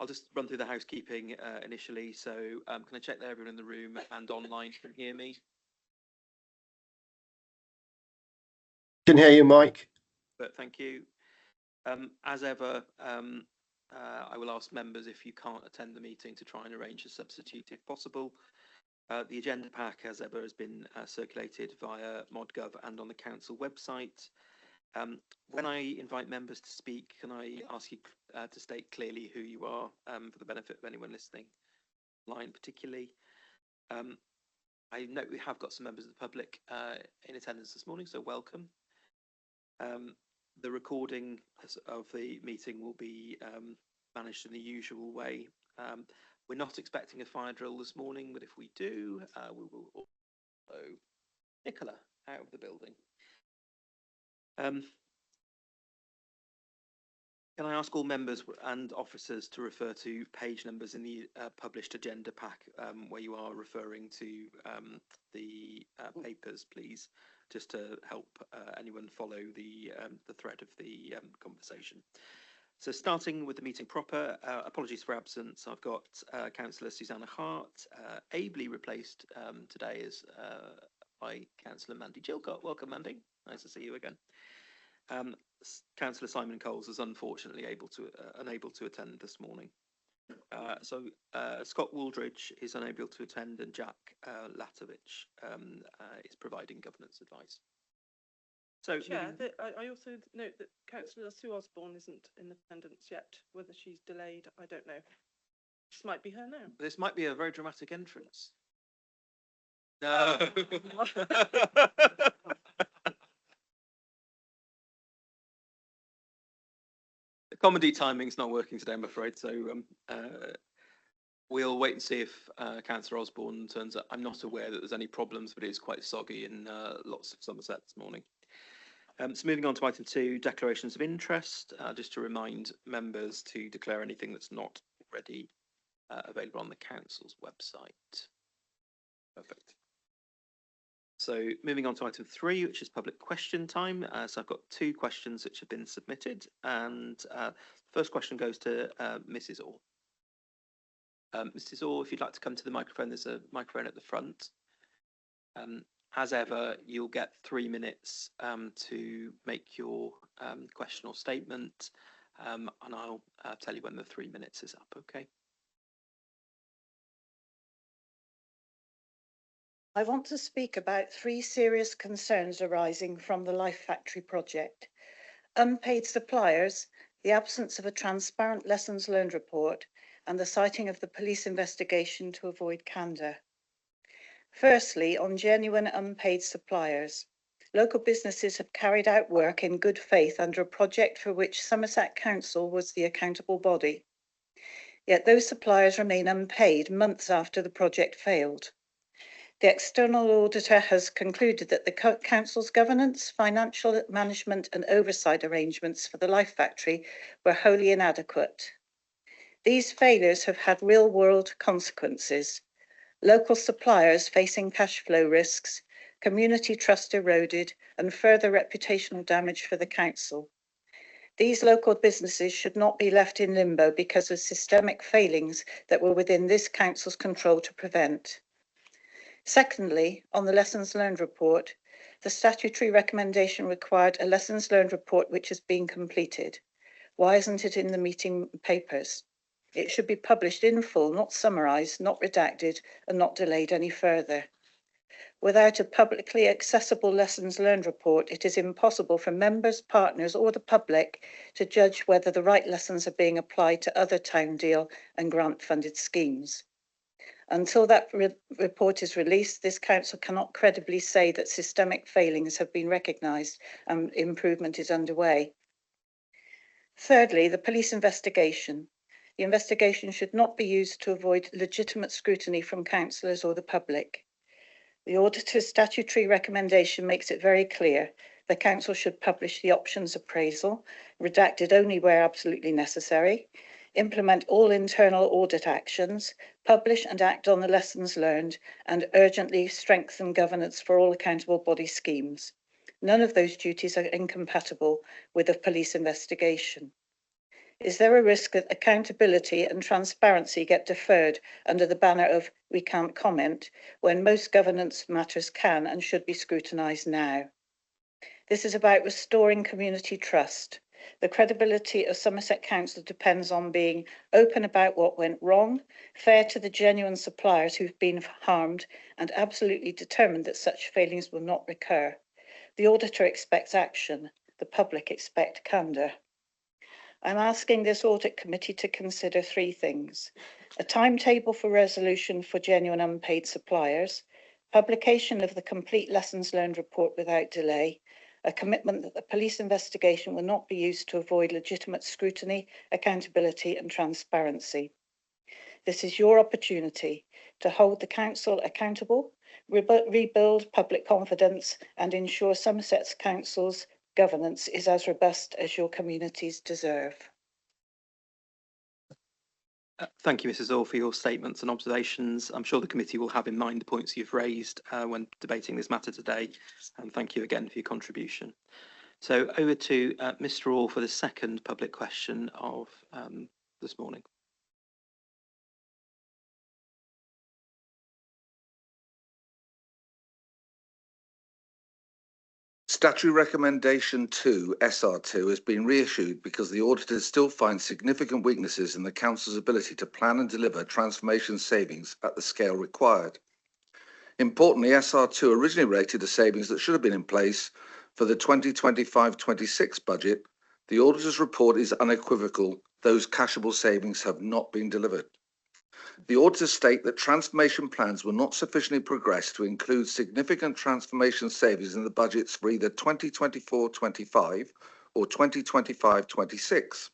I'll just run through the housekeeping initially. So can I check that everyone in the room and online can hear me? Can hear you, Mike. But thank you. As ever, I will ask members if you can't attend the meeting to try and arrange a substitute if possible. The agenda pack, as ever, has been circulated via ModGov and on the council website. When I invite members to speak, can I ask you to state clearly who you are for the benefit of anyone listening online particularly. I note we have got some members of the public in attendance this morning, so welcome. The recording of the meeting will be managed in the usual way. We're not expecting a fire drill this morning, but if we do, we will also Nicola out of the building. Can I ask all members and officers to refer to page numbers in the published agenda pack where you are referring to the papers, please, just to help anyone follow the thread of the conversation. So starting with the meeting proper, apologies for absence. I've got Councillor Susanna Hart, ably replaced today as by Councillor Mandy Chilcott. Welcome, Mandy. Nice to see you again. Councillor Simon Coles is unfortunately unable to attend this morning. So Scott Wooldridge is unable to attend, and Jack Latovich is providing governance advice. So, Chair, I also note that Councillor Sue Osborne isn't in attendance yet. Whether she's delayed, I don't know. This might be her now. This might be a very dramatic entrance. No. The comedy timing's not working today, I'm afraid. So we'll wait and see if Councillor Osborne turns up. I'm not aware that there's any problems, but it is quite soggy in lots of Somerset this morning. So moving on to item 2, declarations of interest, just to remind members to declare anything that's not already available on the council's website. Perfect. So moving on to item 3, which is public question time. So I've got 2 questions which have been submitted, and the first question goes to Mrs. Orr. Mrs. Orr, if you'd like to come to the microphone, there's a microphone at the front. As ever, you'll get 3 minutes to make your question or statement, and I'll tell you when the 3 minutes is up, okay? I want to speak about 3 serious concerns arising from the Life Factory project. Unpaid suppliers, the absence of a transparent lessons learned report, and the citing of the police investigation to avoid candour. Firstly, on genuine unpaid suppliers. Local businesses have carried out work in good faith under a project for which Somerset Council was the accountable body. Yet those suppliers remain unpaid months after the project failed. The external auditor has concluded that the council's governance, financial management and oversight arrangements for the Life Factory were wholly inadequate. These failures have had real-world consequences. Local suppliers facing cash flow risks, community trust eroded, and further reputational damage for the council. These local businesses should not be left in limbo because of systemic failings that were within this council's control to prevent. Secondly, on the lessons learned report, the statutory recommendation required a lessons learned report which has been completed. Why isn't it in the meeting papers? It should be published in full, not summarised, not redacted, and not delayed any further. Without a publicly accessible lessons learned report, it is impossible for members, partners, or the public to judge whether the right lessons are being applied to other town deal and grant-funded schemes. Until that report is released, this council cannot credibly say that systemic failings have been recognised and improvement is underway. Thirdly, the police investigation. The investigation should not be used to avoid legitimate scrutiny from councillors or the public. The auditor's statutory recommendation makes it very clear the council should publish the options appraisal, redacted only where absolutely necessary, implement all internal audit actions, publish and act on the lessons learned, and urgently strengthen governance for all accountable body schemes. None of those duties are incompatible with a police investigation. Is there a risk that accountability and transparency get deferred under the banner of "we can't comment" when most governance matters can and should be scrutinised now? This is about restoring community trust. The credibility of Somerset Council depends on being open about what went wrong, fair to the genuine suppliers who've been harmed, and absolutely determined that such failings will not recur. The auditor expects action. The public expect candour. I'm asking this audit committee to consider three things: a timetable for resolution for genuine unpaid suppliers, publication of the complete lessons learned report without delay, a commitment that the police investigation will not be used to avoid legitimate scrutiny, accountability and transparency. This is your opportunity to hold the council accountable, rebuild public confidence and ensure Somerset Council's governance is as robust as your communities deserve. Thank you, Mrs. Orr, for your statements and observations. I'm sure the committee will have in mind the points you've raised when debating this matter today. And thank you again for your contribution. So over to Mr. Orr for the second public question of this morning. Statutory Recommendation 2, SR2, has been reissued because the auditors still find significant weaknesses in the Council's ability to plan and deliver transformation savings at the scale required. Importantly, SR2 originally rated the savings that should have been in place for the 2025-26 budget. The auditor's report is unequivocal. Those cashable savings have not been delivered. The auditors state that transformation plans were not sufficiently progressed to include significant transformation savings in the budgets for either 2024-25 or 2025-26.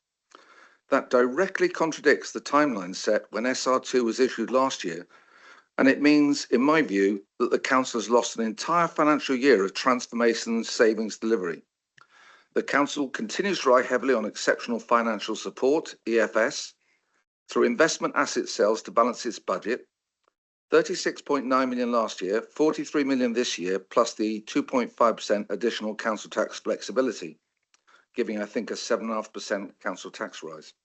That directly contradicts the timeline set when SR2 was issued last year, and it means, in my view, that the Council has lost an entire financial year of transformation savings delivery. The Council continues to rely heavily on exceptional financial support, EFS, through investment asset sales to balance its budget, 36.9 million last year, 43 million this year, plus the 2.5% additional council tax flexibility, giving, I think, a 7.5% council tax rise.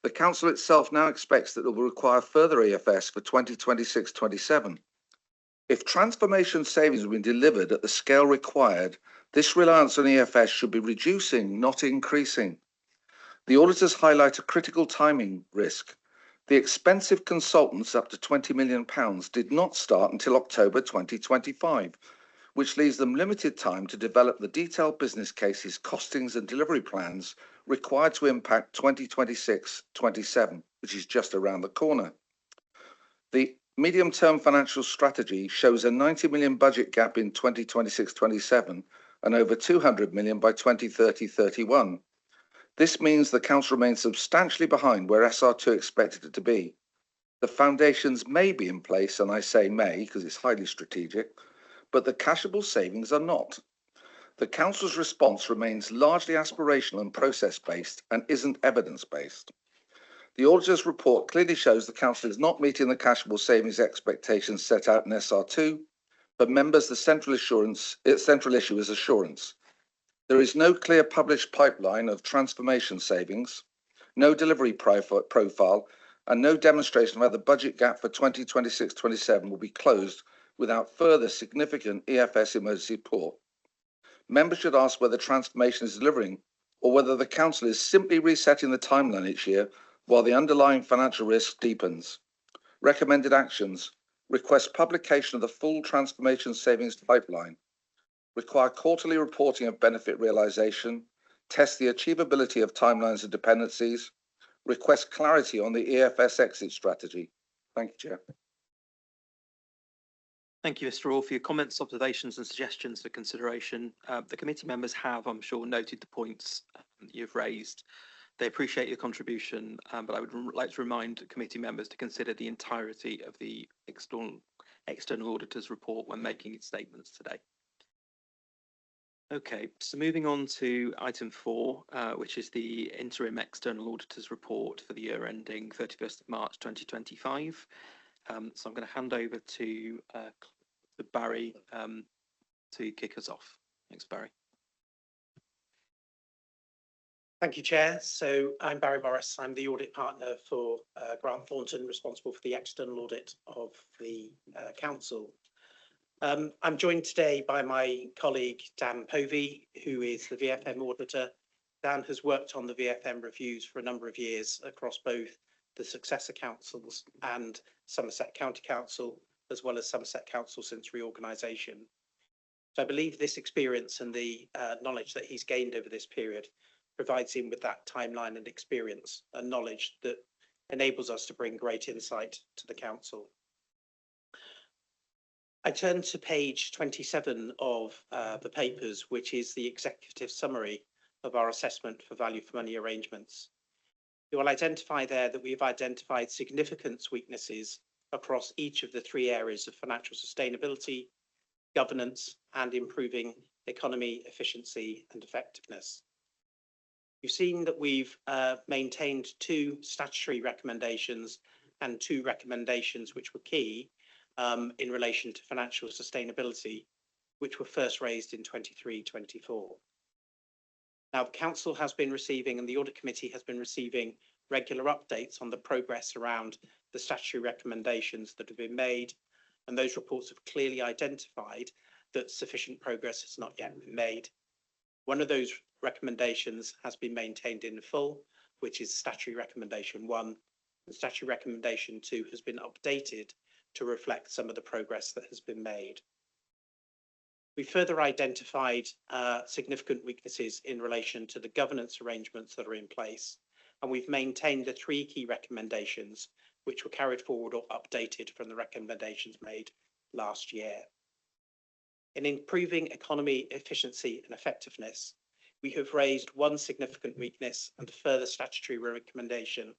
The council itself now expects that it will require further EFS for 2026-27. If transformation savings have been delivered at the scale required, this reliance on EFS should be reducing, not increasing. The auditors highlight a critical timing risk. The expensive consultants up to £20 million did not start until October 2025, which leaves them limited time to develop the detailed business cases, costings and delivery plans required to impact 2026-27, which is just around the corner. The medium-term financial strategy shows a 90 million budget gap in 2026-27 and over 200 million by 2030-31. This means the Council remains substantially behind where SR2 expected it to be. The foundations may be in place, and I say may because it's highly strategic, but the cashable savings are not. The Council's response remains largely aspirational and process-based and isn't evidence-based. The auditor's report clearly shows the Council is not meeting the cashable savings expectations set out in SR2, but members, the central issue is assurance. There is no clear published pipeline of transformation savings, no delivery profile, and no demonstration of how the budget gap for 2026-27 will be closed without further significant EFS emergency support. Members should ask whether transformation is delivering or whether the Council is simply resetting the timeline each year while the underlying financial risk deepens. Recommended actions: request publication of the full transformation savings pipeline, require quarterly reporting of benefit realisation, test the achievability of timelines and dependencies, request clarity on the EFS exit strategy. Thank you, Chair. Thank you, Mr. Orr, for your comments, observations and suggestions for consideration. The committee members have, I'm sure, noted the points you've raised. They appreciate your contribution, but I would like to remind committee members to consider the entirety of the external auditor's report when making its statements today. Okay, so moving on to item 4, which is the interim external auditor's report for the year ending 31st of March 2025. So I'm going to hand over to Barry to kick us off. Thanks, Barry. Thank you, Chair. So I'm Barry Morris. I'm the audit partner for Grant Thornton, responsible for the external audit of the council. I'm joined today by my colleague, Dan Povey, who is the VFM auditor. Dan has worked on the VFM reviews for a number of years across both the successor councils and Somerset County Council, as well as Somerset Council since reorganisation. So I believe this experience and the knowledge that he's gained over this period provides him with that timeline and experience and knowledge that enables us to bring great insight to the council. I turn to page 27 of the papers, which is the executive summary of our assessment for value for money arrangements. You will identify there that we've identified significant weaknesses across each of the three areas of financial sustainability, governance, and improving economy, efficiency, and effectiveness. You've seen that we've maintained 2 statutory recommendations and 2 recommendations which were key in relation to financial sustainability, which were first raised in 23-24. Now, the Council has been receiving and the Audit Committee has been receiving regular updates on the progress around the statutory recommendations that have been made, and those reports have clearly identified that sufficient progress has not yet been made. One of those recommendations has been maintained in full, which is statutory recommendation 1, and statutory recommendation 2 has been updated to reflect some of the progress that has been made. We further identified significant weaknesses in relation to the governance arrangements that are in place, and we've maintained the 3 key recommendations which were carried forward or updated from the recommendations made last year. In improving economy, efficiency and effectiveness, we have raised 1 significant weakness and a further statutory recommendation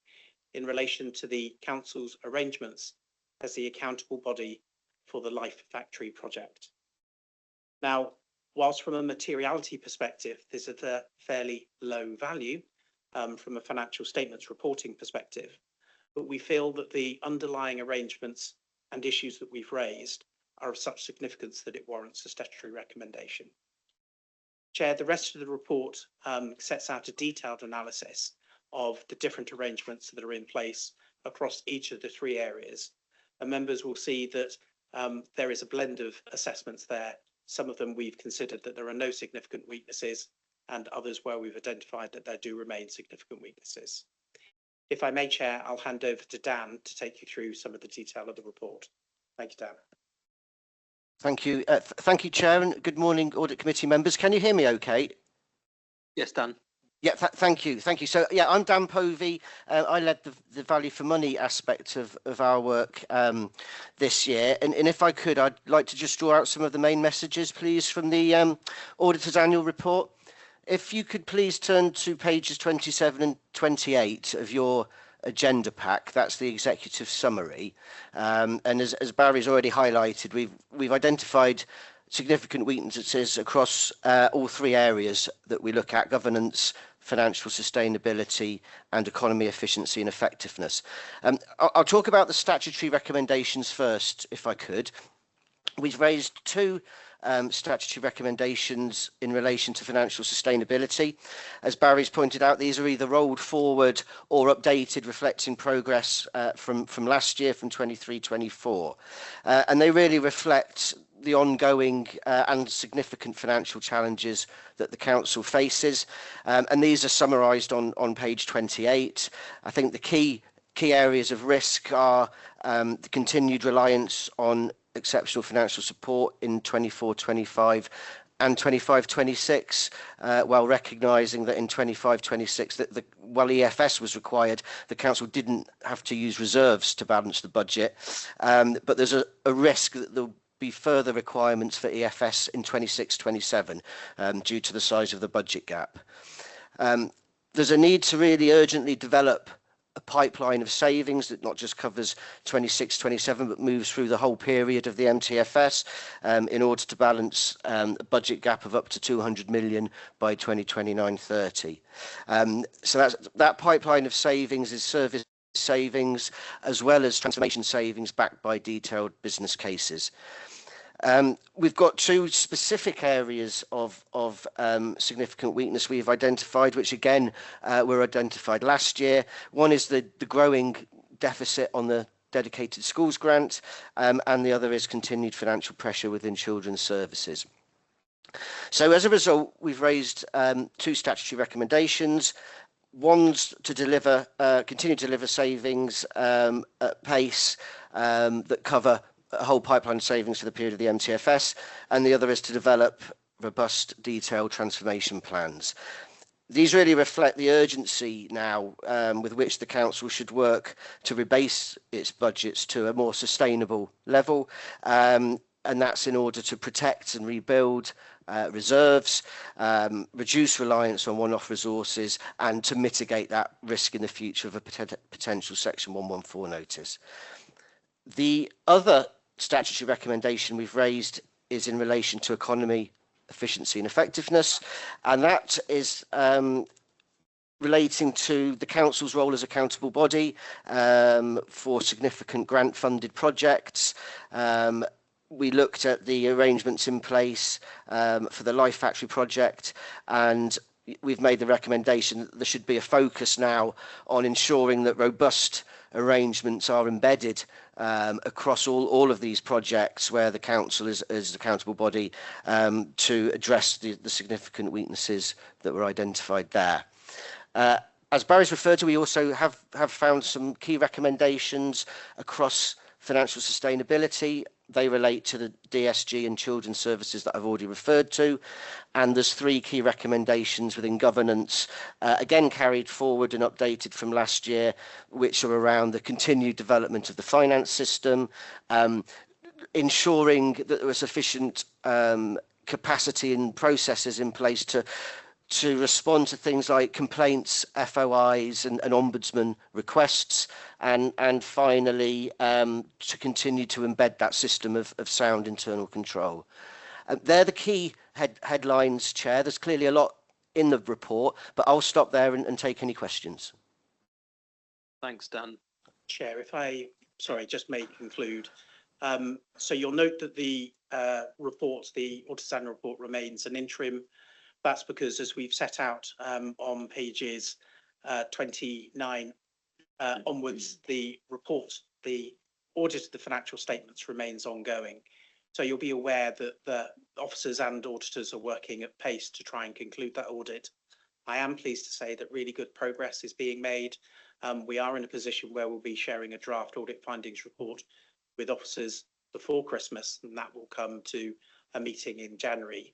in relation to the Council's arrangements as the accountable body for the Life Factory project. Now, whilst from a materiality perspective, this is a fairly low value from a financial statements reporting perspective, but we feel that the underlying arrangements and issues that we've raised are of such significance that it warrants a statutory recommendation. Chair, the rest of the report sets out a detailed analysis of the different arrangements that are in place across each of the 3 areas. And members will see that there is a blend of assessments there. Some of them we've considered that there are no significant weaknesses, and others where we've identified that there do remain significant weaknesses. If I may, Chair, I'll hand over to Dan to take you through some of the detail of the report. Thank you, Dan. Thank you. Thank you, Chair, and good morning, Audit Committee members. Can you hear me okay? Yes, Dan. Yeah, thank you. Thank you. So, yeah, I'm Dan Povey. I led the value for money aspect of our work this year. And if I could, I'd like to just draw out some of the main messages, please, from the Auditor's Annual Report. If you could please turn to pages 27 and 28 of your agenda pack, that's the executive summary. And as Barry's already highlighted, we've identified significant weaknesses across all 3 areas that we look at: governance, financial sustainability, and economy, efficiency and effectiveness. I'll talk about the statutory recommendations first, if I could. We've raised 2 statutory recommendations in relation to financial sustainability. As Barry's pointed out, these are either rolled forward or updated, reflecting progress from last year, from 23-24. And they really reflect the ongoing and significant financial challenges that the Council faces. And these are summarised on page 28. I think the key areas of risk are the continued reliance on exceptional financial support in 24-25 and 25-26, while recognising that in 25-26, while EFS was required, the Council didn't have to use reserves to balance the budget. But there's a risk that there'll be further requirements for EFS in 26-27 due to the size of the budget gap. There's a need to really urgently develop a pipeline of savings that not just covers 26-27 but moves through the whole period of the MTFS in order to balance a budget gap of up to 200 million by 2029-30. So that pipeline of savings is service savings as well as transformation savings backed by detailed business cases. We've got two specific areas of significant weakness we've identified, which again were identified last year. One is the growing deficit on the dedicated schools grant, and the other is continued financial pressure within children's services. So as a result, we've raised two statutory recommendations. One's to deliver, continue to deliver savings at pace that cover a whole pipeline savings for the period of the MTFS, and the other is to develop robust, detailed transformation plans. These really reflect the urgency now with which the Council should work to rebase its budgets to a more sustainable level, and that's in order to protect and rebuild reserves, reduce reliance on one-off resources, and to mitigate that risk in the future of a potential Section 114 notice. The other statutory recommendation we've raised is in relation to economy, efficiency and effectiveness, and that is relating to the Council's role as accountable body for significant grant-funded projects. We looked at the arrangements in place for the Life Factory project, and we've made the recommendation that there should be a focus now on ensuring that robust arrangements are embedded across all of these projects where the Council is the accountable body to address the significant weaknesses that were identified there. As Barry's referred to, we also have found some key recommendations across financial sustainability. They relate to the DSG and children's services that I've already referred to. And there's three key recommendations within governance, again carried forward and updated from last year, which are around the continued development of the finance system, ensuring that there are sufficient capacity and processes in place to respond to things like complaints, FOIs and ombudsman requests, and finally to continue to embed that system of sound internal control. They're the key headlines, Chair. There's clearly a lot in the report, but I'll stop there and take any questions. Thanks, Dan. Chair, if I, sorry, just may conclude. So you'll note that the report, the Auditor's Annual Report, remains an interim. That's because, as we've set out on pages 29 onwards, the report, the audit of the financial statements remains ongoing. So you'll be aware that the officers and auditors are working at pace to try and conclude that audit. I am pleased to say that really good progress is being made. We are in a position where we'll be sharing a draft audit findings report with officers before Christmas, and that will come to a meeting in January.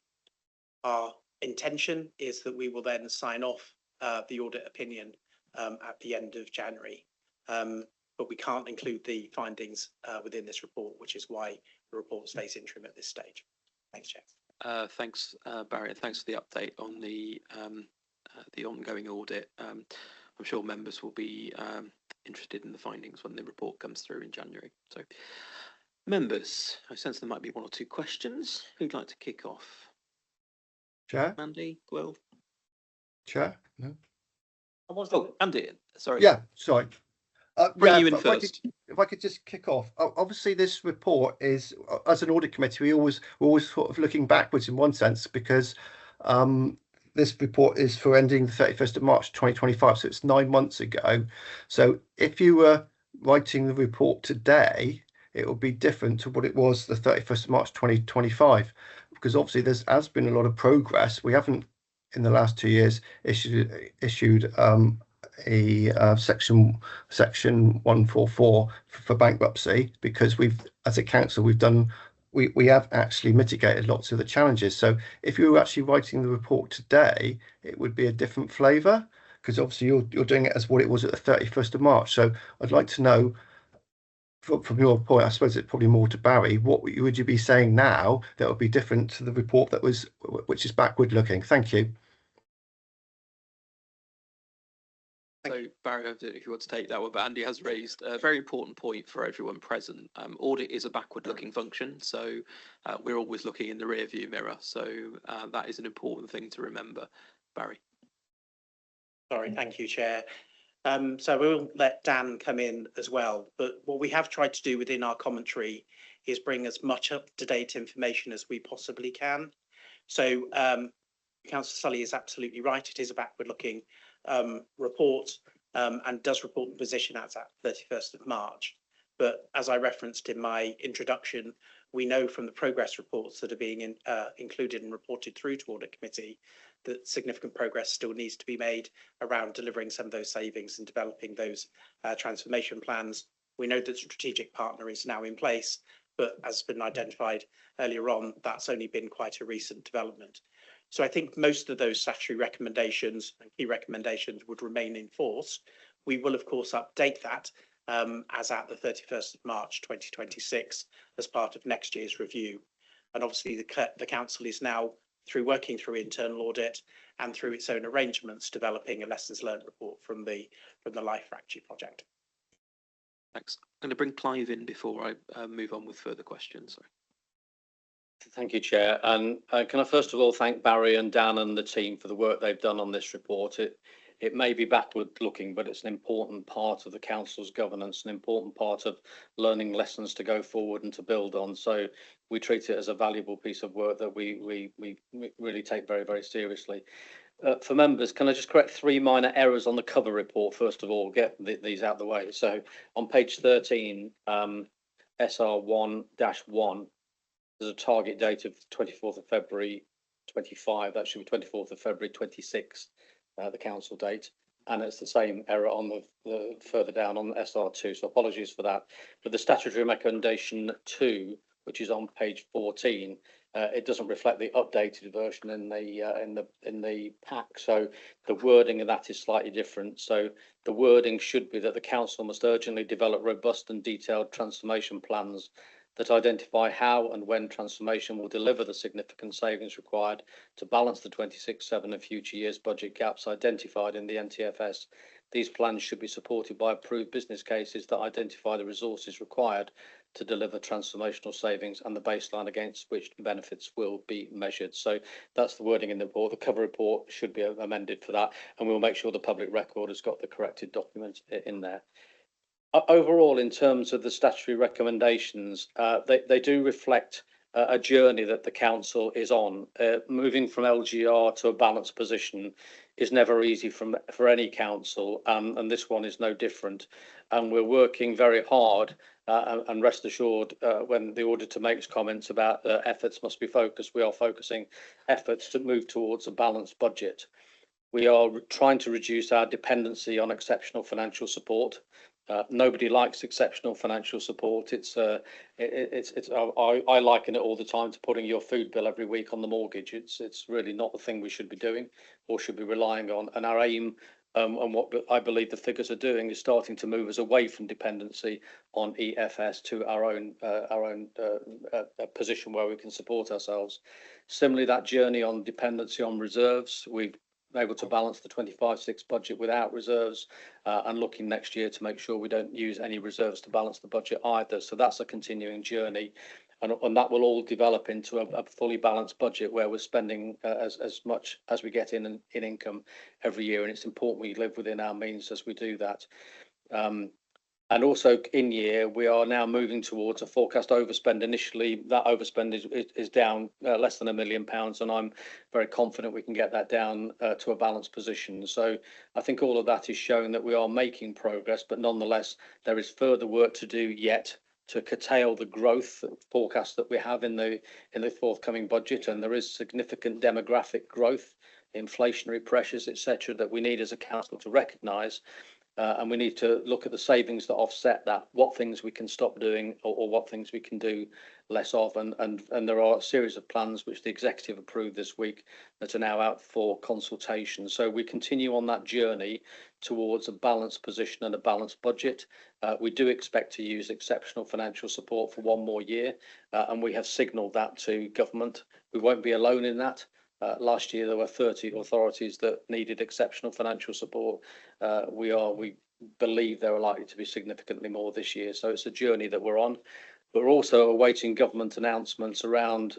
Our intention is that we will then sign off the audit opinion at the end of January, but we can't include the findings within this report, which is why the report stays interim at this stage. Thanks, Chair. Thanks, Barry, and thanks for the update on the ongoing audit. I'm sure members will be interested in the findings when the report comes through in January. So, members, I sense there might be one or two questions. Who'd like to kick off? Chair? Andy, Will? Chair? No. Oh, Andy, sorry. Yeah, sorry. Bring you in first. If I could just kick off. Obviously, this report is, as an audit committee, we're always sort of looking backwards in one sense, because this report is for ending the 31st of March 2025, so it's 9 months ago. So if you were writing the report today, it would be different to what it was the 31st of March 2025, because obviously there has been a lot of progress. We haven't, in the last 2 years, issued a section 144 for bankruptcy, because as a council, we have actually mitigated lots of the challenges. So if you were actually writing the report today, it would be a different flavour, because obviously you're doing it as what it was at the 31st of March. So I'd like to know, from your point, I suppose it's probably more to Barry, what would you be saying now that would be different to the report which is backward looking? Thank you. So, Barry, if you want to take that one, but Andy has raised a very important point for everyone present. Audit is a backward-looking function, so we're always looking in the rear-view mirror. So that is an important thing to remember. Barry. Sorry, thank you, Chair. So we'll let Dan come in as well. But what we have tried to do within our commentary is bring as much up-to-date information as we possibly can. So Councillor Sully is absolutely right. It is a backward-looking report and does report the position as at 31st of March. But as I referenced in my introduction, we know from the progress reports that are being included and reported through to Audit Committee that significant progress still needs to be made around delivering some of those savings and developing those transformation plans. We know that the strategic partner is now in place, but as has been identified earlier on, that's only been quite a recent development. So I think most of those statutory recommendations and key recommendations would remain in force. We will, of course, update that as at the 31st of March 2026 as part of next year's review. And obviously the council is now working through internal audit and through its own arrangements developing a lessons learned report from the Life Factory project. Thanks. I'm going to bring Clive in before I move on with further questions. Sorry. Thank you, Chair. And can I first of all thank Barry and Dan and the team for the work they've done on this report. It may be backward looking, but it's an important part of the council's governance, an important part of learning lessons to go forward and to build on. So we treat it as a valuable piece of work that we really take very, very seriously. For members, can I just correct 3 minor errors on the cover report, first of all, get these out of the way. So on page 13, SR1-1, there's a target date of 24th of February 25. That should be 24th of February 26, the council date. And it's the same error on the further down on SR2. So apologies for that. But the statutory recommendation 2, which is on page 14, it doesn't reflect the updated version in the pack. So the wording of that is slightly different. So the wording should be that the council must urgently develop robust and detailed transformation plans that identify how and when transformation will deliver the significant savings required to balance the 26/7 and future years budget gaps identified in the NTFS. These plans should be supported by approved business cases that identify the resources required to deliver transformational savings and the baseline against which benefits will be measured. So that's the wording in the report. The cover report should be amended for that, and we'll make sure the public record has got the corrected document in there. Overall, in terms of the statutory recommendations, they do reflect a journey that the council is on. Moving from LGR to a balanced position is never easy for any council, and this one is no different. And we're working very hard, and rest assured, when the auditor makes comments about efforts must be focused, we are focusing efforts to move towards a balanced budget. We are trying to reduce our dependency on exceptional financial support. Nobody likes exceptional financial support. I liken it all the time to putting your food bill every week on the mortgage. It's really not the thing we should be doing or should be relying on. And our aim, and what I believe the figures are doing, is starting to move us away from dependency on EFS to our own position where we can support ourselves. Similarly, that journey on dependency on reserves, we've able to balance the 25/6 budget without reserves, and looking next year to make sure we don't use any reserves to balance the budget either. So that's a continuing journey, and that will all develop into a fully balanced budget where we're spending as much as we get in income every year, and it's important we live within our means as we do that. And also in year, we are now moving towards a forecast overspend. Initially, that overspend is down less than £1 million, and I'm very confident we can get that down to a balanced position. So I think all of that is showing that we are making progress, but nonetheless, there is further work to do yet to curtail the growth forecast that we have in the forthcoming budget. And there is significant demographic growth, inflationary pressures, etc., that we need as a council to recognise. And we need to look at the savings that offset that, what things we can stop doing or what things we can do less of. And there are a series of plans which the executive approved this week that are now out for consultation. So we continue on that journey towards a balanced position and a balanced budget. We do expect to use exceptional financial support for 1 more year, and we have signalled that to government. We won't be alone in that. Last year, there were 30 authorities that needed exceptional financial support. We believe there are likely to be significantly more this year. So it's a journey that we're on. We're also awaiting government announcements around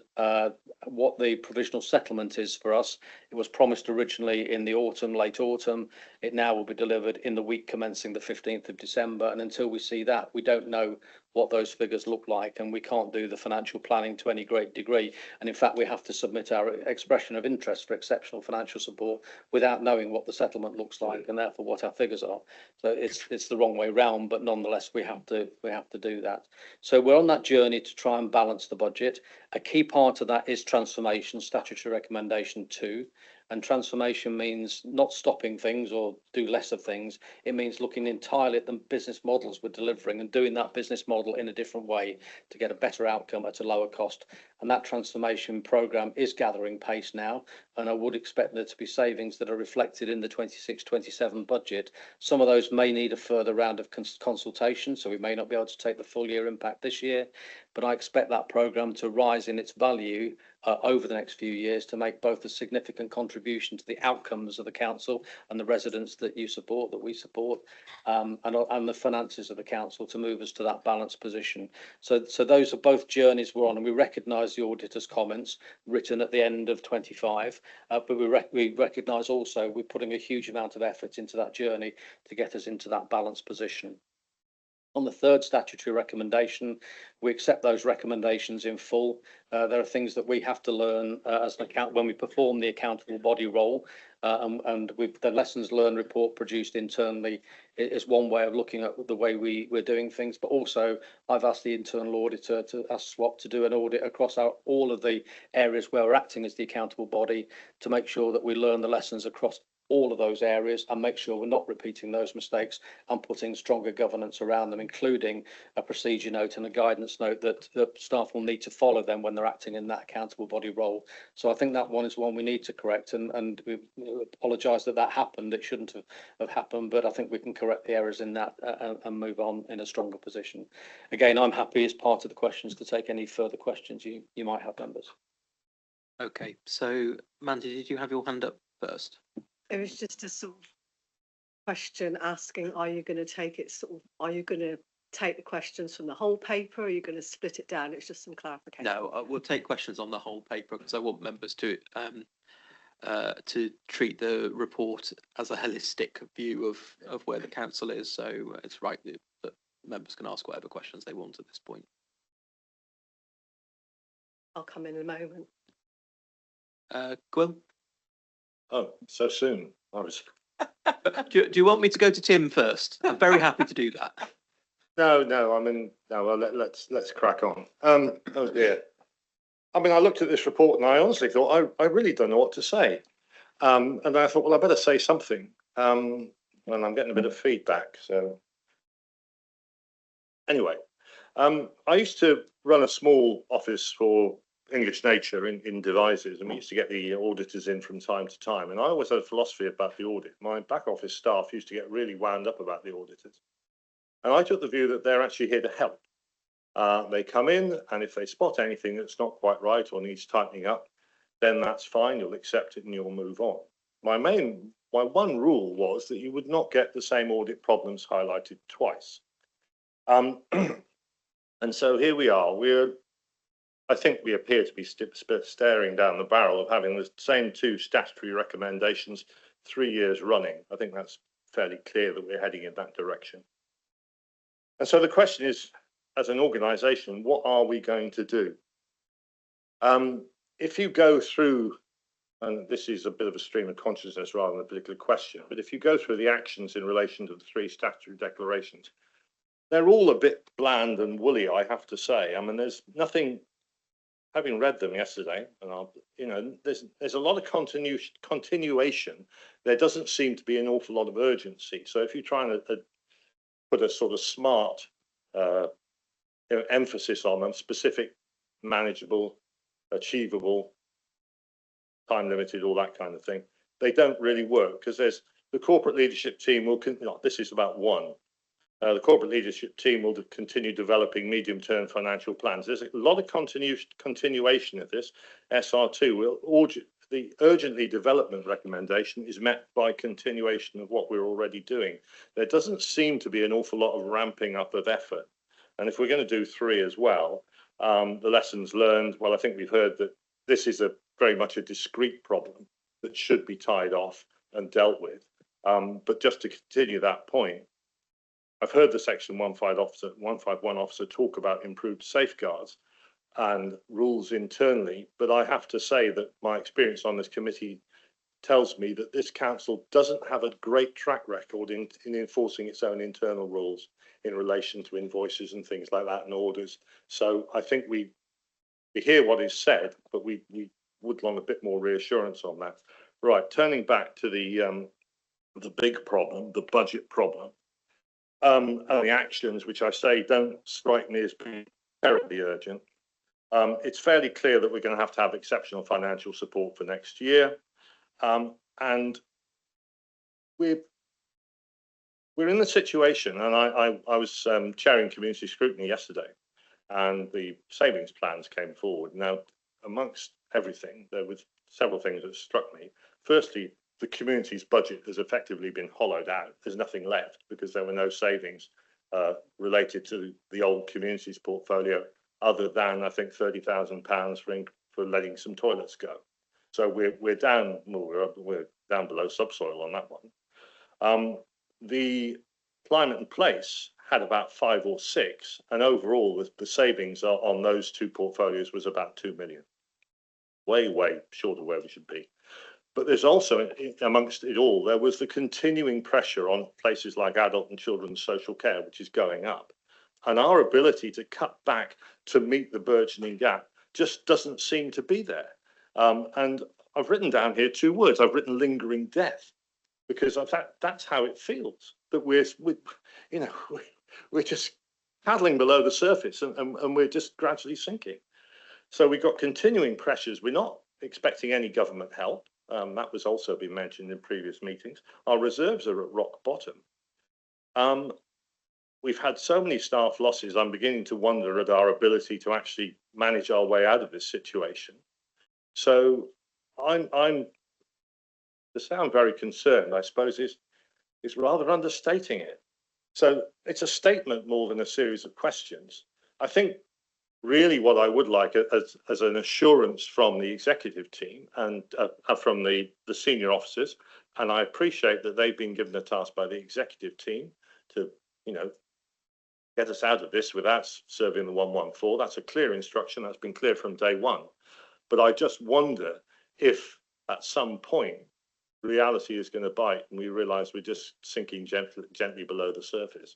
what the provisional settlement is for us. It was promised originally in the autumn, late autumn. It now will be delivered in the week commencing the 15th of December. And until we see that, we don't know what those figures look like, and we can't do the financial planning to any great degree. And in fact, we have to submit our expression of interest for exceptional financial support without knowing what the settlement looks like and therefore what our figures are. So it's the wrong way round, but nonetheless we have to do that. So we're on that journey to try and balance the budget. A key part of that is transformation, statutory recommendation 2. And transformation means not stopping things or do less of things. It means looking entirely at the business models we're delivering and doing that business model in a different way to get a better outcome at a lower cost. And that transformation programme is gathering pace now. And I would expect there to be savings that are reflected in the 26-27 budget. Some of those may need a further round of consultation, so we may not be able to take the full year impact this year. But I expect that programme to rise in its value over the next few years to make both a significant contribution to the outcomes of the council and the residents that you support, that we support, and the finances of the council to move us to that balanced position. So those are both journeys we're on, and we recognise the auditor's comments written at the end of 25, but we recognise also we're putting a huge amount of effort into that journey to get us into that balanced position. On the third statutory recommendation, we accept those recommendations in full. There are things that we have to learn as an account when we perform the accountable body role, and with the lessons learned report produced internally is one way of looking at the way we're doing things. But also, I've asked the internal auditor to ask SWAP to do an audit across all of the areas where we're acting as the accountable body to make sure that we learn the lessons across all of those areas and make sure we're not repeating those mistakes and putting stronger governance around them, including a procedure note and a guidance note that staff will need to follow them when they're acting in that accountable body role. So I think that one is one we need to correct, and we apologise that happened. It shouldn't have happened, but I think we can correct the errors in that and move on in a stronger position. Again, I'm happy as part of the questions to take any further questions you might have, members. Okay, so Mandy, did you have your hand up first? It was just a sort of question asking, are you going to take it are you going to take the questions from the whole paper, or are you going to split it down? It's just some clarification. No, we'll take questions on the whole paper because I want members to treat the report as a holistic view of where the council is. So it's right that members can ask whatever questions they want at this point. I'll come in a moment. Gwyl? Oh, so soon. I was. do you want me to go to Tim first? I'm very happy to do that. No. I mean, no. Well, let's crack on. Oh dear. I mean, I looked at this report and I honestly thought I really don't know what to say. And I thought, well, I better say something. And I'm getting a bit of feedback. So anyway, I used to run a small office for English Nature in Devizes, and we used to get the auditors in from time to time. And I always had a philosophy about the audit. My back office staff used to get really wound up about the auditors. And I took the view that they're actually here to help. They come in, and if they spot anything that's not quite right or needs tightening up, then that's fine. You'll accept it and you'll move on. My one rule was that you would not get the same audit problems highlighted twice. And so here we are. I think we appear to be staring down the barrel of having the same two statutory recommendations 3 years running. I think that's fairly clear that we're heading in that direction. And so the question is, as an organisation, what are we going to do? If you go through, and this is a bit of a stream of consciousness rather than a particular question, but if you go through the actions in relation to the 3 statutory declarations, they're all a bit bland and woolly, I have to say. I mean, there's nothing. Having read them yesterday, and there's a lot of continuation. There doesn't seem to be an awful lot of urgency. So if you're trying to put a sort of smart emphasis on them, specific, manageable, achievable, time limited, all that kind of thing, they don't really work because there's the corporate leadership team will. This is about one. The corporate leadership team will continue developing medium-term financial plans. There's a lot of continuation of this. SR2 the urgently development recommendation is met by continuation of what we're already doing. There doesn't seem to be an awful lot of ramping up of effort. And if we're going to do 3 as well, the lessons learned, well, I think we've heard that this is very much a discrete problem that should be tied off and dealt with. But just to continue that point, I've heard the Section 151 officer talk about improved safeguards and rules internally, but I have to say that my experience on this committee tells me that this council doesn't have a great track record in enforcing its own internal rules in relation to invoices and things like that and orders. So I think we hear what is said, but we would want a bit more reassurance on that. Right, turning back to the big problem, the budget problem, and the actions, which I say don't strike me as being terribly urgent. It's fairly clear that we're going to have exceptional financial support for next year. And we're in the situation, and I was chairing community scrutiny yesterday, and the savings plans came forward. Now, amongst everything, there was several things that struck me. Firstly, the community's budget has effectively been hollowed out. There's nothing left because there were no savings related to the old community's portfolio, other than I think £30,000 for letting some toilets go. So we're down below subsoil on that one. The climate and place had about 5 or 6, and overall the savings on those two portfolios was about 2 million. Way short of where we should be. But there's also, amongst it all, there was the continuing pressure on places like adult and children's social care, which is going up. And our ability to cut back to meet the burgeoning gap just doesn't seem to be there. And I've written down here 2 words. I've written lingering death, because that's how it feels, that we're just paddling below the surface and we're just gradually sinking. So we've got continuing pressures. We're not expecting any government help. That was also been mentioned in previous meetings. Our reserves are at rock bottom. We've had so many staff losses. I'm beginning to wonder at our ability to actually manage our way out of this situation. So to sound very concerned, I suppose, is rather understating it. So it's a statement more than a series of questions. I think really what I would like as an assurance from the executive team and from the senior officers, and I appreciate that they've been given a task by the executive team to, get us out of this without serving the 114. That's a clear instruction. That's been clear from day one. But I just wonder if at some point reality is going to bite and we realise we're just sinking gently below the surface.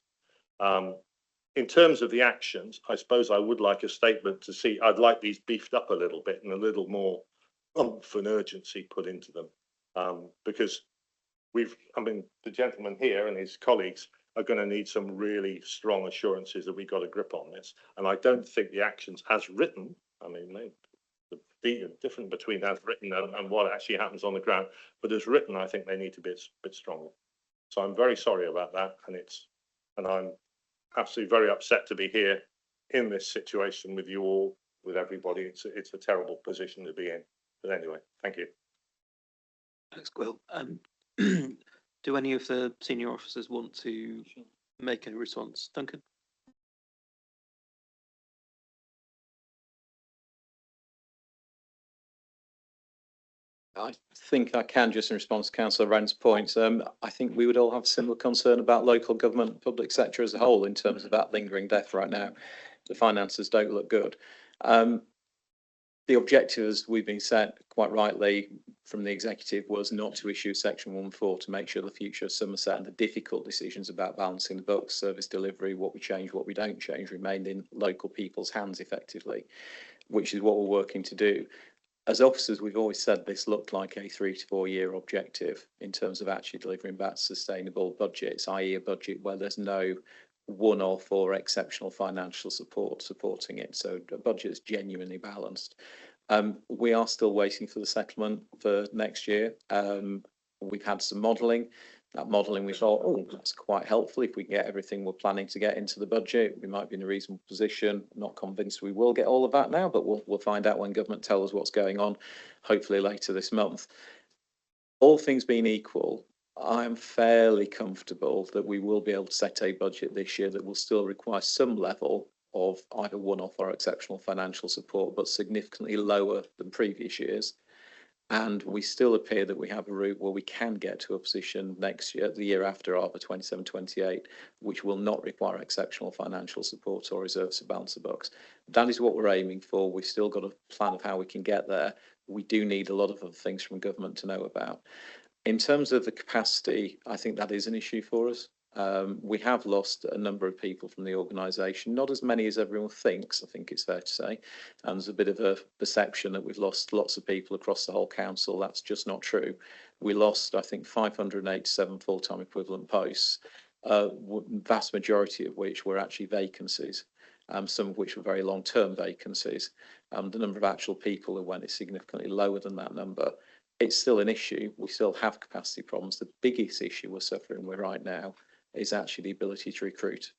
In terms of the actions, I suppose I would like a statement to see. I'd like these beefed up a little bit and a little more oomph and urgency put into them, because the gentleman here and his colleagues are going to need some really strong assurances that we've got a grip on this. And I don't think the actions as written, the difference between as written and what actually happens on the ground, but as written, I think they need to be a bit stronger. So I'm very sorry about that, and I'm absolutely very upset to be here in this situation with you all, with everybody. It's a terrible position to be in. But anyway, thank you. Thanks, Will. Do any of the senior officers want to make a response? Duncan? I think I can, just in response to Councillor Wren's points. I think we would all have similar concern about local government, public sector as a whole, in terms of that lingering death right now. The finances don't look good. The objective, as we've been set quite rightly from the executive, was not to issue Section 114 to make sure the future of Somerset and the difficult decisions about balancing the books, service delivery, what we change, what we don't change, remained in local people's hands effectively, which is what we're working to do. As officers, we've always said this looked like a 3 to 4 year objective in terms of actually delivering back sustainable budgets, i.e. a budget where there's no one-off or exceptional financial support supporting it. So a budget is genuinely balanced. We are still waiting for the settlement for next year. We've had some modelling. That modelling, we thought, oh, that's quite helpful. If we can get everything we're planning to get into the budget, we might be in a reasonable position. Not convinced we will get all of that now, but we'll find out when government tell us what's going on, hopefully later this month. All things being equal, I'm fairly comfortable that we will be able to set a budget this year that will still require some level of either one-off or exceptional financial support, but significantly lower than previous years. And we still appear that we have a route where we can get to a position next year, the year after ARBA 27-28, which will not require exceptional financial support or reserves to balance the books. That is what we're aiming for. We've still got a plan of how we can get there. We do need a lot of other things from government to know about. In terms of the capacity, I think that is an issue for us. We have lost a number of people from the organisation, not as many as everyone thinks, I think it's fair to say. And there's a bit of a perception that we've lost lots of people across the whole council. That's just not true. We lost, I think, 587 full-time equivalent posts, vast majority of which were actually vacancies, some of which were very long-term vacancies. The number of actual people who went is significantly lower than that number. It's still an issue. We still have capacity problems. The biggest issue we're suffering with right now is actually the ability to recruit.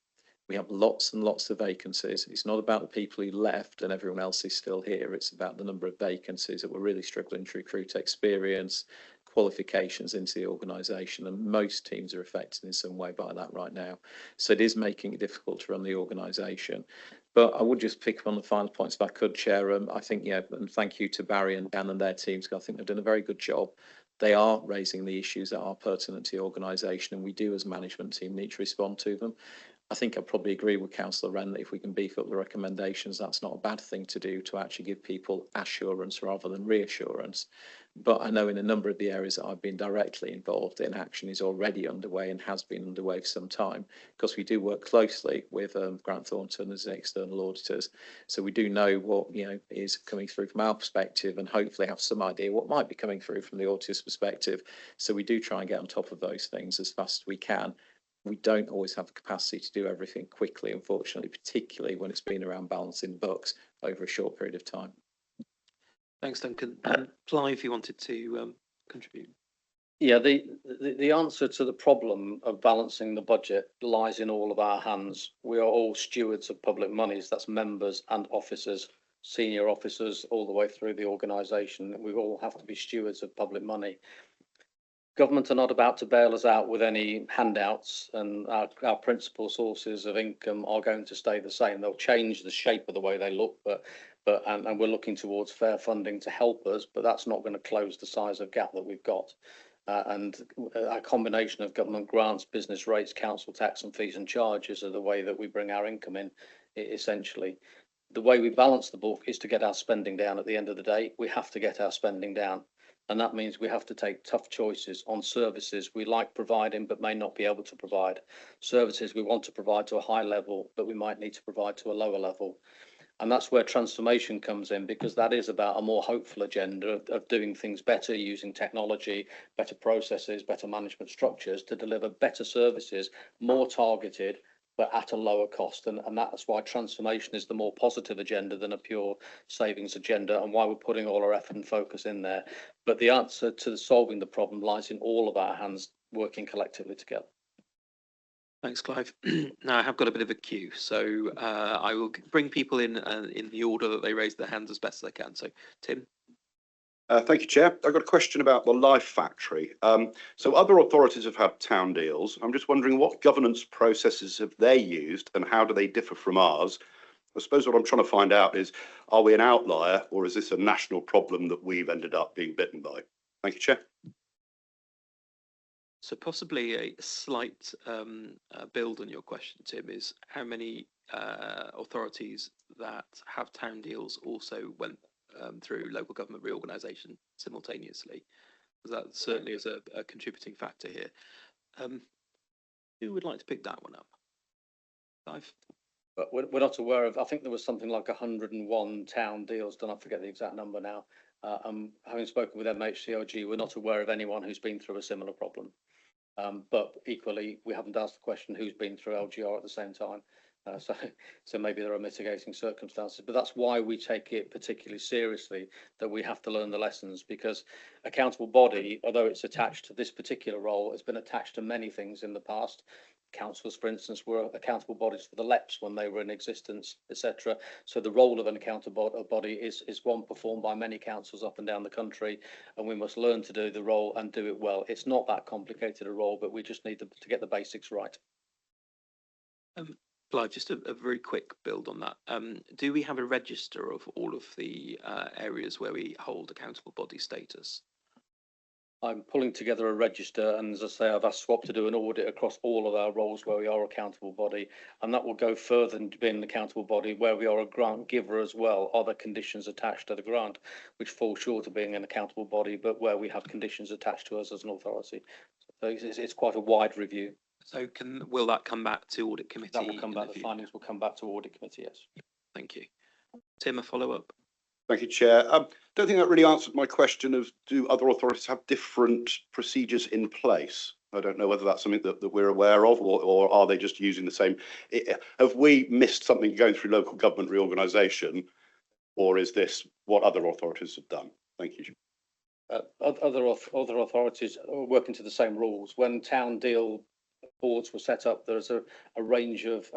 We have lots and lots of vacancies. It's not about the people who left and everyone else is still here. It's about the number of vacancies that we're really struggling to recruit experience, qualifications into the organisation, and most teams are affected in some way by that right now. So it is making it difficult to run the organisation. But I would just pick up on the final points if I could, Chair. I think, yeah, and thank you to Barry and Dan and their teams, because I think they've done a very good job. They are raising the issues that are pertinent to the organisation, and we do as a management team need to respond to them. I think I probably agree with Councillor Wren that if we can beef up the recommendations, that's not a bad thing to do, to actually give people assurance rather than reassurance. But I know in a number of the areas that I've been directly involved in, action is already underway and has been underway for some time, because we do work closely with Grant Thornton as external auditors. So we do know what is coming through from our perspective, and hopefully have some idea what might be coming through from the auditor's perspective. So we do try and get on top of those things as fast as we can. We don't always have the capacity to do everything quickly, unfortunately, particularly when it's been around balancing books over a short period of time. Thanks, Duncan. Clive, you wanted to contribute. Yeah, the answer to the problem of balancing the budget lies in all of our hands. We are all stewards of public monies. That's members and officers, senior officers, all the way through the organisation. We all have to be stewards of public money. Government are not about to bail us out with any handouts, and our principal sources of income are going to stay the same. They'll change the shape of the way they look, and we're looking towards fair funding to help us, but that's not going to close the size of gap that we've got. And a combination of government grants, business rates, council tax and fees and charges are the way that we bring our income in, essentially. The way we balance the book is to get our spending down. At the end of the day, we have to get our spending down. And that means we have to take tough choices on services we like providing but may not be able to provide. Services we want to provide to a high level but we might need to provide to a lower level. And that's where transformation comes in, because that is about a more hopeful agenda of doing things better, using technology, better processes, better management structures to deliver better services, more targeted, but at a lower cost. And that's why transformation is the more positive agenda than a pure savings agenda, and why we're putting all our effort and focus in there. But the answer to solving the problem lies in all of our hands working collectively together. Thanks, Clive. Now I have got a bit of a queue, so I will bring people in the order that they raise their hands as best as I can. So, Tim. Thank you, Chair. I've got a question about the Life Factory. So other authorities have had town deals. I'm just wondering what governance processes have they used and how do they differ from ours? I suppose what I'm trying to find out is, are we an outlier or is this a national problem that we've ended up being bitten by? Thank you, Chair. So possibly a slight build on your question, Tim, is how many authorities that have town deals also went through local government reorganisation simultaneously? That certainly is a contributing factor here. Who would like to pick that one up? Clive? But we're not aware of, I think there was something like 101 town deals done. I forget the exact number now. Having spoken with MHCLG, we're not aware of anyone who's been through a similar problem. But equally, we haven't asked the question who's been through LGR at the same time. So maybe there are mitigating circumstances, but that's why we take it particularly seriously, that we have to learn the lessons, because accountable body, although it's attached to this particular role, has been attached to many things in the past. Councils, for instance, were accountable bodies for the LEPs when they were in existence, etc. So the role of an accountable body is one performed by many councils up and down the country, and we must learn to do the role and do it well. It's not that complicated a role, but we just need to get the basics right. Clive, just a very quick build on that. Do we have a register of all of the areas where we hold accountable body status? I'm pulling together a register, and as I say, I've asked SWAP to do an audit across all of our roles where we are accountable body, and that will go further than being an accountable body where we are a grant giver as well. Are there conditions attached to the grant which fall short of being an accountable body, but where we have conditions attached to us as an authority? So it's quite a wide review. So will that come back to audit committee? That will come back. The findings will come back to audit committee. Yes. Thank you. Tim, a follow up. Thank you, Chair. Don't think that really answered my question of do other authorities have different procedures in place? I don't know whether that's something that we're aware of, or are they just using the same? Have we missed something going through local government reorganisation, or is this what other authorities have done? Thank you. Other authorities are working to the same rules. When town deal boards were set up, there's a range of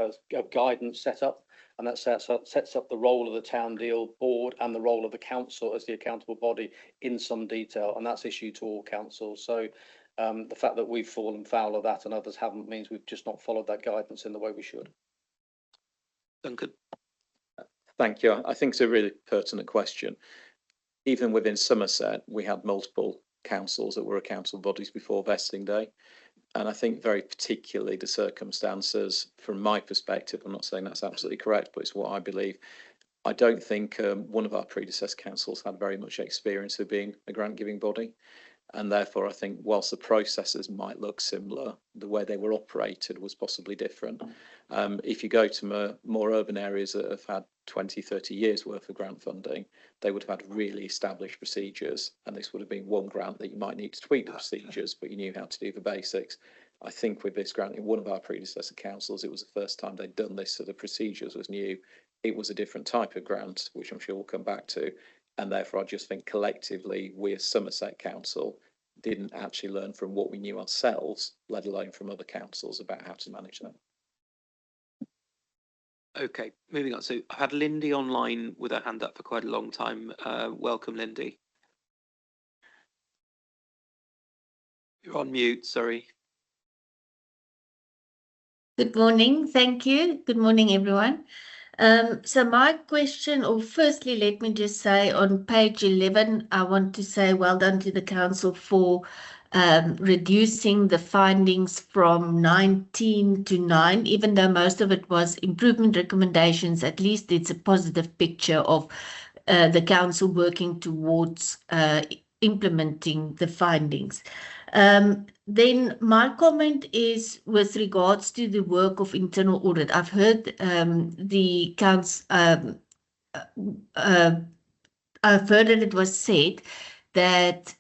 guidance set up, and that sets up the role of the town deal board and the role of the council as the accountable body in some detail, and that's issued to all councils. So the fact that we've fallen foul of that and others haven't means we've just not followed that guidance in the way we should. Duncan. Thank you. I think it's a really pertinent question. Even within Somerset, we had multiple councils that were accountable bodies before vesting day. And I think very particularly the circumstances, from my perspective, I'm not saying that's absolutely correct, but it's what I believe. I don't think one of our predecessor councils had very much experience of being a grant giving body. And therefore, I think whilst the processes might look similar, the way they were operated was possibly different. If you go to more urban areas that have had 20, 30 years worth of grant funding, they would have had really established procedures. And this would have been one grant that you might need to tweak the procedures, but you knew how to do the basics. I think with this grant in one of our predecessor councils, it was the first time they'd done this, so the procedures was new. It was a different type of grant, which I'm sure we'll come back to. And therefore, I just think collectively, we as Somerset Council didn't actually learn from what we knew ourselves, let alone from other councils about how to manage that. Okay, moving on. So I've had Lindy online with her hand up for quite a long time. Welcome, Lindy. You're on mute, sorry. Good morning, thank you. Good morning, everyone. So my question, or firstly, let me just say on page 11, I want to say well done to the council for reducing the findings from 19 to 9, even though most of it was improvement recommendations. At least it's a positive picture of the council working towards implementing the findings. Then my comment is with regards to the work of internal audit. I've heard the council, I've heard that it was said that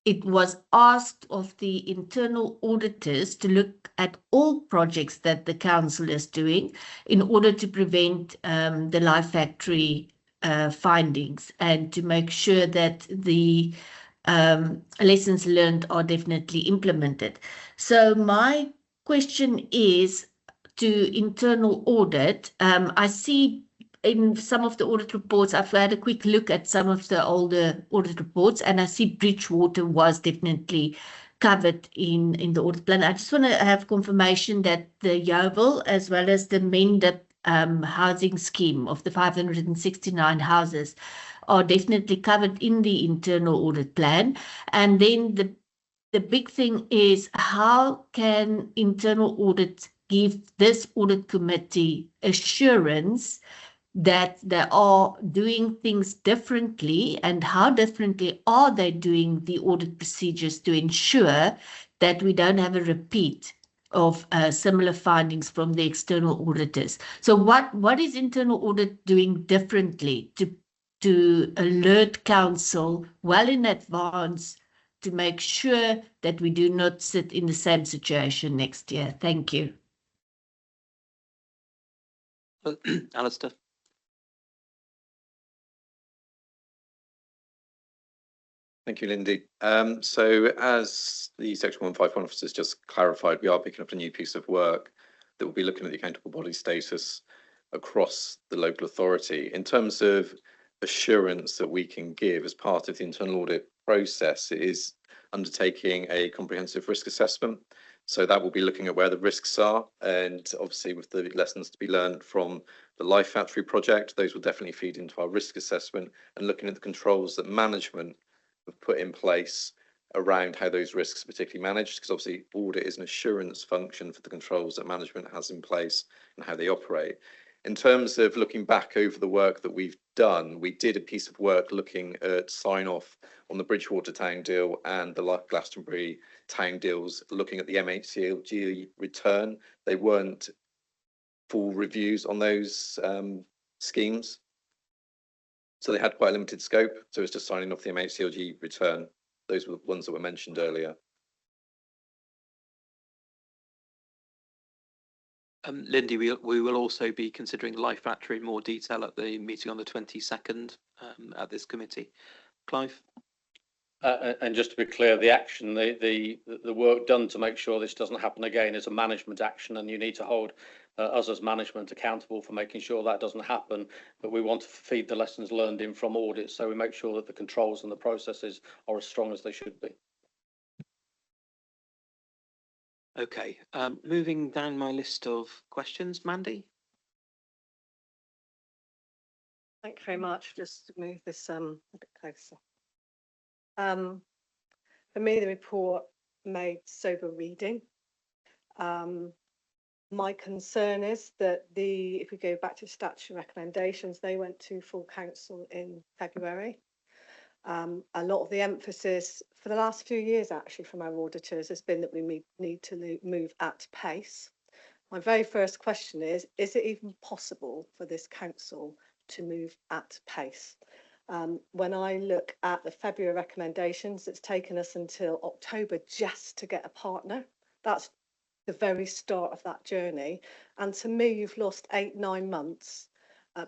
it was asked of the internal auditors to look at all projects that the council is doing in order to prevent the Life Factory findings and to make sure that the lessons learned are definitely implemented. So my question is to internal audit. I see in some of the audit reports, I've had a quick look at some of the older audit reports, and I see Bridgewater was definitely covered in the audit plan. I just want to have confirmation that the Yeovil as well as the Mendip housing scheme of the 569 houses are definitely covered in the internal audit plan. And then the big thing is, how can internal audit give this audit committee assurance that they are doing things differently, and how differently are they doing the audit procedures to ensure that we don't have a repeat of similar findings from the external auditors? So what is internal audit doing differently to alert council well in advance to make sure that we do not sit in the same situation next year? Thank you. Alistair. Thank you, Lindy. So as the Section 151 officers just clarified, we are picking up a new piece of work that will be looking at the accountable body status across the local authority. In terms of assurance that we can give as part of the internal audit process, it is undertaking a comprehensive risk assessment. So that will be looking at where the risks are, and obviously with the lessons to be learned from the Life Factory project, those will definitely feed into our risk assessment and looking at the controls that management have put in place around how those risks are particularly managed, because obviously audit is an assurance function for the controls that management has in place and how they operate. In terms of looking back over the work that we've done, we did a piece of work looking at sign-off on the Bridgewater Town deal and the Glastonbury Town deals, looking at the MHCLG return. They weren't full reviews on those schemes, so they had quite a limited scope. So it's just signing off the MHCLG return. Those were the ones that were mentioned earlier. Lindy, we will also be considering Life Factory in more detail at the meeting on the 22nd at this committee. Clive? And just to be clear, the action, the work done to make sure this doesn't happen again is a management action, and you need to hold us as management accountable for making sure that doesn't happen. But we want to feed the lessons learned in from audit, so we make sure that the controls and the processes are as strong as they should be. Okay, moving down my list of questions, Mandy? Thank you very much. Just to move this a bit closer. For me, the report made sober reading. My concern is that if we go back to statutory recommendations, they went to full council in February. A lot of the emphasis for the last few years, actually, from our auditors has been that we need to move at pace. My very first question is it even possible for this council to move at pace? When I look at the February recommendations, it's taken us until October just to get a partner. That's the very start of that journey. And to me, you've lost 8-9 months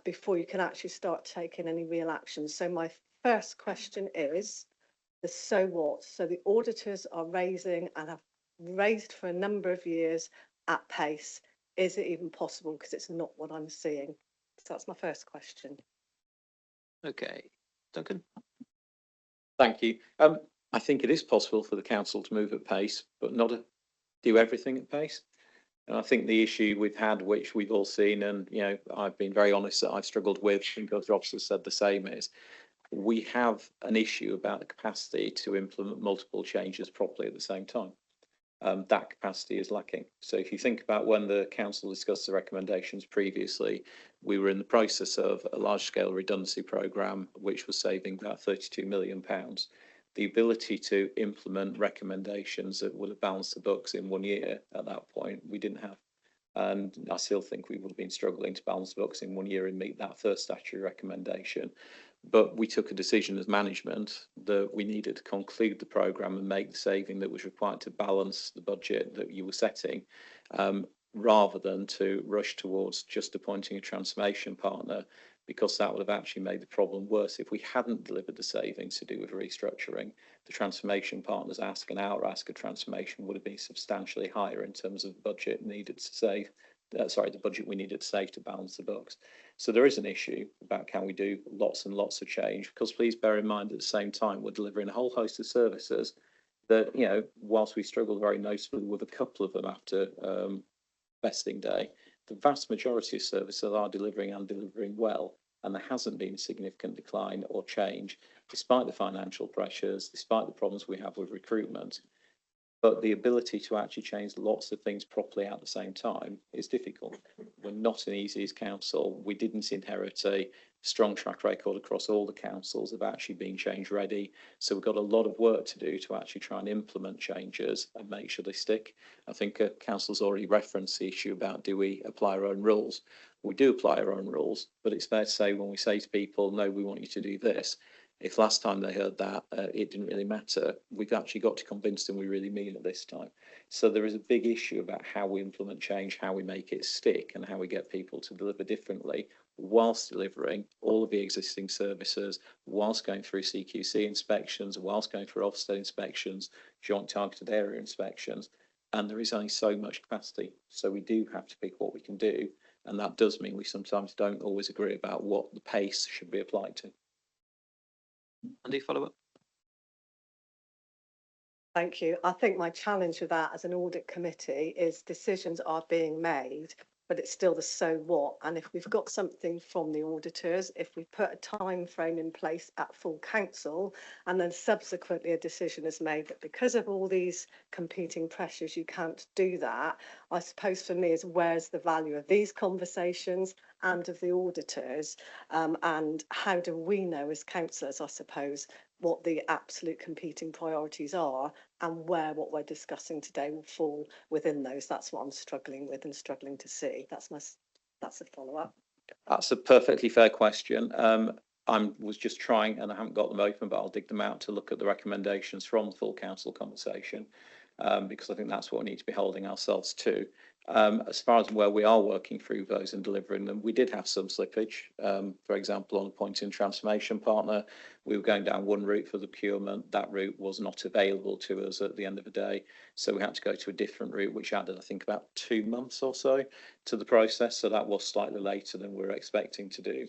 before you can actually start taking any real action. So my first question is the so what? So the auditors are raising and have raised for a number of years at pace. Is it even possible? Because it's not what I'm seeing. So that's my first question. Okay, Duncan? Thank you. I think it is possible for the council to move at pace, but not do everything at pace. And I think the issue we've had, which we've all seen, and I've been very honest that I've struggled with, I think other officers said the same, is we have an issue about the capacity to implement multiple changes properly at the same time. That capacity is lacking. So if you think about when the council discussed the recommendations previously, we were in the process of a large-scale redundancy programme, which was saving about £32 million. The ability to implement recommendations that would have balanced the books in 1 year at that point, we didn't have. And I still think we would have been struggling to balance the books in 1 year and meet that first statutory recommendation. But we took a decision as management that we needed to conclude the programme and make the saving that was required to balance the budget that you were setting, rather than to rush towards just appointing a transformation partner, because that would have actually made the problem worse. If we hadn't delivered the savings to do with restructuring, the transformation partner's ask and our ask of transformation would have been substantially higher in terms of the budget needed to save. The budget we needed to save to balance the books. So there is an issue about can we do lots and lots of change, because please bear in mind at the same time we're delivering a whole host of services that, whilst we struggled very notably with a couple of them after vesting day, the vast majority of services are delivering and delivering well, and there hasn't been a significant decline or change despite the financial pressures, despite the problems we have with recruitment. But the ability to actually change lots of things properly at the same time is difficult. We're not an easy as council. We didn't inherit a strong track record across all the councils of actually being change ready. So we've got a lot of work to do to actually try and implement changes and make sure they stick. I think council's already referenced the issue about do we apply our own rules? We do apply our own rules, but it's fair to say when we say to people, no, we want you to do this, if last time they heard that, it didn't really matter, we've actually got to convince them we really mean it this time. So there is a big issue about how we implement change, how we make it stick, and how we get people to deliver differently whilst delivering all of the existing services, whilst going through CQC inspections, whilst going through Ofsted inspections, joint targeted area inspections. And there is only so much capacity. So we do have to pick what we can do. And that does mean we sometimes don't always agree about what the pace should be applied to. Andy, follow up? Thank you. I think my challenge with that as an audit committee is decisions are being made, but it's still the so what. And if we've got something from the auditors, if we put a time frame in place at full council, and then subsequently a decision is made that because of all these competing pressures, you can't do that, I suppose for me is where's the value of these conversations and of the auditors, and how do we know as councillors, I suppose, what the absolute competing priorities are and where what we're discussing today will fall within those. That's what I'm struggling with and struggling to see. That's a follow-up. That's a perfectly fair question. I was just trying, and I haven't got them open, but I'll dig them out to look at the recommendations from the full council conversation, because I think that's what we need to be holding ourselves to. As far as where we are working through those and delivering them, we did have some slippage. For example, on appointing transformation partner, we were going down one route for the procurement. That route was not available to us at the end of the day. So we had to go to a different route, which added, I think, about 2 months or so to the process. So that was slightly later than we were expecting to do.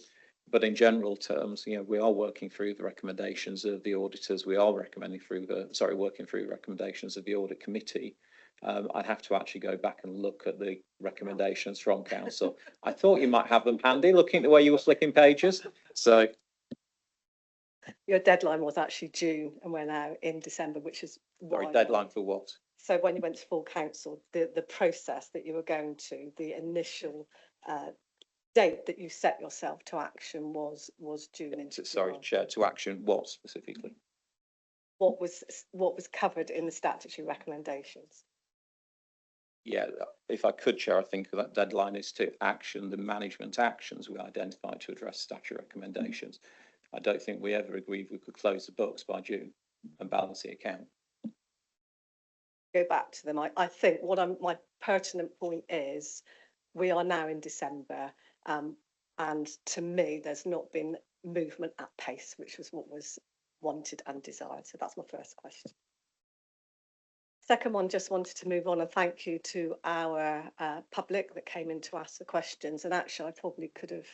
But in general terms, you know, we are working through the recommendations of the auditors. We are working through the recommendations of the audit committee. I'd have to actually go back and look at the recommendations from council. I thought you might have them handy, looking at the way you were flicking pages. So your deadline was actually June, and we're now in December, which is sorry, deadline for what? So when you went to full council, the process that you were going to, the initial date that you set yourself to action was June into sorry, July. Chair, to action what specifically? What was covered in the statutory recommendations? Yeah, if I could, Chair, I think that deadline is to action the management actions we identified to address statutory recommendations. I don't think we ever agreed we could close the books by June and balance the account. Go back to them. I think my pertinent point is we are now in December, and to me there's not been movement at pace, which was what was wanted and desired. So that's my first question. Second one, just wanted to move on and thank you to our public that came in to ask the questions. And actually, I probably could have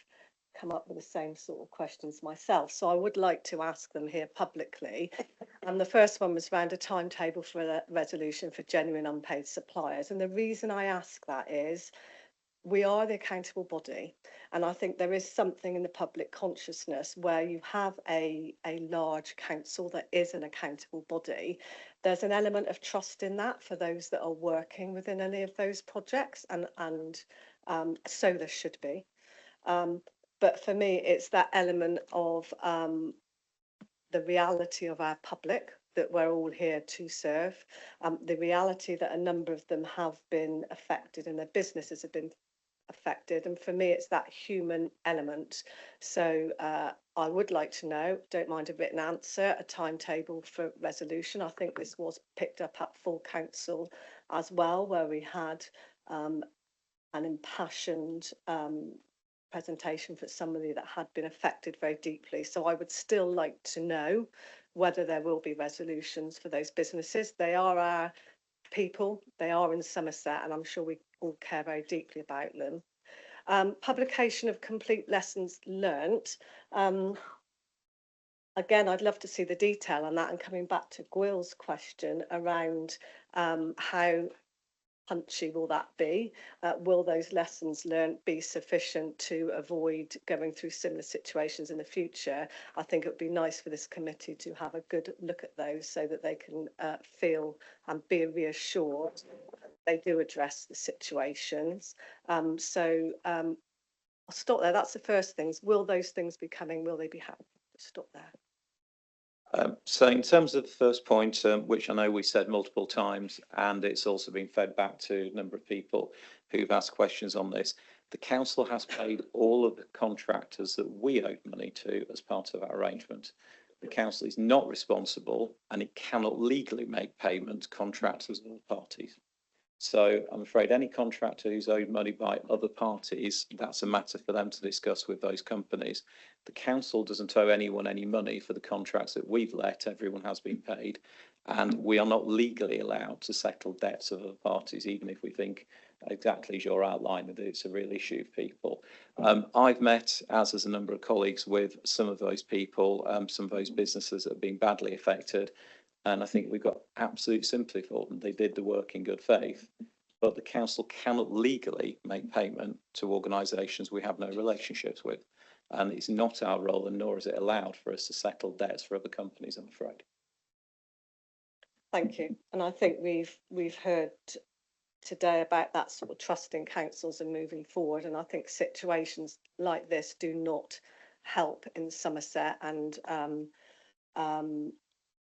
come up with the same sort of questions myself. So I would like to ask them here publicly. And the first one was around a timetable for a resolution for genuine unpaid suppliers. And the reason I ask that is we are the accountable body, and I think there is something in the public consciousness where you have a large council that is an accountable body. There's an element of trust in that for those that are working within any of those projects, and so there should be. But for me, it's that element of the reality of our public that we're all here to serve, the reality that a number of them have been affected and their businesses have been affected, and for me it's that human element. So I would like to know, don't mind a written answer, a timetable for resolution. I think this was picked up at full council as well, where we had an impassioned presentation for somebody that had been affected very deeply. So I would still like to know whether there will be resolutions for those businesses. They are our people, they are in Somerset, and I'm sure we all care very deeply about them. Publication of complete lessons learnt. Again, I'd love to see the detail on that, and coming back to Gwil's question around how punchy will that be? Will those lessons learnt be sufficient to avoid going through similar situations in the future? I think it would be nice for this committee to have a good look at those so that they can feel and be reassured they do address the situations. I'll stop there. That's the first things. Will those things be coming? Will they be happening? Stop there. So in terms of the first point, which I know we said multiple times, and it's also been fed back to a number of people who've asked questions on this, the council has paid all of the contractors that we owed money to as part of our arrangement. The council is not responsible, and it cannot legally make payment to contractors or parties. So I'm afraid any contractor who's owed money by other parties, that's a matter for them to discuss with those companies. The council doesn't owe anyone any money for the contracts that we've let. Everyone has been paid, and we are not legally allowed to settle debts of other parties, even if we think exactly as you're outlining that it's a real issue for people. I've met, as has a number of colleagues, with some of those people, some of those businesses that have been badly affected. And I think we've got absolute sympathy for them. They did the work in good faith, but the council cannot legally make payment to organisations we have no relationships with. And it's not our role, and nor is it allowed for us to settle debts for other companies, I'm afraid. Thank you. And I think we've heard today about that sort of trust in councils and moving forward. And I think situations like this do not help in Somerset. And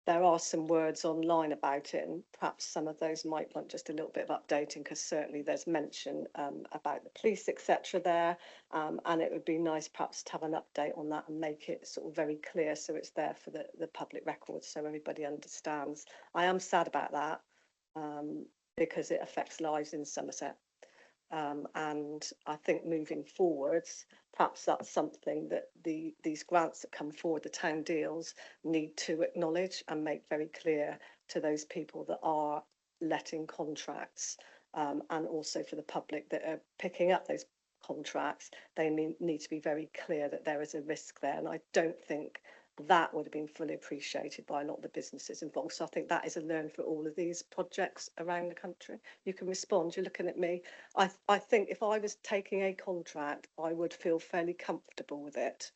there are some words online about it, and perhaps some of those might want just a little bit of updating, because certainly there's mention about the police, etc. there, and it would be nice perhaps to have an update on that and make it sort of very clear, so it's there for the public record, so everybody understands. I am sad about that, because it affects lives in Somerset. And I think moving forwards, perhaps that's something that these grants that come forward, the town deals, need to acknowledge and make very clear to those people that are letting contracts, and also for the public that are picking up those contracts, they need to be very clear that there is a risk there. And I don't think that would have been fully appreciated by a lot of the businesses involved. So I think that is a learn for all of these projects around the country. You can respond, you're looking at me. I think if I was taking a contract, I would feel fairly comfortable with it.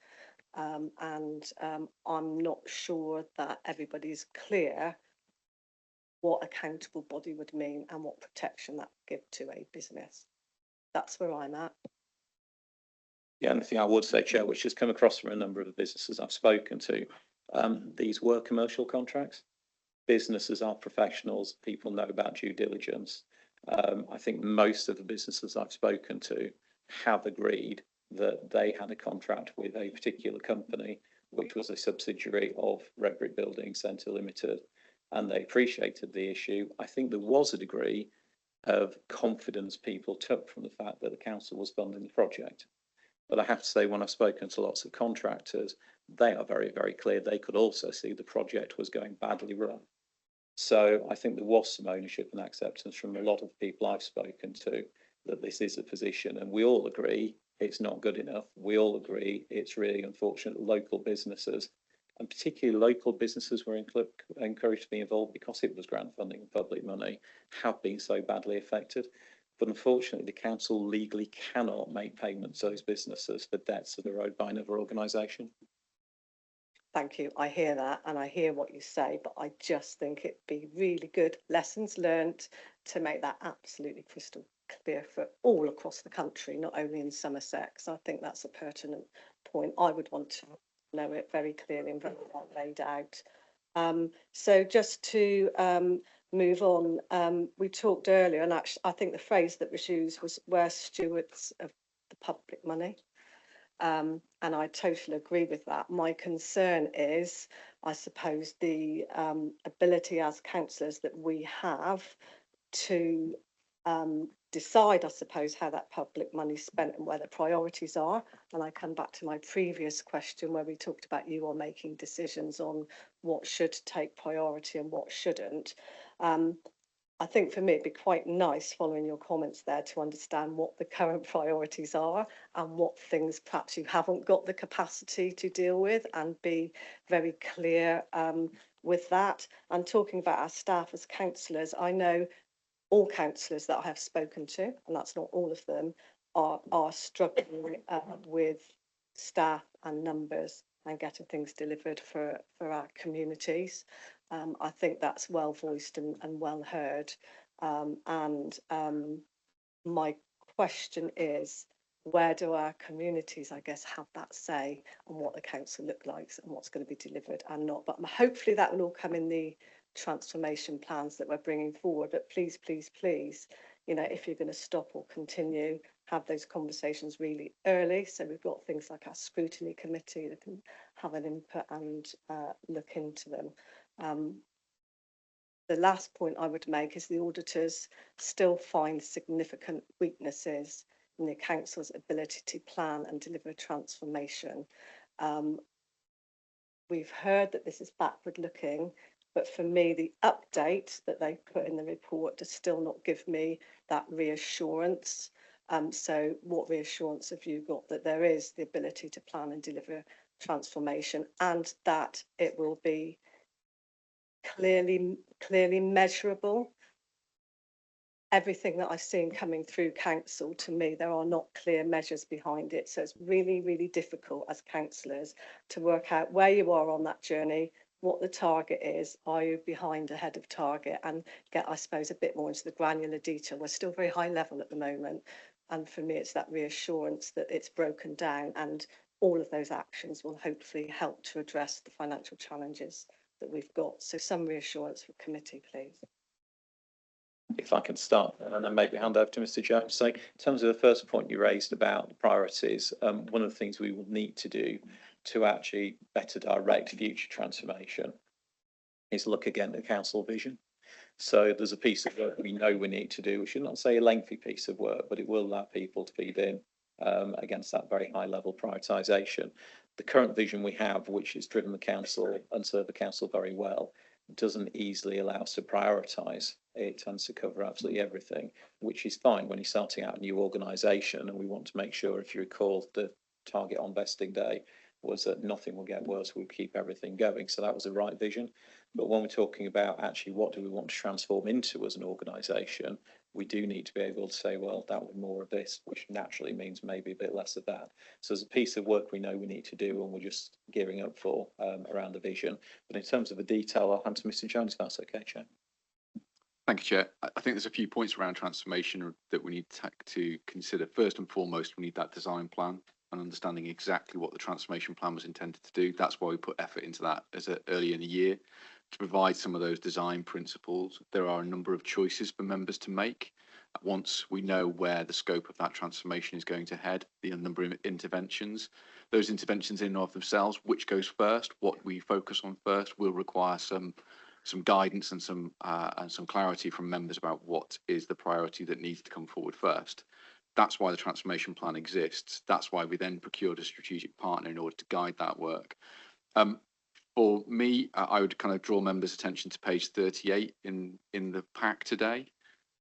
I'm not sure that everybody's clear what accountable body would mean and what protection that would give to a business. That's where I'm at. The only thing I would say, Chair, which has come across from a number of the businesses I've spoken to, these were commercial contracts. Businesses are professionals. People know about due diligence. I think most of the businesses I've spoken to have agreed that they had a contract with a particular company, which was a subsidiary of Redbrick Building Centre Limited, and they appreciated the issue. I think there was a degree of confidence people took from the fact that the council was funding the project. But I have to say, when I've spoken to lots of contractors, they are very, very clear. They could also see the project was going badly wrong. So I think there was some ownership and acceptance from a lot of people I've spoken to that this is a position, and we all agree it's not good enough. We all agree it's really unfortunate that local businesses, and particularly local businesses, were encouraged to be involved because it was grant funding and public money, have been so badly affected. But unfortunately, the council legally cannot make payments to those businesses for debts that are owed by another organisation. Thank you. I hear that and I hear what you say, but I just think it'd be really good lessons learned to make that absolutely crystal clear for all across the country, not only in Somerset, because I think that's a pertinent point. I would want to know it very clearly and very well laid out. So just to move on, we talked earlier, and actually I think the phrase that was used was "we're stewards of the public money." And I totally agree with that. My concern is, I suppose, the ability as councillors that we have to decide, I suppose, how that public money is spent and where the priorities are. And I come back to my previous question where we talked about you all making decisions on what should take priority and what shouldn't. I think for me it'd be quite nice, following your comments there, to understand what the current priorities are and what things perhaps you haven't got the capacity to deal with, and be very clear with that. And talking about our staff as councillors, I know all councillors that I have spoken to, and that's not all of them, are struggling with staff and numbers and getting things delivered for our communities. I think that's well voiced and well heard. My question is, where do our communities, I guess, have that say on what the council look like and what's going to be delivered and not? But hopefully that will all come in the transformation plans that we're bringing forward. But please, please, please, you know, if you're going to stop or continue, have those conversations really early. So we've got things like our scrutiny committee that can have an input and look into them. The last point I would make is the auditors still find significant weaknesses in the council's ability to plan and deliver transformation. We've heard that this is backward looking, but for me, the update that they put in the report does still not give me that reassurance. So what reassurance have you got that there is the ability to plan and deliver transformation, and that it will be clearly measurable. Everything that I've seen coming through council, to me, there are not clear measures behind it. So it's really, really difficult as councillors to work out where you are on that journey, what the target is, are you behind, ahead of target, and get, I suppose, a bit more into the granular detail. We're still very high level at the moment. And for me, it's that reassurance that it's broken down and all of those actions will hopefully help to address the financial challenges that we've got. So some reassurance for committee, please. If I can start and then maybe hand over to Mr. Jones. So in terms of the first point you raised about the priorities, one of the things we will need to do to actually better direct future transformation is look again at the council vision. So there's a piece of work we know we need to do, which should not say a lengthy piece of work, but it will allow people to feed in against that very high level prioritisation. The current vision we have, which has driven the council and served the council very well, doesn't easily allow us to prioritise. It tends to cover absolutely everything, which is fine when you're starting out a new organisation, and we want to make sure, if you recall, the target on vesting day was that nothing will get worse, we'll keep everything going. So that was the right vision. But when we're talking about actually what do we want to transform into as an organisation, we do need to be able to say, well, that would more of this, which naturally means maybe a bit less of that. So there's a piece of work we know we need to do and we're just gearing up for around the vision. But in terms of the detail, I'll hand to Mr. Jones if that's okay, Chair. Thank you, Chair. I think there's a few points around transformation that we need to consider. First and foremost, we need that design plan and understanding exactly what the transformation plan was intended to do. That's why we put effort into that early in the year, to provide some of those design principles. There are a number of choices for members to make. Once we know where the scope of that transformation is going to head, the number of interventions, those interventions in and of themselves, which goes first, what we focus on first, will require some guidance and some clarity from members about what is the priority that needs to come forward first. That's why the transformation plan exists. That's why we then procured a strategic partner in order to guide that work. For me, I would kind of draw members' attention to page 38 in the pack today,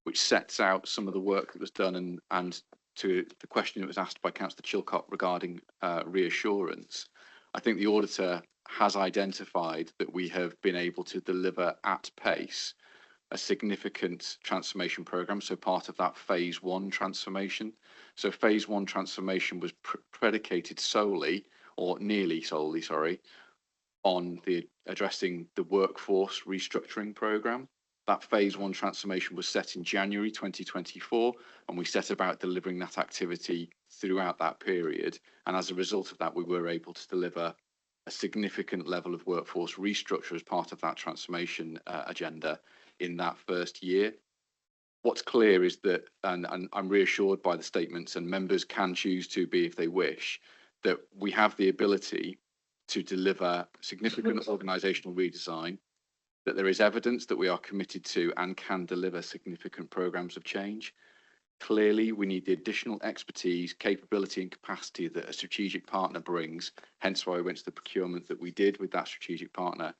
which sets out some of the work that was done and to the question that was asked by Councillor Chilcott regarding reassurance. I think the auditor has identified that we have been able to deliver at pace a significant transformation programme, so part of that phase one transformation. So phase one transformation was predicated solely, or nearly solely, sorry, on the addressing the workforce restructuring programme. That phase one transformation was set in January 2024, and we set about delivering that activity throughout that period. And as a result of that, we were able to deliver a significant level of workforce restructure as part of that transformation agenda in that first year. What's clear is that, and I'm reassured by the statements, and members can choose to be if they wish, that we have the ability to deliver significant organisational redesign, that there is evidence that we are committed to and can deliver significant programmes of change. Clearly, we need the additional expertise, capability and capacity that a strategic partner brings, hence why we went to the procurement that we did with that strategic partner.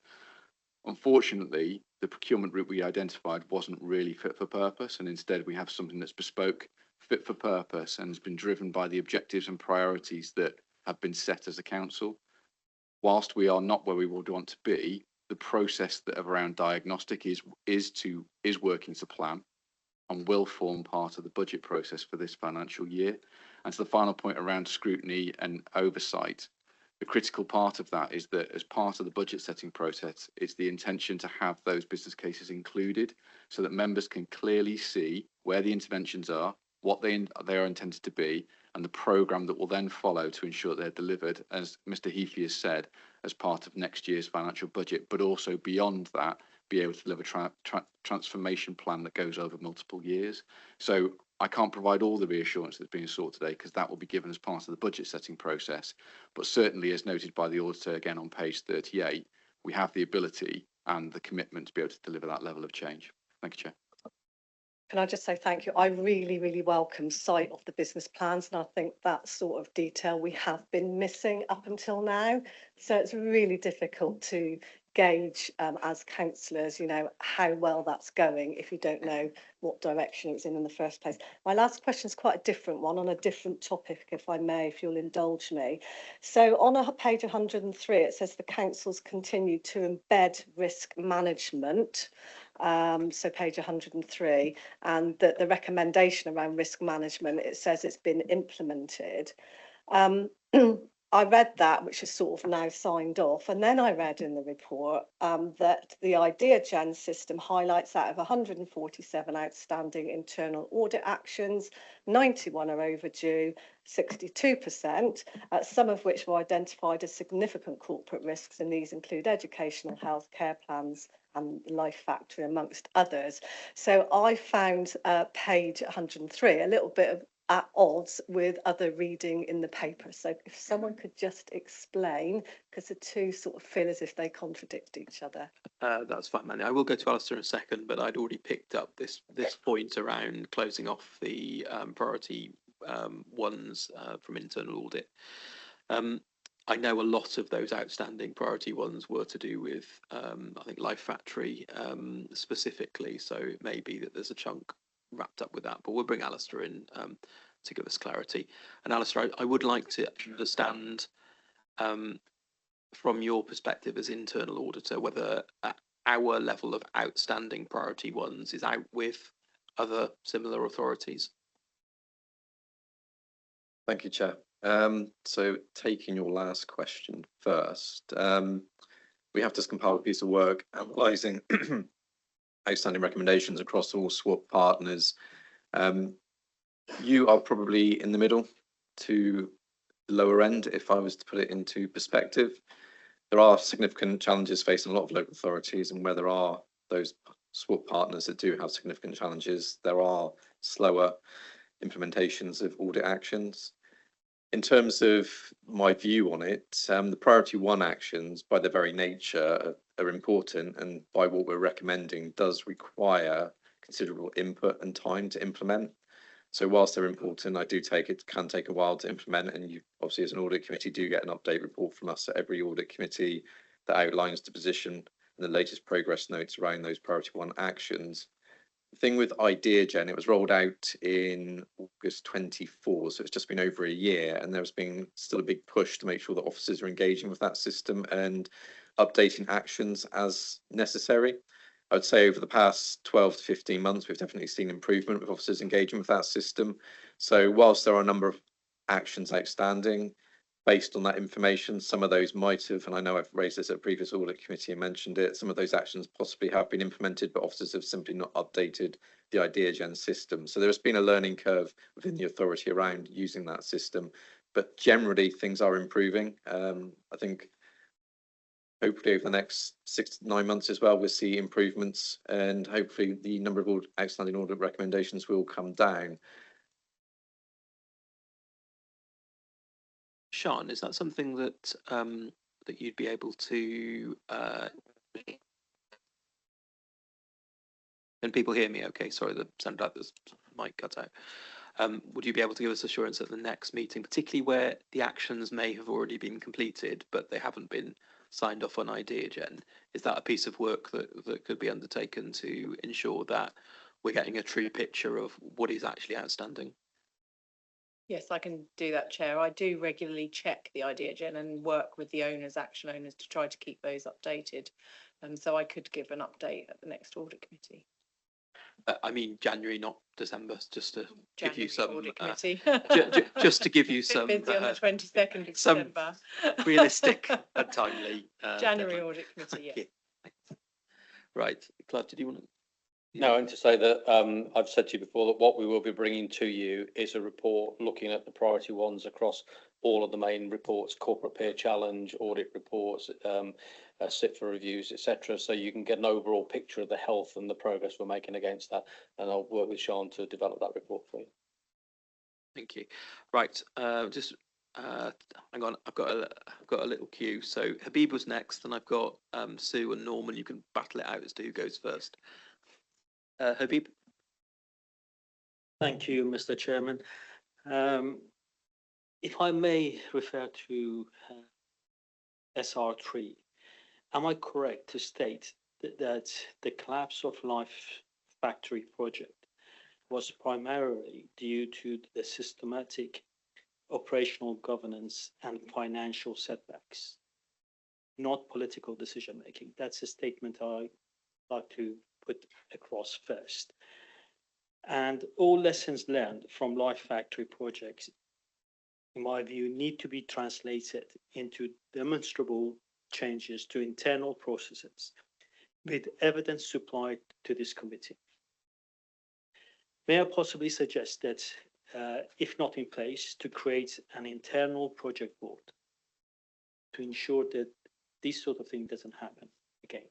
Unfortunately, the procurement route we identified wasn't really fit for purpose, and instead we have something that's bespoke, fit for purpose, and has been driven by the objectives and priorities that have been set as a council. Whilst we are not where we would want to be, the process that around diagnostic is working to plan and will form part of the budget process for this financial year. And to the final point around scrutiny and oversight, the critical part of that is that as part of the budget setting process, it's the intention to have those business cases included so that members can clearly see where the interventions are, what they are intended to be, and the programme that will then follow to ensure they're delivered, as Mr. Heafy has said, as part of next year's financial budget, but also beyond that, be able to deliver transformation plan that goes over multiple years. So I can't provide all the reassurance that's being sought today because that will be given as part of the budget setting process. But certainly, as noted by the auditor again on page 38, we have the ability and the commitment to be able to deliver that level of change. Thank you, Chair. Can I just say thank you? I really, really welcome sight of the business plans, and I think that sort of detail we have been missing up until now. So it's really difficult to gauge as councillors, how well that's going if you don't know what direction it's in the first place. My last question is quite a different one on a different topic, if I may, if you'll indulge me. So on page 103, it says the councils continue to embed risk management. So page 103, and the recommendation around risk management, it says it's been implemented. I read that, which is sort of now signed off, and then I read in the report that the IdeaGen system highlights out of 147 outstanding internal audit actions, 91 are overdue, 62%, some of which were identified as significant corporate risks, and these include educational health care plans and Life Factory, amongst others. So I found page 103 a little bit of at odds with other reading in the paper. So if someone could just explain, because the two sort of feel as if they contradict each other. That's fine, Manny. I will go to Alistair in a second, but I'd already picked up this point around closing off the priority ones from internal audit. I know a lot of those outstanding priority ones were to do with, I think, Life Factory specifically, so it may be that there's a chunk wrapped up with that, but we'll bring Alistair in to give us clarity. And Alistair, I would like to understand from your perspective as internal auditor whether our level of outstanding priority ones is out with other similar authorities. Thank you, Chair. So taking your last question first, we have just compiled a piece of work analysing outstanding recommendations across all SWAP partners. You are probably in the middle to the lower end, if I was to put it into perspective. There are significant challenges facing a lot of local authorities, and where there are those SWAP partners that do have significant challenges, there are slower implementations of audit actions. In terms of my view on it, the priority one actions, by their very nature, are important, and by what we're recommending, does require considerable input and time to implement. So whilst they're important, I do take it can take a while to implement, and you obviously as an audit committee do get an update report from us at every audit committee that outlines the position and the latest progress notes around those priority one actions. The thing with IdeaGen, it was rolled out in August 24, so it's just been over a year, and there's been still a big push to make sure that officers are engaging with that system and updating actions as necessary. I would say over the past 12 to 15 months, we've definitely seen improvement with officers engaging with that system. So whilst there are a number of actions outstanding, based on that information, some of those might have, and I know I've raised this at a previous audit committee and mentioned it, some of those actions possibly have been implemented, but officers have simply not updated the IdeaGen system. So there's been a learning curve within the authority around using that system, but generally things are improving. I think hopefully over the next 6 to 9 months as well, we'll see improvements, and hopefully the number of outstanding audit recommendations will come down. Sean, is that something that that you'd be able to? Can people hear me? Okay, sorry, the sounded like this mic cut out. Would you be able to give us assurance at the next meeting, particularly where the actions may have already been completed, but they haven't been signed off on IdeaGen? Is that a piece of work that could be undertaken to ensure that we're getting a true picture of what is actually outstanding? Yes, I can do that, Chair. I do regularly check the IdeaGen and work with the owners, action owners, to try to keep those updated. So I could give an update at the next audit committee. I mean January, not December, just to give you some audit committee. just to give you some busy on the 22nd of some December. realistic and timely January deadline. audit committee, yes. Right, Clive, did you want to? No, and to say that I've said to you before that what we will be bringing to you is a report looking at the priority ones across all of the main reports, corporate peer challenge, audit reports, sit for reviews, etc. So you can get an overall picture of the health and the progress we're making against that. And I'll work with Sean to develop that report for you. Thank you. Right, just hang on. I've got a little queue. So Habib was next, and I've got Sue and Norman. You can battle it out as to who goes first. Habib. Thank you, Mr. Chairman. If I may refer to SR3, am I correct to state that the collapse of Life Factory project was primarily due to the systematic operational governance and financial setbacks, not political decision making? That's a statement I like to put across first. And all lessons learned from Life Factory projects, in my view, need to be translated into demonstrable changes to internal processes with evidence supplied to this committee. May I possibly suggest that, if not in place, to create an internal project board to ensure that this sort of thing doesn't happen again.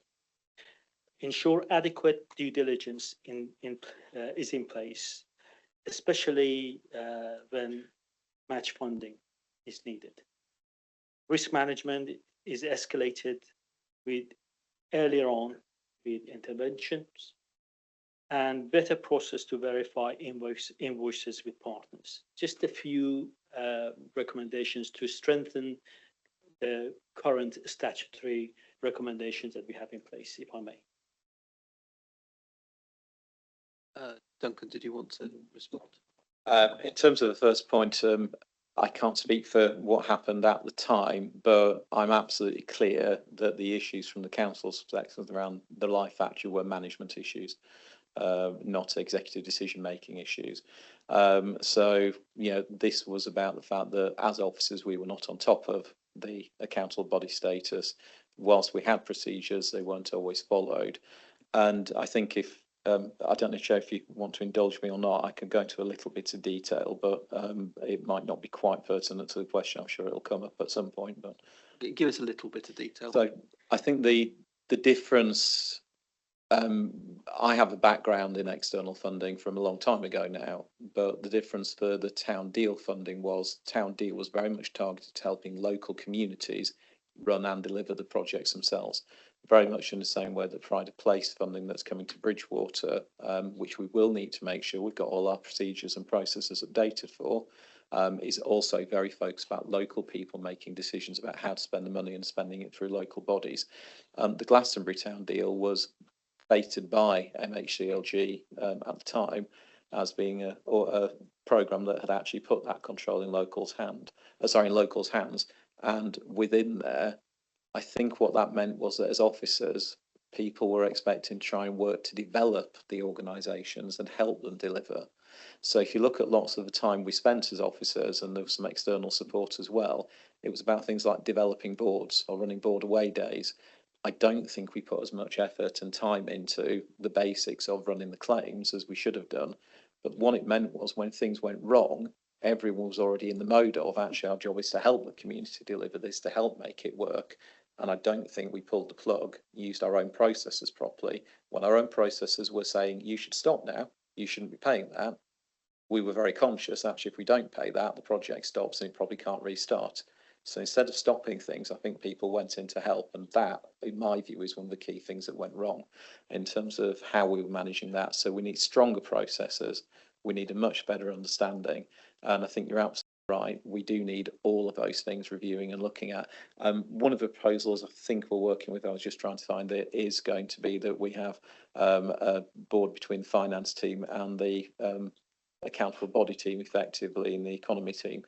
Ensure adequate due diligence is in place, especially when match funding is needed. Risk management is escalated earlier on with interventions, and better process to verify invoices with partners. Just a few recommendations to strengthen the current statutory recommendations that we have in place, if I may. Duncan, did you want to respond? In terms of the first point, I can't speak for what happened at the time, but I'm absolutely clear that the issues from the council's perspective around the Life Factory were management issues, not executive decision-making issues. So, you know, this was about the fact that as officers, we were not on top of the accountable body status. Whilst we had procedures, they weren't always followed. And I think if I don't know, Joe, if you want to indulge me or not, I can go into a little bit of detail, but it might not be quite pertinent to the question. I'm sure it'll come up at some point. But give us a little bit of detail. So I think the difference. I have a background in external funding from a long time ago now, but the difference for the town deal funding was town deal was very much targeted to helping local communities run and deliver the projects themselves. Very much in the same way that pride of place funding that's coming to Bridgewater, which we will need to make sure we've got all our procedures and processes updated for, is also very focused about local people making decisions about how to spend the money and spending it through local bodies. The Glastonbury town deal was stated by MHCLG at the time as being a programme that had actually put that control in locals' hands. And within there, I think what that meant was that as officers, people were expecting to try and work to develop the organisations and help them deliver. So if you look at lots of the time we spent as officers, and there was some external support as well, it was about things like developing boards or running board away days. I don't think we put as much effort and time into the basics of running the claims as we should have done. But what it meant was when things went wrong, everyone was already in the mode of actually our job is to help the community deliver this, to help make it work. And I don't think we pulled the plug, used our own processes properly. When our own processes were saying, you should stop now, you shouldn't be paying that, we were very conscious, actually, if we don't pay that, the project stops and it probably can't restart. So instead of stopping things, I think people went in to help. And that, in my view, is one of the key things that went wrong in terms of how we were managing that. So we need stronger processes. We need a much better understanding. And I think you're absolutely right. We do need all of those things reviewing and looking at. One of the proposals I think we're working with, I was just trying to find it, is going to be that we have a board between the finance team and the accountable body team, effectively, in the economy team,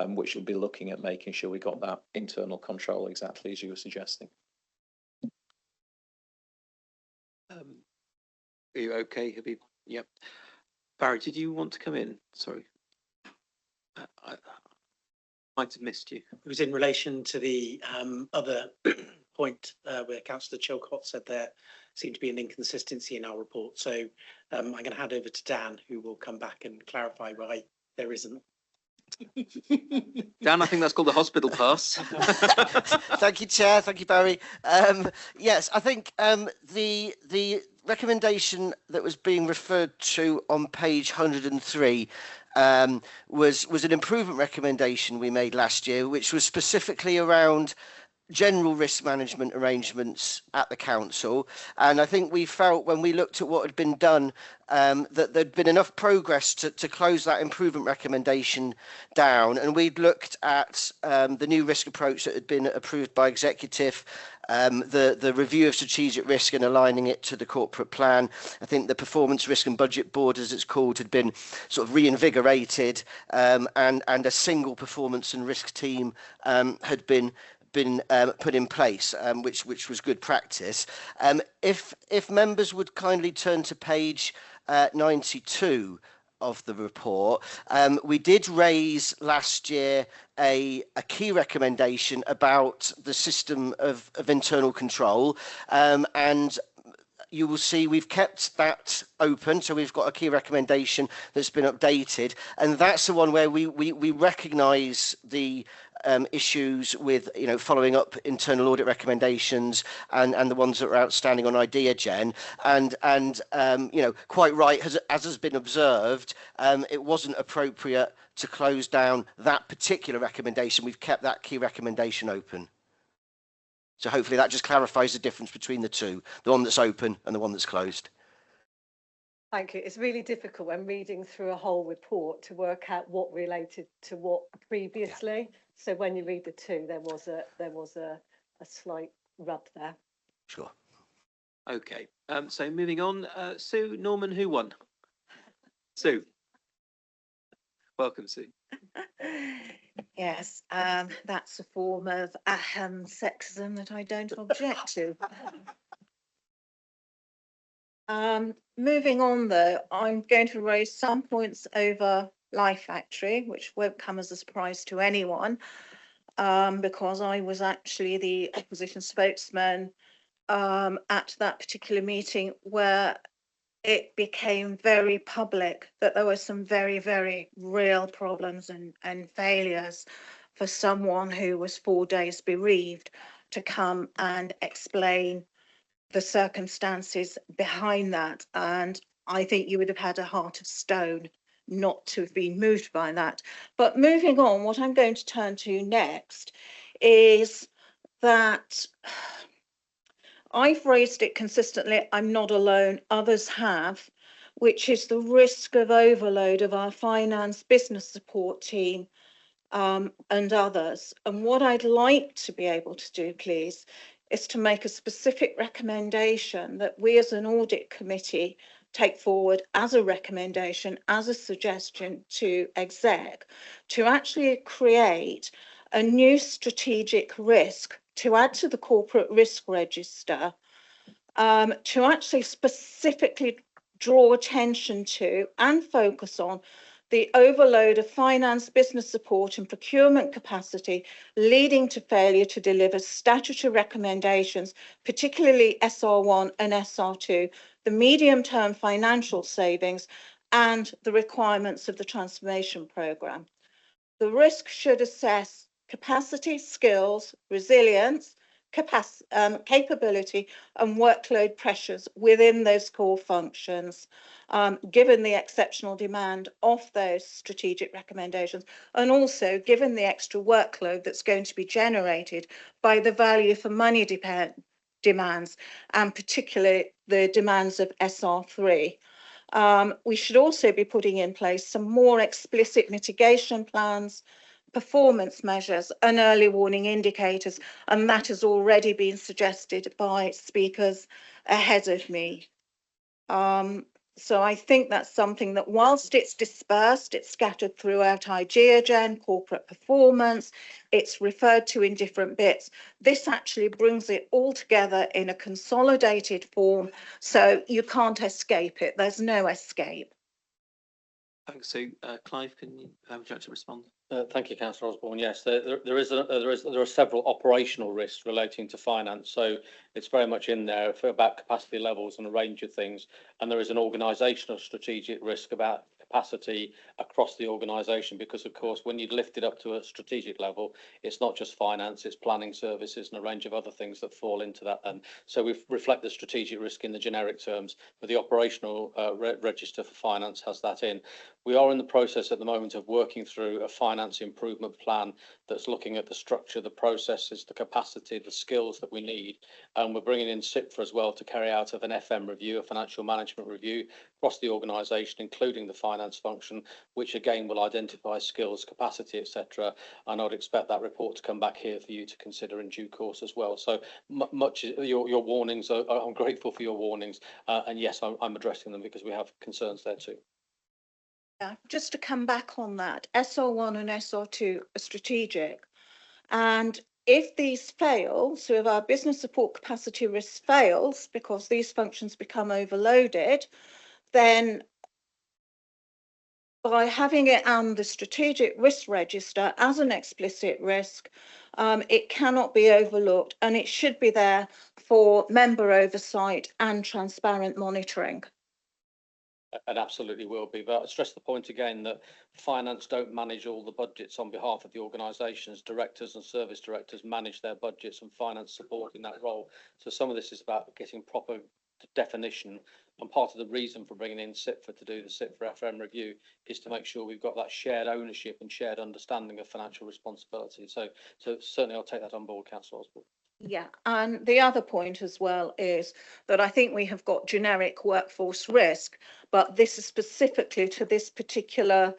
which will be looking at making sure we got that internal control exactly as you were suggesting. Are you okay? Have you? Yep. Barry, did you want to come in? Sorry. I might have missed you. It was in relation to the other point where Councillor Chilcott said there seemed to be an inconsistency in our report. So I'm going to hand over to Dan, who will come back and clarify why there isn't. Dan, I think that's called the hospital pass. Thank you, Chair. Thank you, Barry. Yes, I think the recommendation that was being referred to on page 103 was an improvement recommendation we made last year, which was specifically around general risk management arrangements at the council, and I think we felt when we looked at what had been done that there'd been enough progress to close that improvement recommendation down, and we'd looked at the new risk approach that had been approved by executive, the review of strategic risk and aligning it to the corporate plan. I think the performance risk and budget board, as it's called, had been sort of reinvigorated, and a single performance and risk team had been put in place, which was good practice. If members would kindly turn to page 92 of the report, we did raise last year a key recommendation about the system of internal control, and you will see we've kept that open, so we've got a key recommendation that's been updated, and that's the one where we recognise the issues with, you know, following up internal audit recommendations and the ones that are outstanding on idea gen, and you know, quite right, as has been observed, it wasn't appropriate to close down that particular recommendation. We've kept that key recommendation open. So hopefully that just clarifies the difference between the two, the one that's open and the one that's closed. Thank you. It's really difficult when reading through a whole report to work out what related to what previously. Yeah. So when you read the two, there was a slight rub there. Sure. Okay. So moving on, Sue, Norman, who won? Sue. Welcome, Sue. Yes, that's a form of sexism that I don't object to. Moving on, though, I'm going to raise some points over Life Factory, which won't come as a surprise to anyone, because I was actually the opposition spokesman at that particular meeting where it became very public that there were some very, very real problems and failures for someone who was 4 days bereaved to come and explain the circumstances behind that. And I think you would have had a heart of stone not to have been moved by that. But moving on, what I'm going to turn to next is that I've raised it consistently, I'm not alone, others have, which is the risk of overload of our finance business support team and others. And what I'd like to be able to do, please, is to make a specific recommendation that we as an audit committee take forward as a recommendation, as a suggestion to exec, to actually create a new strategic risk to add to the corporate risk register, to actually specifically draw attention to and focus on the overload of finance, business support and procurement capacity leading to failure to deliver statutory recommendations, particularly SR1 and SR2, the medium-term financial savings and the requirements of the transformation programme. The risk should assess capacity, skills, resilience, capability and workload pressures within those core functions, given the exceptional demand of those strategic recommendations, and also given the extra workload that's going to be generated by the value for money demands, and particularly the demands of SR3. We should also be putting in place some more explicit mitigation plans, performance measures and early warning indicators, and that has already been suggested by speakers ahead of me. So I think that's something that, whilst it's dispersed, it's scattered throughout IGEAGEN, corporate performance, it's referred to in different bits. This actually brings it all together in a consolidated form, so you can't escape it. There's no escape. Thanks, Sue. Clive, would you like to respond? Thank you, Councillor Osborne. Yes, there are several operational risks relating to finance, so it's very much in there about capacity levels and a range of things. And there is an organisational strategic risk about capacity across the organisation, because of course when you lift it up to a strategic level, it's not just finance, it's planning services and a range of other things that fall into that. And so we reflect the strategic risk in the generic terms, but the operational register for finance has that in. We are in the process at the moment of working through a finance improvement plan that's looking at the structure, the processes, the capacity, the skills that we need. And we're bringing in CIPFA as well to carry out of an FM review, a financial management review across the organisation, including the finance function, which again will identify skills, capacity, etc. And I'd expect that report to come back here for you to consider in due course as well. So much your warnings, I'm grateful for your warnings. And yes, I'm addressing them because we have concerns there too. Yeah, just to come back on that, SR1 and SR2 are strategic. And if these fail, so if our business support capacity risk fails because these functions become overloaded, then by having it on the strategic risk register as an explicit risk, it cannot be overlooked and it should be there for member oversight and transparent monitoring. It absolutely will be, but I stress the point again that finance don't manage all the budgets on behalf of the organisations. Directors and service directors manage their budgets and finance support in that role. So some of this is about getting proper definition, and part of the reason for bringing in CIPFA to do the CIPFA FM review is to make sure we've got that shared ownership and shared understanding of financial responsibility. So certainly I'll take that on board, Councillor Osborne. Yeah, and the other point as well is that I think we have got generic workforce risk, but this is specifically to this particular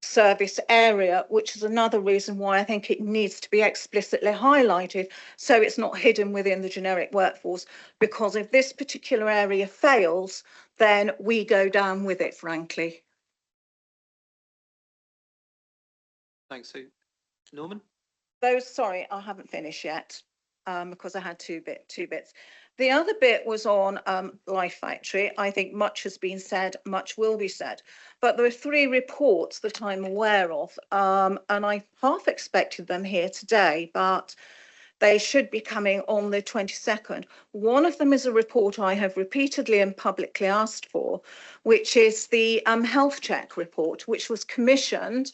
service area, which is another reason why I think it needs to be explicitly highlighted so it's not hidden within the generic workforce, because if this particular area fails, then we go down with it, frankly. Thanks, Sue. Norman? Sorry, I haven't finished yet because I had two bits. The other bit was on Life Factory. I think much has been said, much will be said, but there are 3 reports that I'm aware of, and I half expected them here today, but they should be coming on the 22nd. One of them is a report I have repeatedly and publicly asked for, which is the health check report, which was commissioned.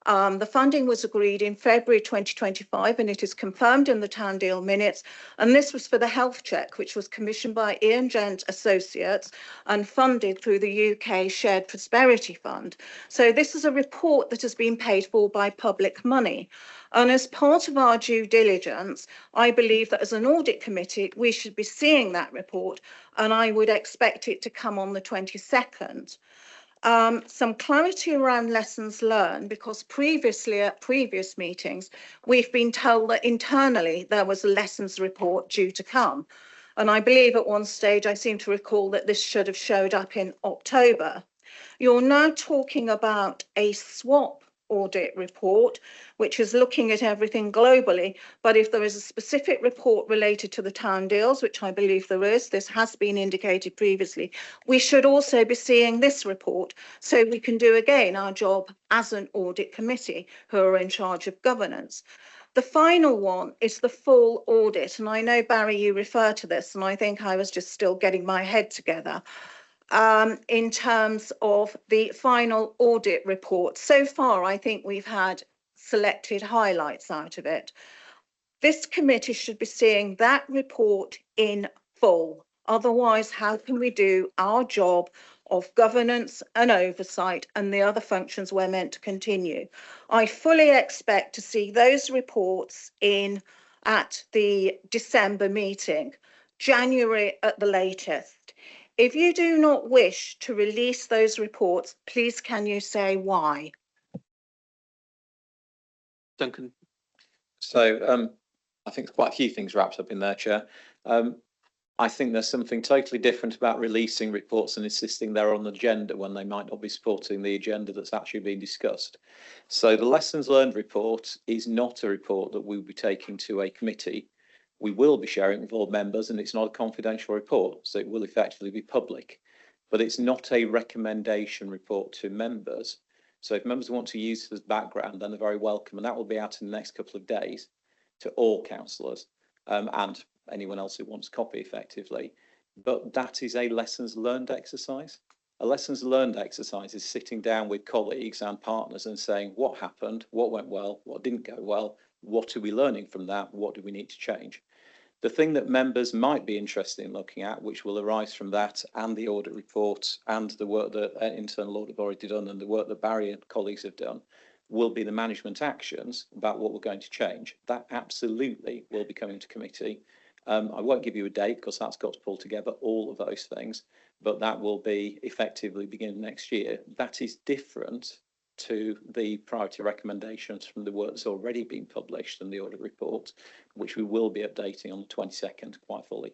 The funding was agreed in February 2025 and it is confirmed in the Town Deal minutes. And this was for the health check, which was commissioned by Ian Gent Associates and funded through the UK Shared Prosperity Fund. So this is a report that has been paid for by public money. And as part of our due diligence, I believe that as an audit committee, we should be seeing that report, and I would expect it to come on the 22nd. Some clarity around lessons learned, because previously at previous meetings, we've been told that internally there was a lessons report due to come. And I believe at one stage, I seem to recall that this should have showed up in October. You're now talking about a swap audit report, which is looking at everything globally. But if there is a specific report related to the town deals, which I believe there is, this has been indicated previously, we should also be seeing this report so we can do again our job as an audit committee who are in charge of governance. The final one is the full audit. And I know, Barry, you refer to this, and I think I was just still getting my head together. In terms of the final audit report. So far, I think we've had selected highlights out of it. This committee should be seeing that report in full. Otherwise, how can we do our job of governance and oversight and the other functions we're meant to continue? I fully expect to see those reports at the December meeting, January at the latest. If you do not wish to release those reports, please can you say why? Duncan? So I think quite a few things wrapped up in there, Chair. I think there's something totally different about releasing reports and insisting they're on the agenda when they might not be supporting the agenda that's actually being discussed. So the lessons learned report is not a report that we'll be taking to a committee. We will be sharing it with all members, and it's not a confidential report, so it will effectively be public. But it's not a recommendation report to members. So if members want to use it as background, then they're very welcome, and that will be out in the next couple of days to all councillors and anyone else who wants a copy effectively. But that is a lessons learned exercise. A lessons learned exercise is sitting down with colleagues and partners and saying what happened, what went well, what didn't go well, what are we learning from that, what do we need to change. The thing that members might be interested in looking at, which will arise from that and the audit report and the work that internal audit have already done and the work that Barry and colleagues have done, will be the management actions about what we're going to change. That absolutely will be coming to committee. I won't give you a date because that's got to pull together all of those things, but that will be effectively beginning next year. That is different to the priority recommendations from the work that's already been published and the audit report, which we will be updating on the 22nd quite fully.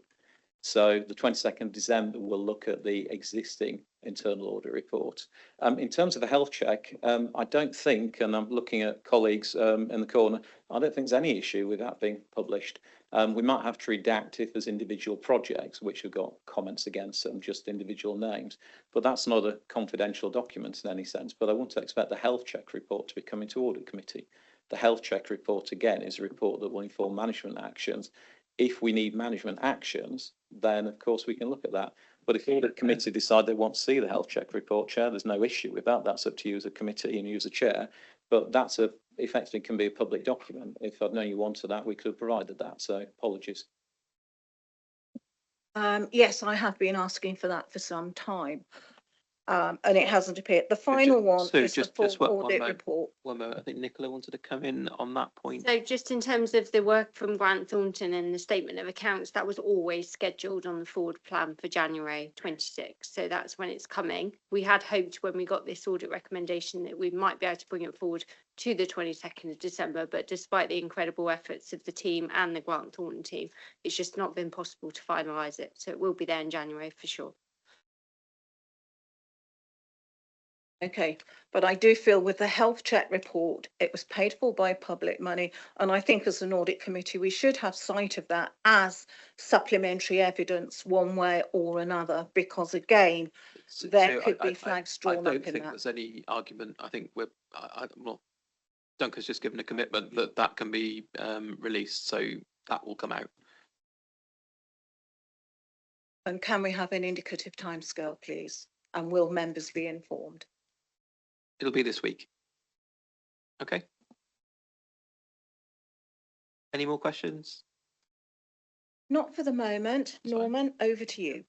So the 22nd of December, we'll look at the existing internal audit report. In terms of the health check, I don't think, and I'm looking at colleagues in the corner, I don't think there's any issue with that being published. We might have to redact if there's individual projects which have got comments against them, just individual names, but that's not a confidential document in any sense. But I wouldn't expect the health check report to be coming to audit committee. The health check report, again, is a report that will inform management actions. If we need management actions, then of course we can look at that. But if the audit committee decide they want to see the health check report, Chair, there's no issue with that. That's up to you as a committee and you as a chair. But that's effectively can be a public document. If I'd known you wanted that, we could have provided that. So apologies. Yes, I have been asking for that for some time. And it hasn't appeared. The final one is the full audit report. One moment. I think Nicola wanted to come in on that point. So just in terms of the work from Grant Thornton and the statement of accounts, that was always scheduled on the forward plan for January 26. So that's when it's coming. We had hoped when we got this audit recommendation that we might be able to bring it forward to the 22nd of December. But despite the incredible efforts of the team and the Grant Thornton team, it's just not been possible to finalise it. So it will be there in January for sure. Okay, but I do feel with the health check report, it was paid for by public money. And I think as an audit committee, we should have sight of that as supplementary evidence one way or another, because again, there could be flags drawn up in that. I don't think there's any argument. I think well, Duncan's just given a commitment that that can be released, so that will come out. And can we have an indicative timescale, please? And will members be informed? It'll be this week. Okay. Any more questions? Not for the moment. That's Norman, over to you.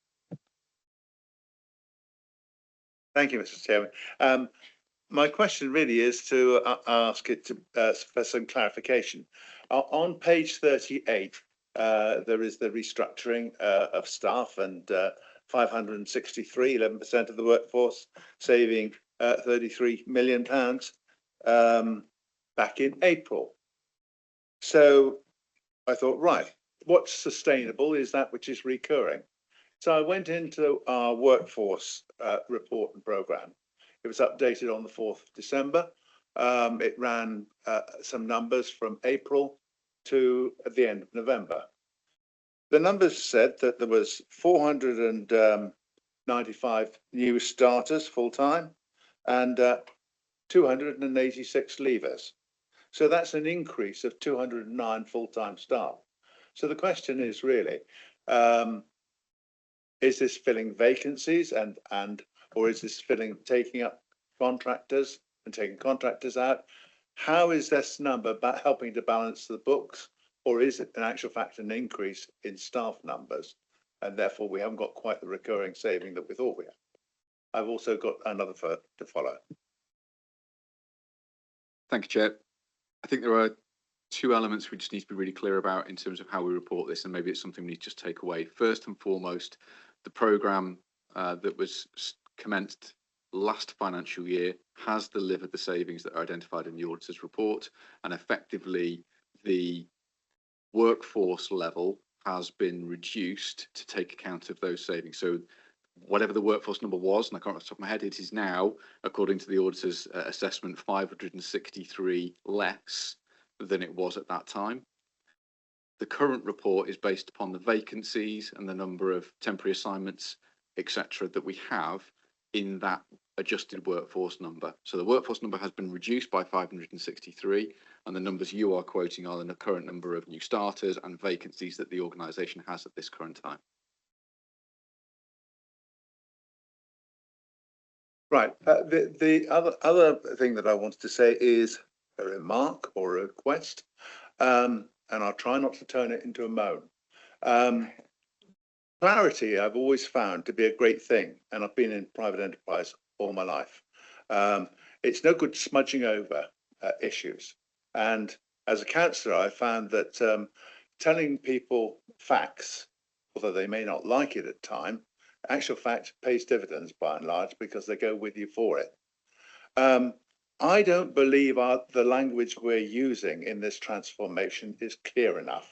Thank you, Mr. Chairman. My question really is to ask it to, for some clarification. On page 38, there is the restructuring of staff and 563, 11% of the workforce, saving £33 million back in April. So I thought, right, what's sustainable is that which is recurring. So I went into our workforce report and programme. It was updated on the 4th of December. It ran some numbers from April to at the end of November. The numbers said that there was 495 new starters full-time and 286 leavers. So that's an increase of 209 full-time staff. So the question is really, is this filling vacancies or is this taking up contractors and taking contractors out? How is this number helping to balance the books, or is it in actual fact an increase in staff numbers, and therefore we haven't got quite the recurring saving that we thought we had? I've also got another to follow. Thank you, Chair. I think there are two elements we just need to be really clear about in terms of how we report this, and maybe it's something we need to just take away. First and foremost, the programme that was commenced last financial year has delivered the savings that are identified in the auditor's report, and effectively the workforce level has been reduced to take account of those savings. So whatever the workforce number was, and I can't off the top of my head, it is now, according to the auditor's assessment, 563 less than it was at that time. The current report is based upon the vacancies and the number of temporary assignments, etc., that we have in that adjusted workforce number. So the workforce number has been reduced by 563, and the numbers you are quoting are the current number of new starters and vacancies that the organisation has at this current time. Right. The other thing that I wanted to say is a remark or a request, and I'll try not to turn it into a moan. Clarity I've always found to be a great thing, and I've been in private enterprise all my life. It's no good smudging over issues. And as a councillor, I found that telling people facts, although they may not like it at time, actual fact pays dividends by and large because they go with you for it. I don't believe the language we're using in this transformation is clear enough.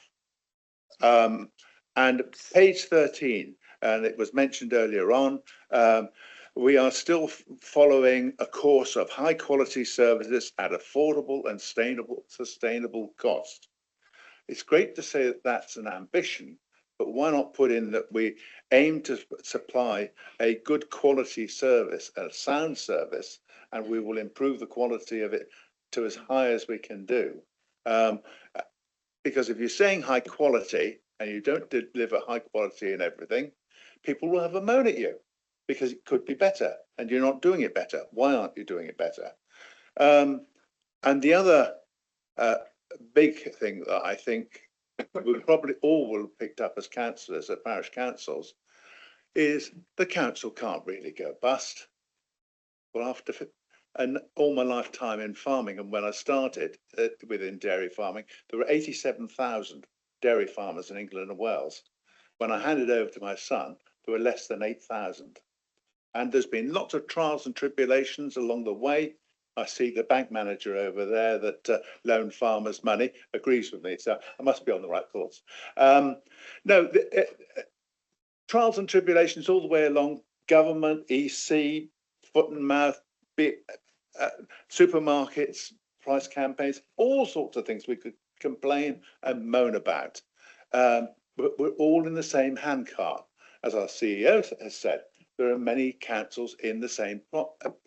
And page 13, and it was mentioned earlier on, we are still following a course of high quality services at affordable and sustainable cost. It's great to say that that's an ambition, but why not put in that we aim to supply a good quality service, a sound service, and we will improve the quality of it to as high as we can do. Because if you're saying high quality and you don't deliver high quality in everything, people will have a moan at you because it could be better and you're not doing it better. Why aren't you doing it better? And the other big thing that I think we probably all will have picked up as councillors at parish councils is the council can't really go bust. Well, after and all my lifetime in farming, and when I started within dairy farming, there were 87,000 dairy farmers in England and Wales. When I handed over to my son, there were less than 8,000. And there's been lots of trials and tribulations along the way. I see the bank manager over there that loaned farmers money agrees with me, so I must be on the right course. Trials and tribulations all the way along, government, EC, foot and mouth, supermarkets, price campaigns, all sorts of things we could complain and moan about. But we're all in the same handcart. As our CEO has said, there are many councils in the same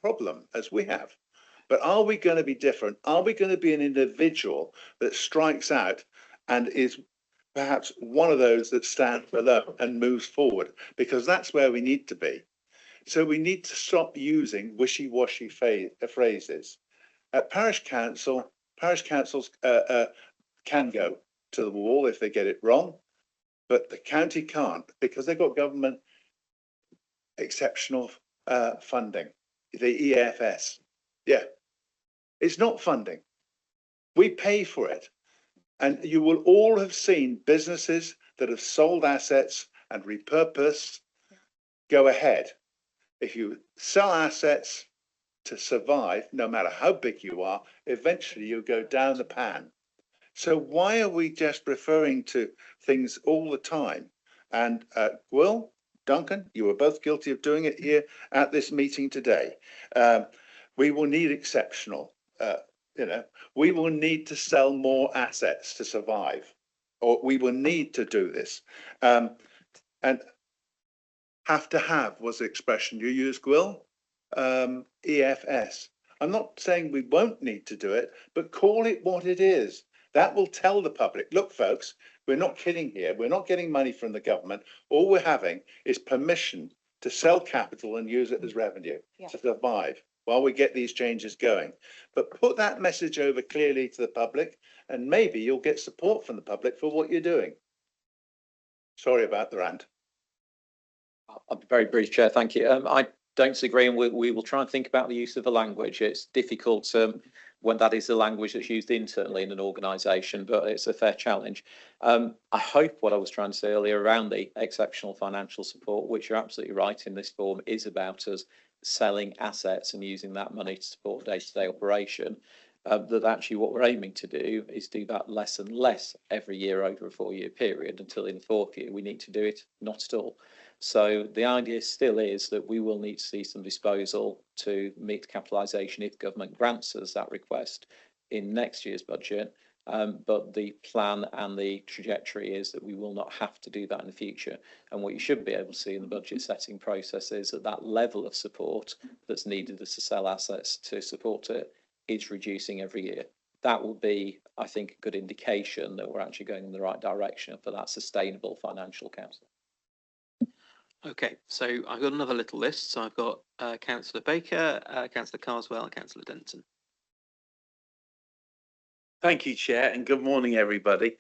problem as we have. But are we going to be different? Are we going to be an individual that strikes out and is perhaps one of those that stands alone and moves forward? Because that's where we need to be. So we need to stop using wishy-washy phrases. At parish councils can go to the wall if they get it wrong, but the county can't because they've got government exceptional funding, the EFS. Yeah, it's not funding. We pay for it. And you will all have seen businesses that have sold assets and repurposed go ahead. If you sell assets to survive, no matter how big you are, eventually you go down the pan. So why are we just referring to things all the time? And Will, Duncan, you were both guilty of doing it here at this meeting today. We will need exceptional, we will need to sell more assets to survive, or we will need to do this. And have to have was the expression you used, Will. EFS. I'm not saying we won't need to do it, but call it what it is. That will tell the public, look, folks, we're not kidding here. We're not getting money from the government. All we're having is permission to sell capital and use it as revenue to survive while we get these changes going. But put that message over clearly to the public, and maybe you'll get support from the public for what you're doing. Sorry about the rant. I'll be very brief, Chair. Thank you. I don't disagree, and we will try and think about the use of the language. It's difficult when that is the language that's used internally in an organisation, but it's a fair challenge. I hope what I was trying to say earlier around the exceptional financial support, which you're absolutely right in this form, is about us selling assets and using that money to support day-to-day operation. That actually what we're aiming to do is do that less and less every year over a 4-year period until in the 4th year we need to do it not at all. So the idea still is that we will need to see some disposal to meet capitalisation if government grants us that request in next year's budget. But the plan and the trajectory is that we will not have to do that in the future. And what you should be able to see in the budget setting process is that that level of support that's needed to sell assets to support it is reducing every year. That will be, I think, a good indication that we're actually going in the right direction for that sustainable financial council. Okay, so I've got another little list. So I've got Councillor Baker, Councillor Carswell, and Councillor Denton. Thank you, Chair, and good morning, everybody.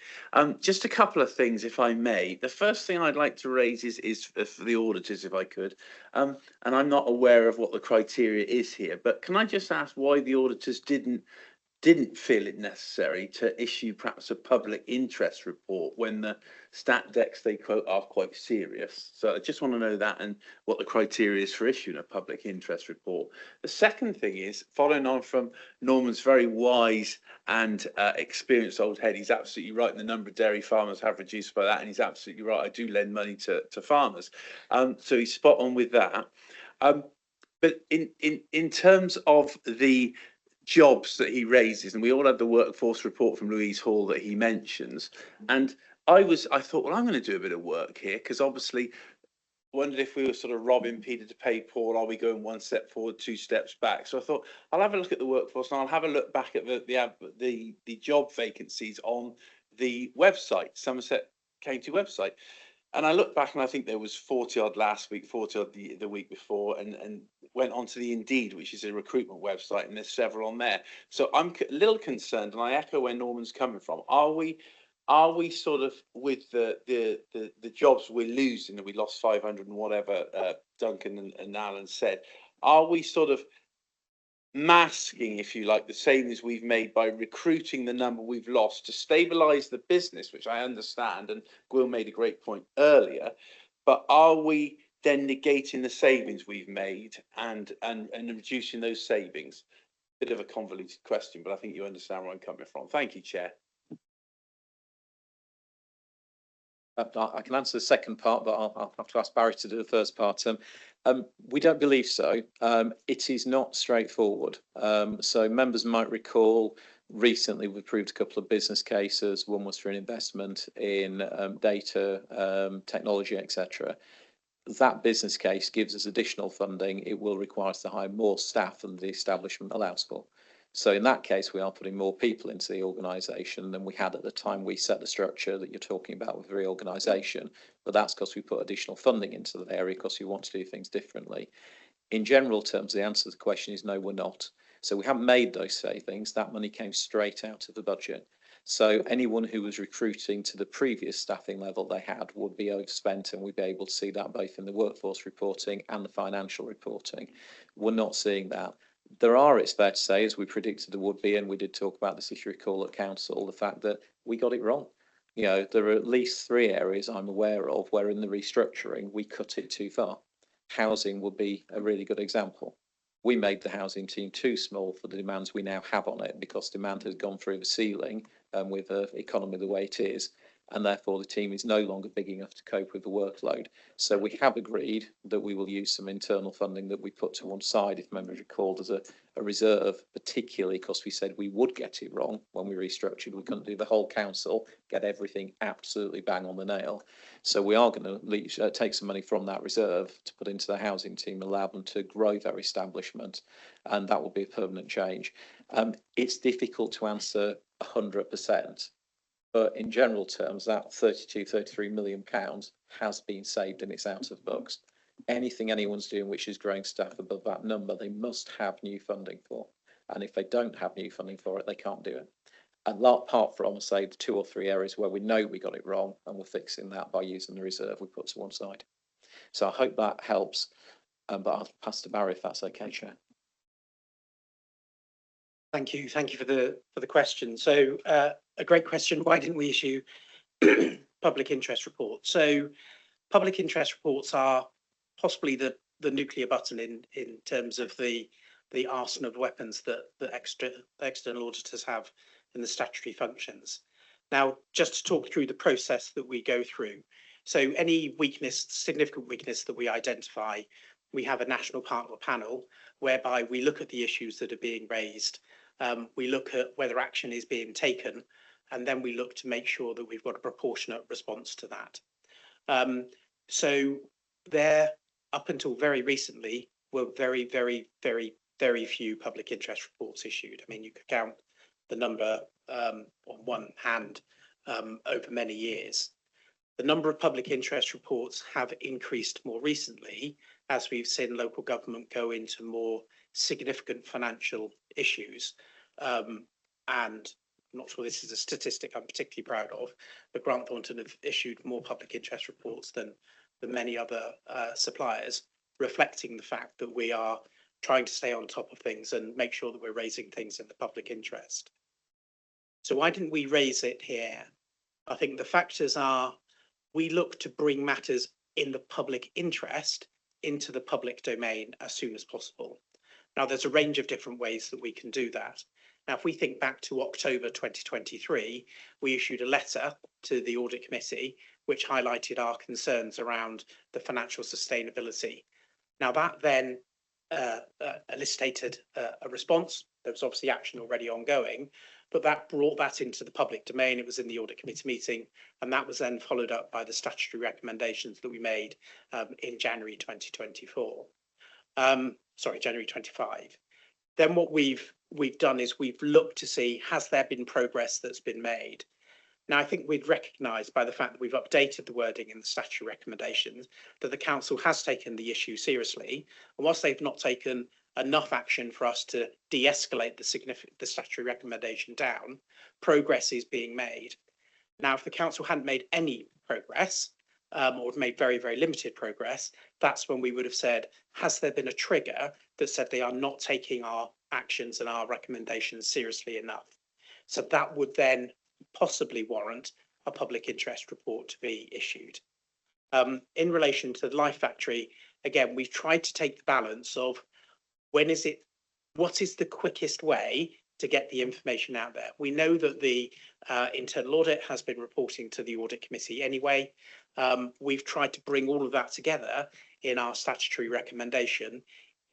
Just a couple of things, if I may. The first thing I'd like to raise is for the auditors, if I could. And I'm not aware of what the criteria is here, but can I just ask why the auditors didn't feel it necessary to issue perhaps a public interest report when the stat decks they quote are quite serious? So I just want to know that and what the criteria is for issuing a public interest report. The second thing is, following on from Norman's very wise and experienced old head, he's absolutely right. The number of dairy farmers have reduced by that, and he's absolutely right. I do lend money to farmers. So he's spot on with that. But in terms of the jobs that he raises, and we all had the workforce report from Louise Hall that he mentions, and I thought, well, I'm going to do a bit of work here, because obviously wondered if we were sort of robbing Peter to pay Paul. Are we going one step forward, two steps back? So I thought I'll have a look at the workforce, and I'll have a look back at the job vacancies on the website, Somerset County website. And I look back and I think there was 40 odd last week, 40 odd the week before, and went on to the Indeed, which is a recruitment website, and there's several on there. So I'm a little concerned, and I echo where Norman's coming from. Are we sort of with the jobs we're losing, and we lost 500 and whatever Duncan and Alan said, are we sort of masking, if you like, the savings we've made by recruiting the number we've lost to stabilise the business, which I understand, and Gwyl made a great point earlier, but are we then negating the savings we've made and reducing those savings? Bit of a convoluted question, but I think you understand where I'm coming from. Thank you, Chair. I can answer the second part, but I'll have to ask Barry to do the first part. We don't believe so. It is not straightforward. So members might recall recently we approved a couple of business cases. One was for an investment in data, technology, etc. That business case gives us additional funding. It will require us to hire more staff than the establishment allows for. So in that case, we are putting more people into the organisation than we had at the time we set the structure that you're talking about with reorganisation. But that's because we put additional funding into the area because we want to do things differently. In general terms, the answer to the question is no, we're not. So we haven't made those savings. That money came straight out of the budget. So anyone who was recruiting to the previous staffing level they had would be overspent, and we'd be able to see that both in the workforce reporting and the financial reporting. We're not seeing that. There are, it's fair to say, as we predicted there would be, and we did talk about this if you recall at council, the fact that we got it wrong. You know, there are at least 3 areas I'm aware of where in the restructuring we cut it too far. Housing would be a really good example. We made the housing team too small for the demands we now have on it because demand has gone through the ceiling with the economy the way it is, and therefore the team is no longer big enough to cope with the workload. So we have agreed that we will use some internal funding that we put to one side, if members recalled, as a reserve, particularly because we said we would get it wrong when we restructured. We couldn't do the whole council, get everything absolutely bang on the nail. So we are going to take some money from that reserve to put into the housing team, allow them to grow their establishment, and that will be a permanent change. It's difficult to answer 100%. But in general terms, that 33 million pounds has been saved and it's out of books. Anything anyone's doing which is growing staff above that number, they must have new funding for. And if they don't have new funding for it, they can't do it. And apart from, say, the 2 or 3 areas where we know we got it wrong, and we're fixing that by using the reserve we put to one side. So I hope that helps. But I'll pass to Barry if that's okay, Chair. Thank you for the question. So a great question. Why didn't we issue public interest reports? So public interest reports are possibly the nuclear button in terms of the arsenal of weapons that external auditors have in the statutory functions. Now, just to talk through the process that we go through. So any weakness, significant weakness that we identify, we have a national partner panel whereby we look at the issues that are being raised. We look at whether action is being taken, and then we look to make sure that we've got a proportionate response to that. So there, up until very recently, were very, very, very, very few public interest reports issued. I mean, you could count the number on one hand over many years. The number of public interest reports have increased more recently as we've seen local government go into more significant financial issues. And I'm not sure this is a statistic I'm particularly proud of, but Grant Thornton have issued more public interest reports than many other suppliers, reflecting the fact that we are trying to stay on top of things and make sure that we're raising things in the public interest. So why didn't we raise it here? I think the factors are, we look to bring matters in the public interest into the public domain as soon as possible. Now, there's a range of different ways that we can do that. Now, if we think back to October 2023, we issued a letter to the Audit Committee which highlighted our concerns around the financial sustainability. Now, that then elicited a response. There was obviously action already ongoing, but that brought that into the public domain. It was in the Audit Committee meeting, and that was then followed up by the statutory recommendations that we made in January 2024. Sorry, January 25. Then what we've done is we've looked to see, has there been progress that's been made? Now, I think we'd recognise by the fact that we've updated the wording in the statutory recommendations that the council has taken the issue seriously, and whilst they've not taken enough action for us to de-escalate the statutory recommendation down, progress is being made. Now, if the council hadn't made any progress, or made very, very limited progress, that's when we would have said, has there been a trigger that said they are not taking our actions and our recommendations seriously enough? So that would then possibly warrant a public interest report to be issued. In relation to the Life Factory, again, we've tried to take the balance of what is the quickest way to get the information out there. We know that the internal audit has been reporting to the Audit Committee anyway. We've tried to bring all of that together in our statutory recommendation.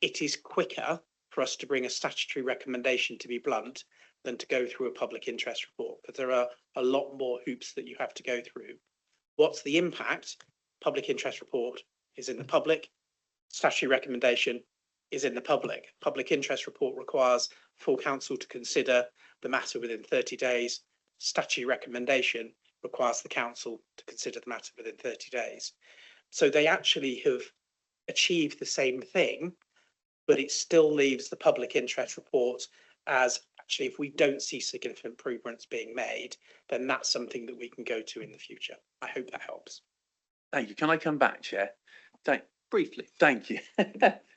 It is quicker for us to bring a statutory recommendation, to be blunt, than to go through a public interest report, because there are a lot more hoops that you have to go through. What's the impact? Public interest report is in the public, statutory recommendation is in the public. Public interest report requires full council to consider the matter within 30 days. Statutory recommendation requires the council to consider the matter within 30 days. So they actually have achieved the same thing, but it still leaves the public interest report as, actually, if we don't see significant improvements being made, then that's something that we can go to in the future. I hope that helps. Thank you. Can I come back, Chair? Briefly. Thank you.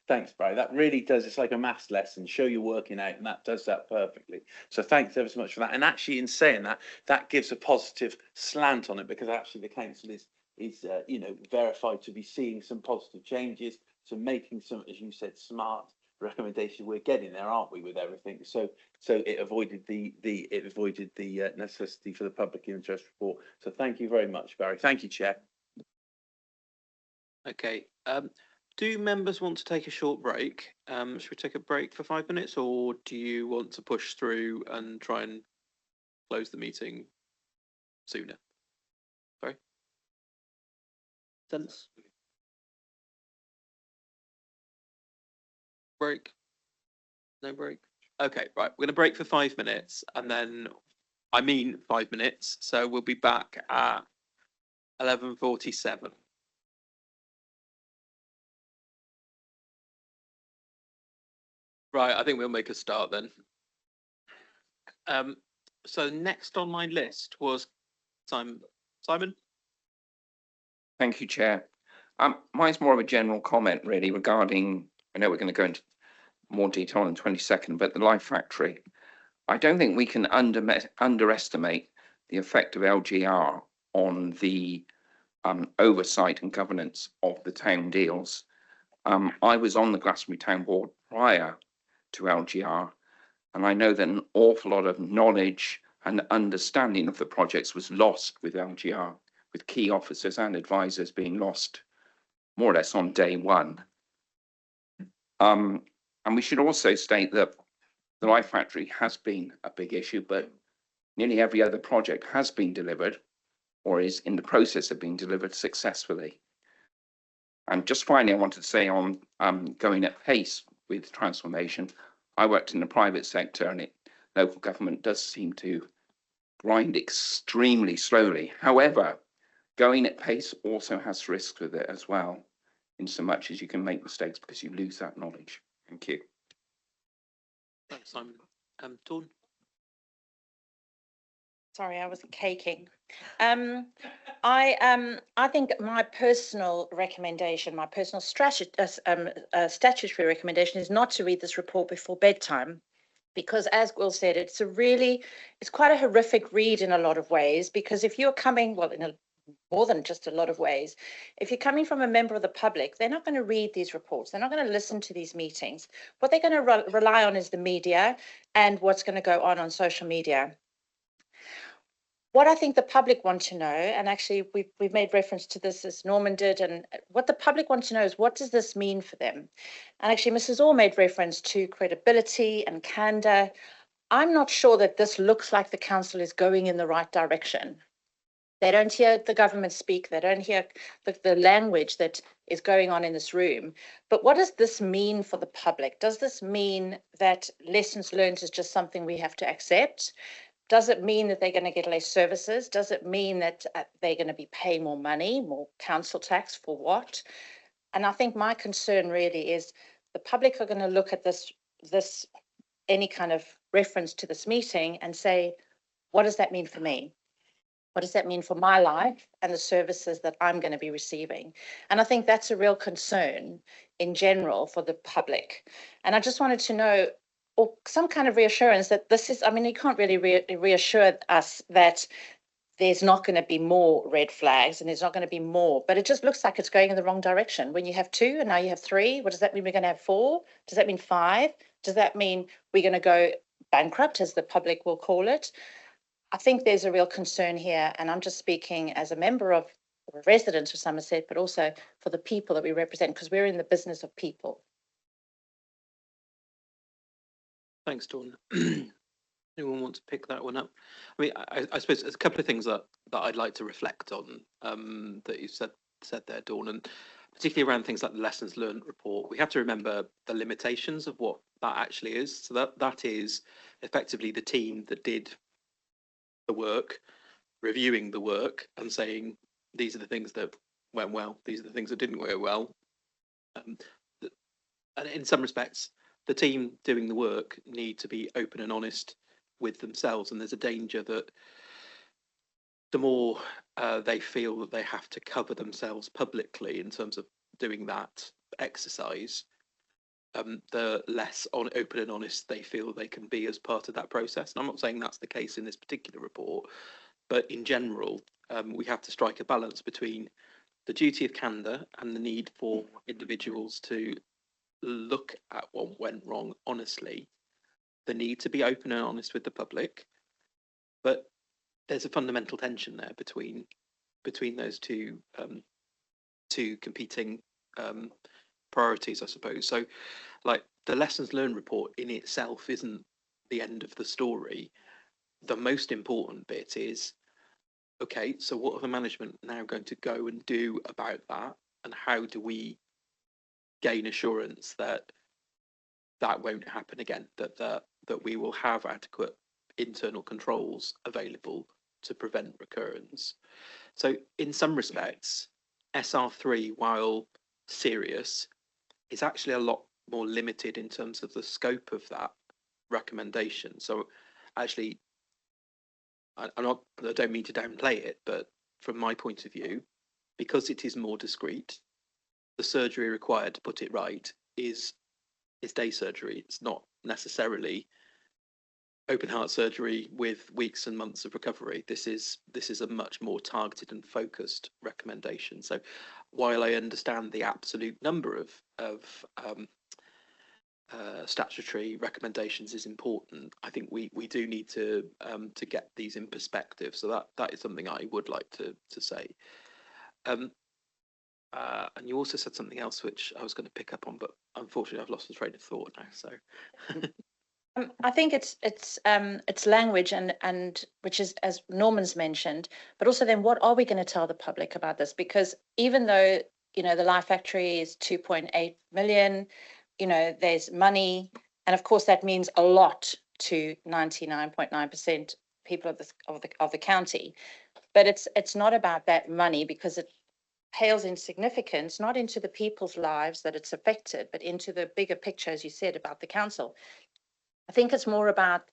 Thanks, Barry. That really does. It's like a maths lesson. Show you're working out, and that does that perfectly. So thanks ever so much for that. And actually, in saying that, that gives a positive slant on it, because actually the council is verified to be seeing some positive changes, to making some, as you said, smart recommendations. We're getting there, aren't we, with everything? So it avoided the necessity for the public interest report. So thank you very much, Barry. Thank you, Chair. Okay. Do members want to take a short break? Should we take a break for 5 minutes, or do you want to push through and try and close the meeting sooner? Sorry? Sense? Break? No break? Okay, right. We're going to break for 5 minutes, and then, 5 minutes. So we'll be back at 11:47. Right, I think we'll make a start then. So next on my list was Simon. Thank you, Chair. Mine's more of a general comment, really, regarding, I know we're going to go into more detail in 22nd, but the Life Factory. I don't think we can underestimate the effect of LGR on the oversight and governance of the town deals. I was on the Glastonbury Town Board prior to LGR, and I know that an awful lot of knowledge and understanding of the projects was lost with LGR, with key officers and advisors being lost more or less on day one. And we should also state that the Life Factory has been a big issue, but nearly every other project has been delivered or is in the process of being delivered successfully. And just finally, I wanted to say on going at pace with transformation, I worked in the private sector, and local government does seem to grind extremely slowly. However, going at pace also has risks with it as well, in so much as you can make mistakes because you lose that knowledge. Thank you. Thanks, Simon. Dawn? Sorry, I was caking. I think my personal recommendation, my personal statutory recommendation is not to read this report before bedtime, because as Will said, it's quite a horrific read in a lot of ways, because if you're coming, well, more than just a lot of ways, if you're coming from a member of the public, they're not going to read these reports. They're not going to listen to these meetings. What they're going to rely on is the media and what's going to go on social media. What I think the public want to know, and actually we've made reference to this as Norman did, and what the public want to know is, what does this mean for them? And actually Mrs. Orr made reference to credibility and candor. I'm not sure that this looks like the council is going in the right direction. They don't hear the government speak. They don't hear the language that is going on in this room. But what does this mean for the public? Does this mean that lessons learned is just something we have to accept? Does it mean that they're going to get less services? Does it mean that they're going to be paying more money, more council tax, for what? And I think my concern really is the public are going to look at this any kind of reference to this meeting and say, what does that mean for me? What does that mean for my life and the services that I'm going to be receiving? And I think that's a real concern in general for the public. And I just wanted to know, or some kind of reassurance that this is, I mean, you can't really reassure us that there's not going to be more red flags and there's not going to be more, but it just looks like it's going in the wrong direction. When you have 2 and now you have 3, what does that mean? We're going to have 4? Does that mean 5? Does that mean we're going to go bankrupt, as the public will call it? I think there's a real concern here, and I'm just speaking as a member of, or a resident of Somerset, but also for the people that we represent, because we're in the business of people. Thanks, Dawn. Anyone want to pick that one up? I mean, I suppose there's a couple of things that I'd like to reflect on that you said there, Dawn, and particularly around things like the lessons learned report. We have to remember the limitations of what that actually is. So that is effectively the team that did the work, reviewing the work and saying, these are the things that went well, these are the things that didn't go well. And in some respects, the team doing the work need to be open and honest with themselves, and there's a danger that the more they feel that they have to cover themselves publicly in terms of doing that exercise, the less open and honest they feel they can be as part of that process. And I'm not saying that's the case in this particular report, but in general, we have to strike a balance between the duty of candour and the need for individuals to look at what went wrong honestly, the need to be open and honest with the public, but there's a fundamental tension there between those two competing priorities, I suppose. So, like, the lessons learned report in itself isn't the end of the story. The most important bit is, okay, so what are the management now going to go and do about that, and how do we gain assurance that that won't happen again, that we will have adequate internal controls available to prevent recurrence. So in some respects, SR3, while serious, is actually a lot more limited in terms of the scope of that recommendation. So actually, I don't mean to downplay it, but from my point of view, because it is more discreet, the surgery required to put it right is day surgery. It's not necessarily open heart surgery with weeks and months of recovery. This is a much more targeted and focused recommendation. So while I understand the absolute number of statutory recommendations is important, I think we do need to get these in perspective. So that is something I would like to say. And you also said something else which I was going to pick up on, but unfortunately I've lost the train of thought now. So I think it's language and which is, as Norman's mentioned, but also then what are we going to tell the public about this? Because even though, you know, the Life Factory is 2.8 million, you know, there's money, and of course that means a lot to 99.9% people of the county. But it's not about that money, because it pales in significance, not into the people's lives that it's affected, but into the bigger picture, as you said, about the council. I think it's more about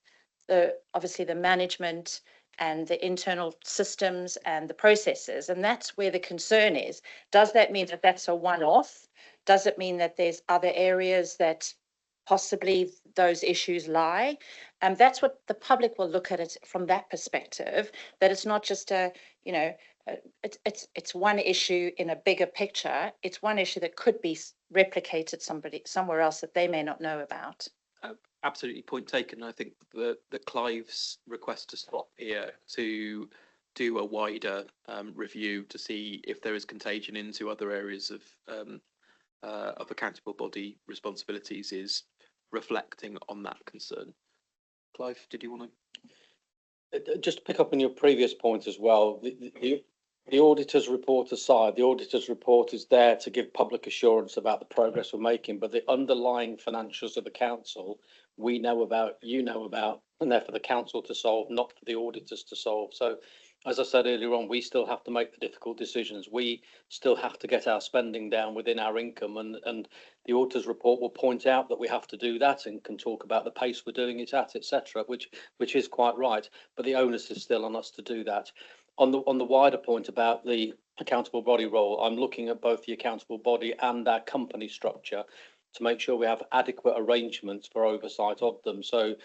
obviously the management and the internal systems and the processes. And that's where the concern is. Does that mean that that's a one-off? Does it mean that there's other areas that possibly those issues lie? And that's what the public will look at it from that perspective, that it's not just it's one issue in a bigger picture. It's one issue that could be replicated somewhere else that they may not know about. Absolutely, point taken. I think that Clive's request to stop here to do a wider review to see if there is contagion into other areas of accountable body responsibilities is reflecting on that concern. Clive, did you want to? Just to pick up on your previous point as well, the auditor's report aside, the auditor's report is there to give public assurance about the progress we're making, but the underlying financials of the council, we know about, you know about, and they're for the council to solve, not for the auditors to solve. So, as I said earlier on, we still have to make the difficult decisions. We still have to get our spending down within our income, and the auditor's report will point out that we have to do that and can talk about the pace we're doing it at, etc., which is quite right. But the onus is still on us to do that. On the wider point about the accountable body role, I'm looking at both the accountable body and our company structure to make sure we have adequate arrangements for oversight of them. So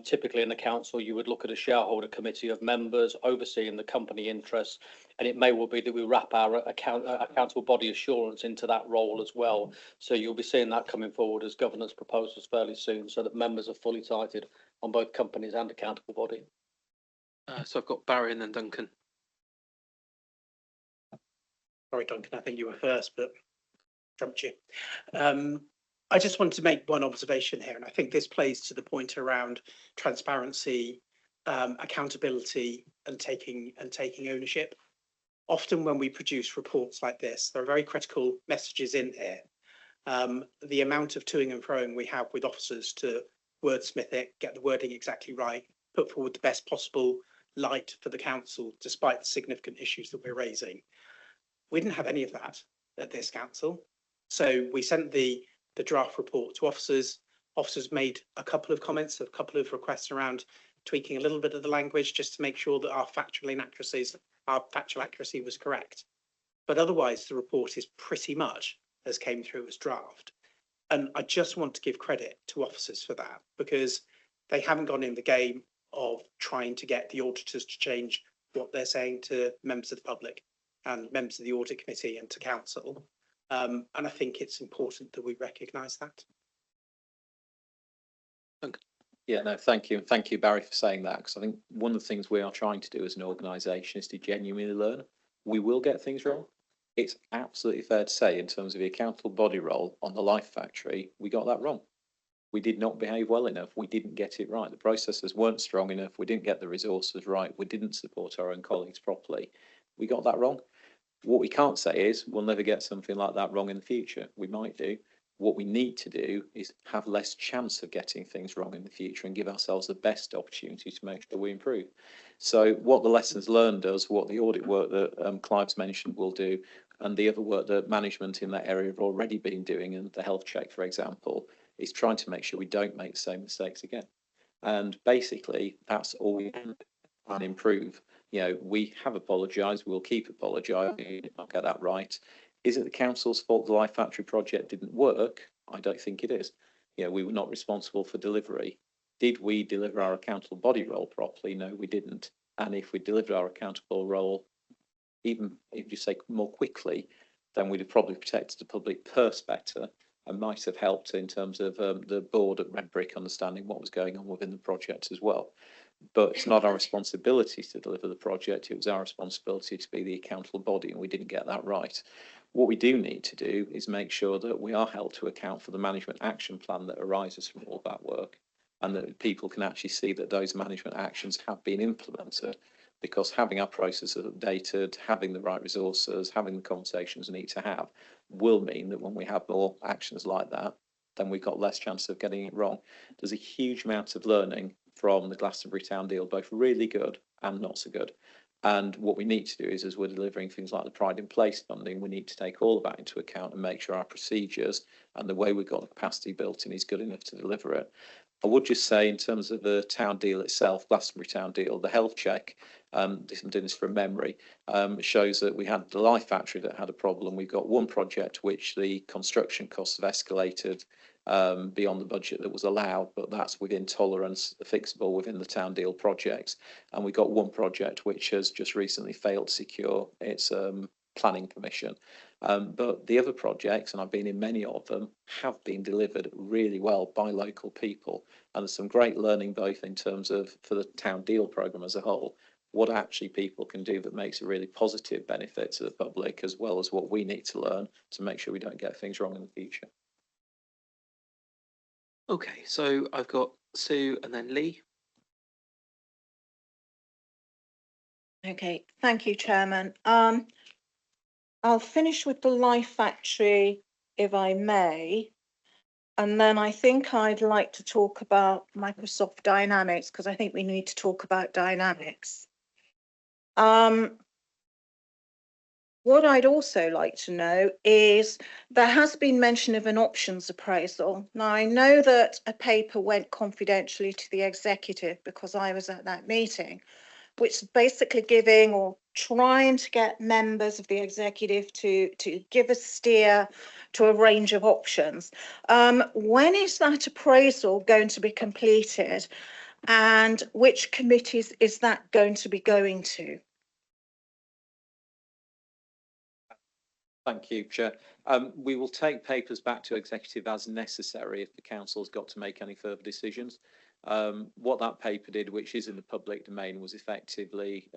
typically in the council, you would look at a shareholder committee of members overseeing the company interests, and it may well be that we wrap our accountable body assurance into that role as well. So you'll be seeing that coming forward as governance proposals fairly soon, so that members are fully sighted on both companies and accountable body. So I've got Barry and then Duncan. Sorry, Duncan, I think you were first, but trumped you. I just wanted to make one observation here, and I think this plays to the point around transparency, accountability, and taking ownership. Often when we produce reports like this, there are very critical messages in here. The amount of toing and froing we have with officers to wordsmith it, get the wording exactly right, put forward the best possible light for the council, despite the significant issues that we're raising. We didn't have any of that at this council. So we sent the draft report to officers. Officers made a couple of comments, a couple of requests around tweaking a little bit of the language just to make sure that our factual accuracy was correct. But otherwise, the report is pretty much as came through as draft. And I just want to give credit to officers for that, because they haven't gone in the game of trying to get the auditors to change what they're saying to members of the public and members of the audit committee and to council. And I think it's important that we recognise that. Yeah, no, thank you. And thank you, Barry, for saying that, because I think one of the things we are trying to do as an organisation is to genuinely learn. We will get things wrong. It's absolutely fair to say, in terms of the accountable body role on the Life Factory, we got that wrong. We did not behave well enough. We didn't get it right. The processes weren't strong enough. We didn't get the resources right. We didn't support our own colleagues properly. We got that wrong. What we can't say is we'll never get something like that wrong in the future. We might do. What we need to do is have less chance of getting things wrong in the future and give ourselves the best opportunity to make sure we improve. So what the lessons learned does, what the audit work that Clive's mentioned will do, and the other work that management in that area have already been doing, and the health check, for example, is trying to make sure we don't make the same mistakes again. And basically, that's all we can improve. You know, we have apologised, we'll keep apologising, we did not get that right. Is it the council's fault the Life Factory project didn't work? I don't think it is. You know, we were not responsible for delivery. Did we deliver our accountable body role properly? No, we didn't. And if we delivered our accountable role, even if you say more quickly, then we'd have probably protected the public purse better and might have helped in terms of the board at Red Brick understanding what was going on within the project as well. But it's not our responsibility to deliver the project. It was our responsibility to be the accountable body, and we didn't get that right. What we do need to do is make sure that we are held to account for the management action plan that arises from all that work, and that people can actually see that those management actions have been implemented, because having our processes updated, having the right resources, having the conversations we need to have will mean that when we have more actions like that, then we've got less chance of getting it wrong. There's a huge amount of learning from the Glastonbury Town deal, both really good and not so good. And what we need to do is, as we're delivering things like the Pride in Place funding, we need to take all of that into account and make sure our procedures and the way we've got the capacity built in is good enough to deliver it. I would just say, in terms of the town deal itself, Glastonbury town deal, the health check, I'm doing this from memory, shows that we had the Life Factory that had a problem. We've got one project which the construction costs have escalated beyond the budget that was allowed, but that's within tolerance, fixable within the town deal projects. And we've got one project which has just recently failed to secure its planning permission. But the other projects, and I've been in many of them, have been delivered really well by local people. And there's some great learning both in terms of, for the town deal programme as a whole, what actually people can do that makes a really positive benefit to the public, as well as what we need to learn to make sure we don't get things wrong in the future. Okay, so I've got Sue and then Lee. Okay, thank you, Chairman. I'll finish with the Life Factory, if I may. And then I think I'd like to talk about Microsoft Dynamics, because I think we need to talk about Dynamics. What I'd also like to know is, there has been mention of an options appraisal. Now, I know that a paper went confidentially to the executive because I was at that meeting, which is basically giving or trying to get members of the executive to give a steer to a range of options. When is that appraisal going to be completed, and which committees is that going to be going to? Thank you, Chair. We will take papers back to executive as necessary if the council's got to make any further decisions. What that paper did, which is in the public domain, was effectively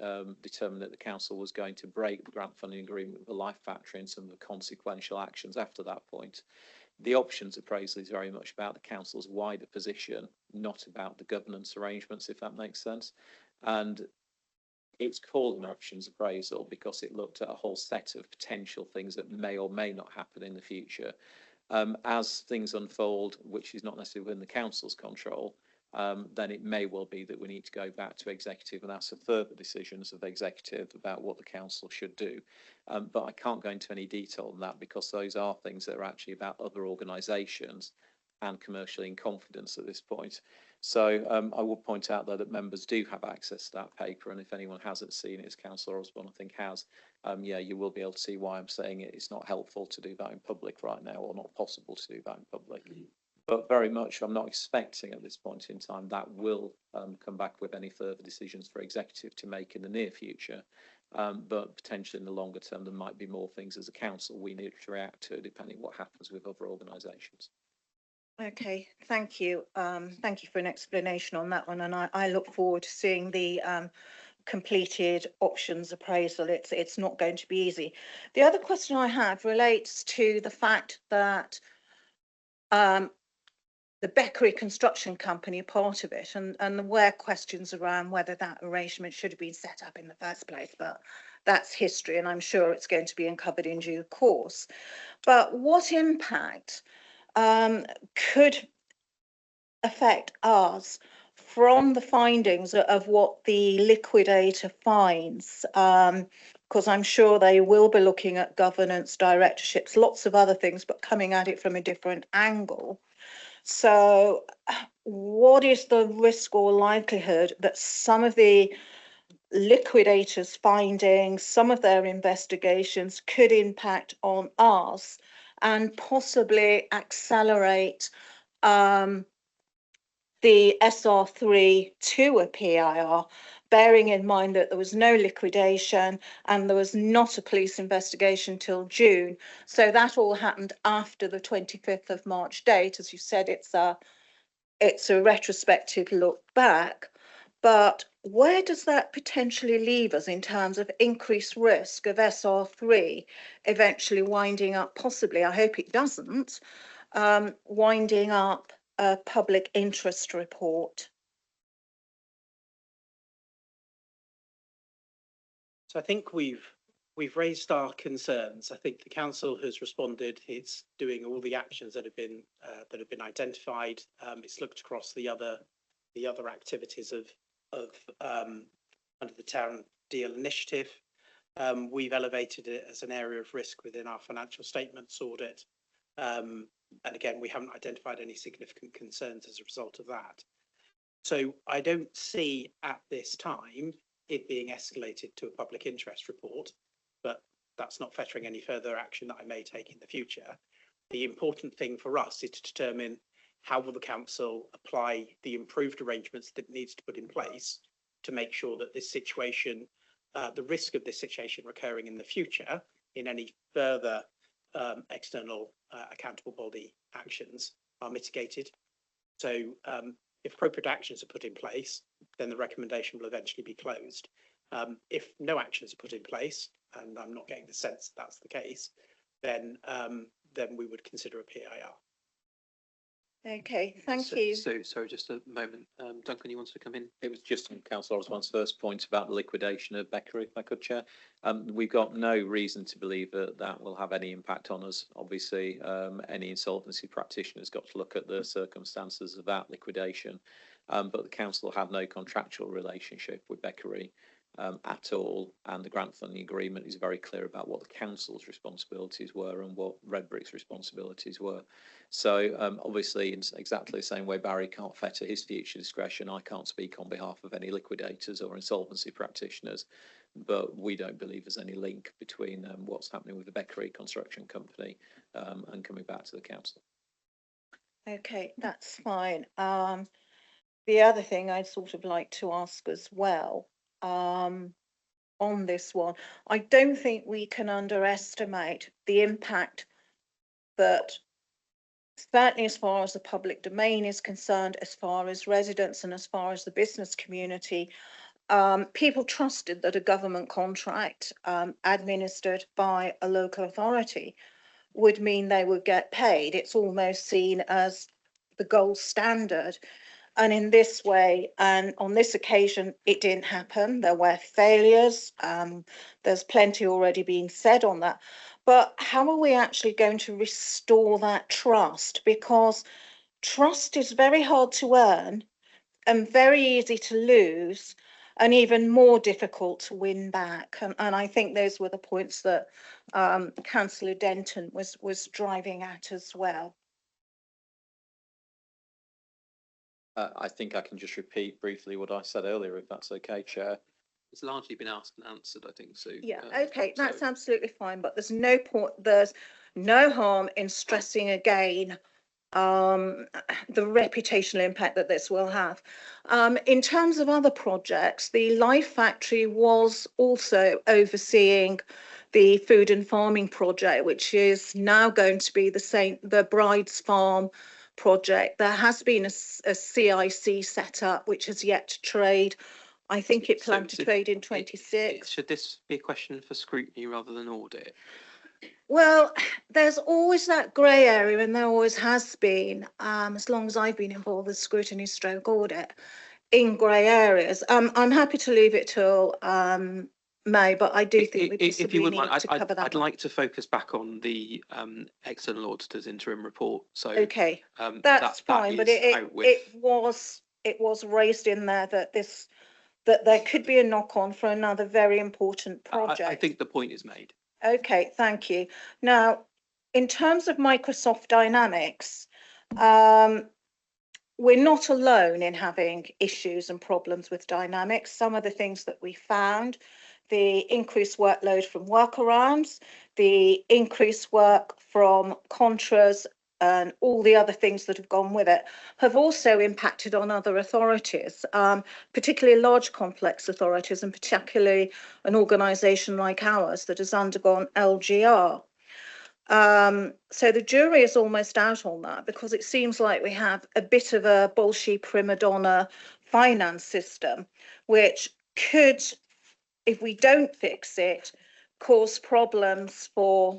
determine that the council was going to break the grant funding agreement with the Life Factory and some of the consequential actions after that point. The options appraisal is very much about the council's wider position, not about the governance arrangements, if that makes sense. And it's called an options appraisal because it looked at a whole set of potential things that may or may not happen in the future. As things unfold, which is not necessarily within the council's control, then it may well be that we need to go back to executive and ask for further decisions of the executive about what the council should do. But I can't go into any detail on that because those are things that are actually about other organisations and commercially in confidence at this point. So I will point out though that members do have access to that paper, and if anyone hasn't seen it, as Councillor Osborne I think has, yeah, you will be able to see why I'm saying it's not helpful to do that in public right now, or not possible to do that in public. But very much, I'm not expecting at this point in time that will come back with any further decisions for executive to make in the near future. But potentially in the longer term, there might be more things as a council we need to react to, depending on what happens with other organisations. Okay, thank you. Thank you for an explanation on that one, and I look forward to seeing the completed options appraisal. It's not going to be easy. The other question I have relates to the fact that the Beckery Construction Company are part of it, and there were questions around whether that arrangement should have been set up in the first place, but that's history, and I'm sure it's going to be uncovered in due course. But what impact could affect ours from the findings of what the liquidator finds? Because I'm sure they will be looking at governance, directorships, lots of other things, but coming at it from a different angle. So what is the risk or likelihood that some of the liquidators' findings, some of their investigations could impact on us and possibly accelerate the SR3 to a PIR, bearing in mind that there was no liquidation and there was not a police investigation till June. So that all happened after the 25th of March date. As you said, it's a retrospective look back. But where does that potentially leave us in terms of increased risk of SR3 eventually winding up, possibly, I hope it doesn't, winding up a public interest report? So I think we've raised our concerns. I think the council has responded. It's doing all the actions that have been identified. It's looked across the other activities of under the Town Deal Initiative. We've elevated it as an area of risk within our financial statements audit. And again, we haven't identified any significant concerns as a result of that. So I don't see at this time it being escalated to a public interest report, but that's not fettering any further action that I may take in the future. The important thing for us is to determine how will the council apply the improved arrangements that it needs to put in place to make sure that this situation, the risk of this situation recurring in the future in any further external accountable body actions are mitigated. So if appropriate actions are put in place, then the recommendation will eventually be closed. If no actions are put in place, and I'm not getting the sense that that's the case, then we would consider a PIR. Okay, thank you. So sorry, just a moment. Duncan, you wanted to come in? It was just on Councillor Osborne's first point about the liquidation of Beckery, if I could, Chair. We've got no reason to believe that that will have any impact on us. Obviously, any insolvency practitioner's got to look at the circumstances of that liquidation. But the council have no contractual relationship with Beckery at all, and the grant funding agreement is very clear about what the council's responsibilities were and what Redbrick's responsibilities were. So obviously, in exactly the same way Barry can't fetter his future discretion, I can't speak on behalf of any liquidators or insolvency practitioners, but we don't believe there's any link between what's happening with the Beckery Construction Company and coming back to the council. Okay, that's fine. The other thing I'd sort of like to ask as well, on this one, I don't think we can underestimate the impact that, certainly as far as the public domain is concerned, as far as residents and as far as the business community, people trusted that a government contract administered by a local authority would mean they would get paid. It's almost seen as the gold standard. And in this way, and on this occasion, it didn't happen. There were failures. There's plenty already being said on that. But how are we actually going to restore that trust? Because trust is very hard to earn and very easy to lose, and even more difficult to win back. And I think those were the points that Councillor Denton was driving at as well. I think I can just repeat briefly what I said earlier, if that's okay, Chair. It's largely been asked and answered, I think. So yeah, okay, that's absolutely fine. But there's no point. There's no harm in stressing again the reputational impact that this will have. In terms of other projects, the Life Factory was also overseeing the food and farming project, which is now going to be the Bride's Farm project. There has been a CIC set up, which has yet to trade. I think it planned to trade in 26. Should this be a question for scrutiny rather than audit? Well, there's always that grey area, and there always has been, as long as I've been involved with scrutiny stroke audit, in grey areas. I'm happy to leave it till May, but I do think we possibly need to cover that. I'd like to focus back on the external auditor's interim report. So okay, that's fine, but it was raised in there that that there could be a knock-on for another very important project. I think the point is made. Okay, thank you. Now, in terms of Microsoft Dynamics, we're not alone in having issues and problems with Dynamics. Some of the things that we found, the increased workload from workarounds, the increased work from contras, and all the other things that have gone with it, have also impacted on other authorities, particularly large complex authorities, and particularly an organisation like ours that has undergone LGR. So the jury is almost out on that, because it seems like we have a bit of a bullshit prima donna finance system, which could, if we don't fix it, cause problems for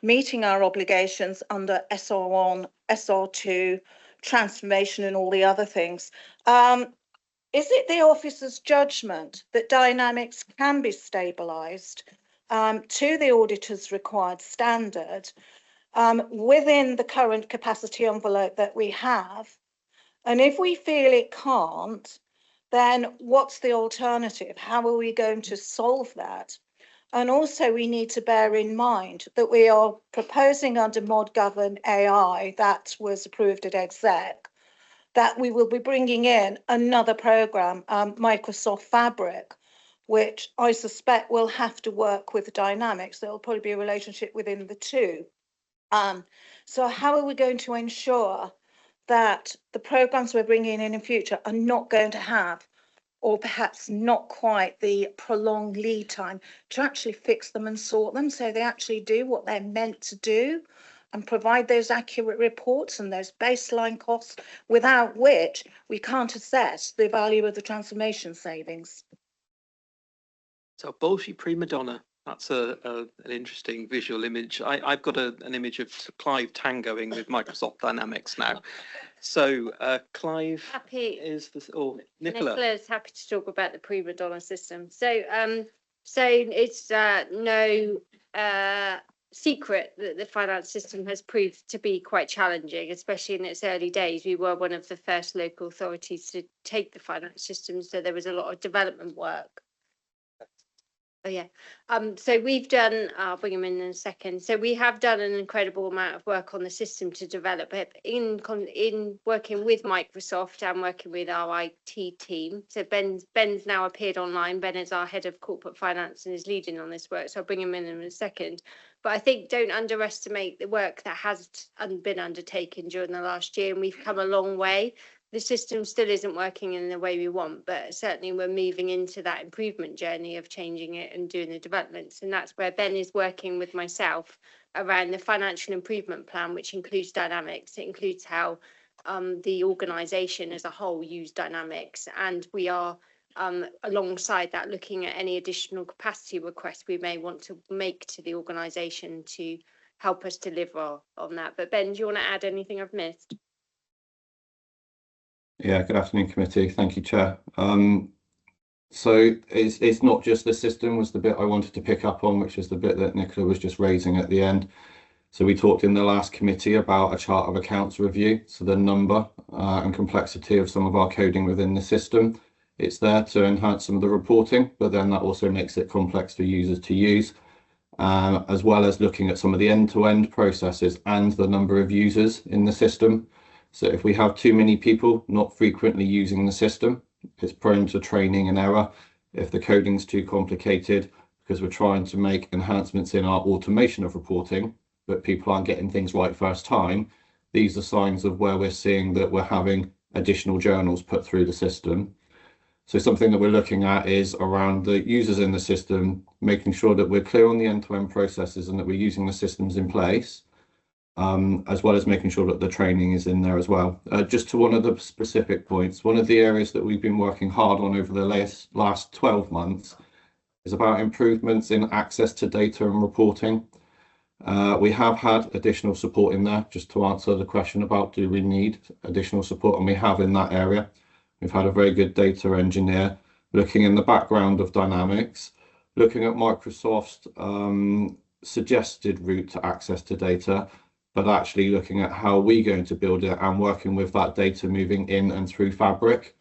meeting our obligations under SR1, SR2, transformation and all the other things. Is it the officer's judgment that Dynamics can be stabilised to the auditor's required standard within the current capacity envelope that we have? And if we feel it can't, then what's the alternative? How are we going to solve that? And also we need to bear in mind that we are proposing under Mod Govern AI that was approved at exec, that we will be bringing in another program, Microsoft Fabric, which I suspect will have to work with Dynamics. There will probably be a relationship within the two. So how are we going to ensure that the programs we're bringing in future are not going to have, or perhaps not quite, the prolonged lead time to actually fix them and sort them, so they actually do what they're meant to do and provide those accurate reports and those baseline costs, without which we can't assess the value of the transformation savings. So bullshit prima donna. That's an interesting visual image. I've got an image of Clive tangoing with Microsoft Dynamics now. So Clive is the, or Nicola. Nicola's happy to talk about the prima donna system. So it's no secret that the finance system has proved to be quite challenging, especially in its early days. We were one of the first local authorities to take the finance system, so there was a lot of development work. Oh yeah. So we've done, I'll bring him in a second. So we have done an incredible amount of work on the system to develop it in working with Microsoft and working with our IT team. So Ben's now appeared online. Ben is our head of corporate finance and is leading on this work. So I'll bring him in a second. But I think don't underestimate the work that has been undertaken during the last year, and we've come a long way. The system still isn't working in the way we want, but certainly we're moving into that improvement journey of changing it and doing the developments. And that's where Ben is working with myself around the financial improvement plan, which includes Dynamics. It includes how the organisation as a whole use Dynamics. And we are alongside that looking at any additional capacity requests we may want to make to the organisation to help us deliver on that. But Ben, do you want to add anything I've missed? Yeah, good afternoon, committee. Thank you, Chair. So it's not just the system was the bit I wanted to pick up on, which is the bit that Nicola was just raising at the end. So we talked in the last committee about a chart of accounts review. So the number and complexity of some of our coding within the system. It's there to enhance some of the reporting, but then that also makes it complex for users to use, as well as looking at some of the end-to-end processes and the number of users in the system. So if we have too many people not frequently using the system, it's prone to training and error. If the coding's too complicated, because we're trying to make enhancements in our automation of reporting, but people aren't getting things right first time, these are signs of where we're seeing that we're having additional journals put through the system. So something that we're looking at is around the users in the system, making sure that we're clear on the end-to-end processes and that we're using the systems in place. As well as making sure that the training is in there as well. Just to one of the specific points, one of the areas that we've been working hard on over the last 12 months is about improvements in access to data and reporting. We have had additional support in there, just to answer the question about do we need additional support, and we have in that area. We've had a very good data engineer looking in the background of Dynamics, looking at Microsoft's suggested route to access to data, but actually looking at how we're going to build it and working with that data moving in and through Fabric.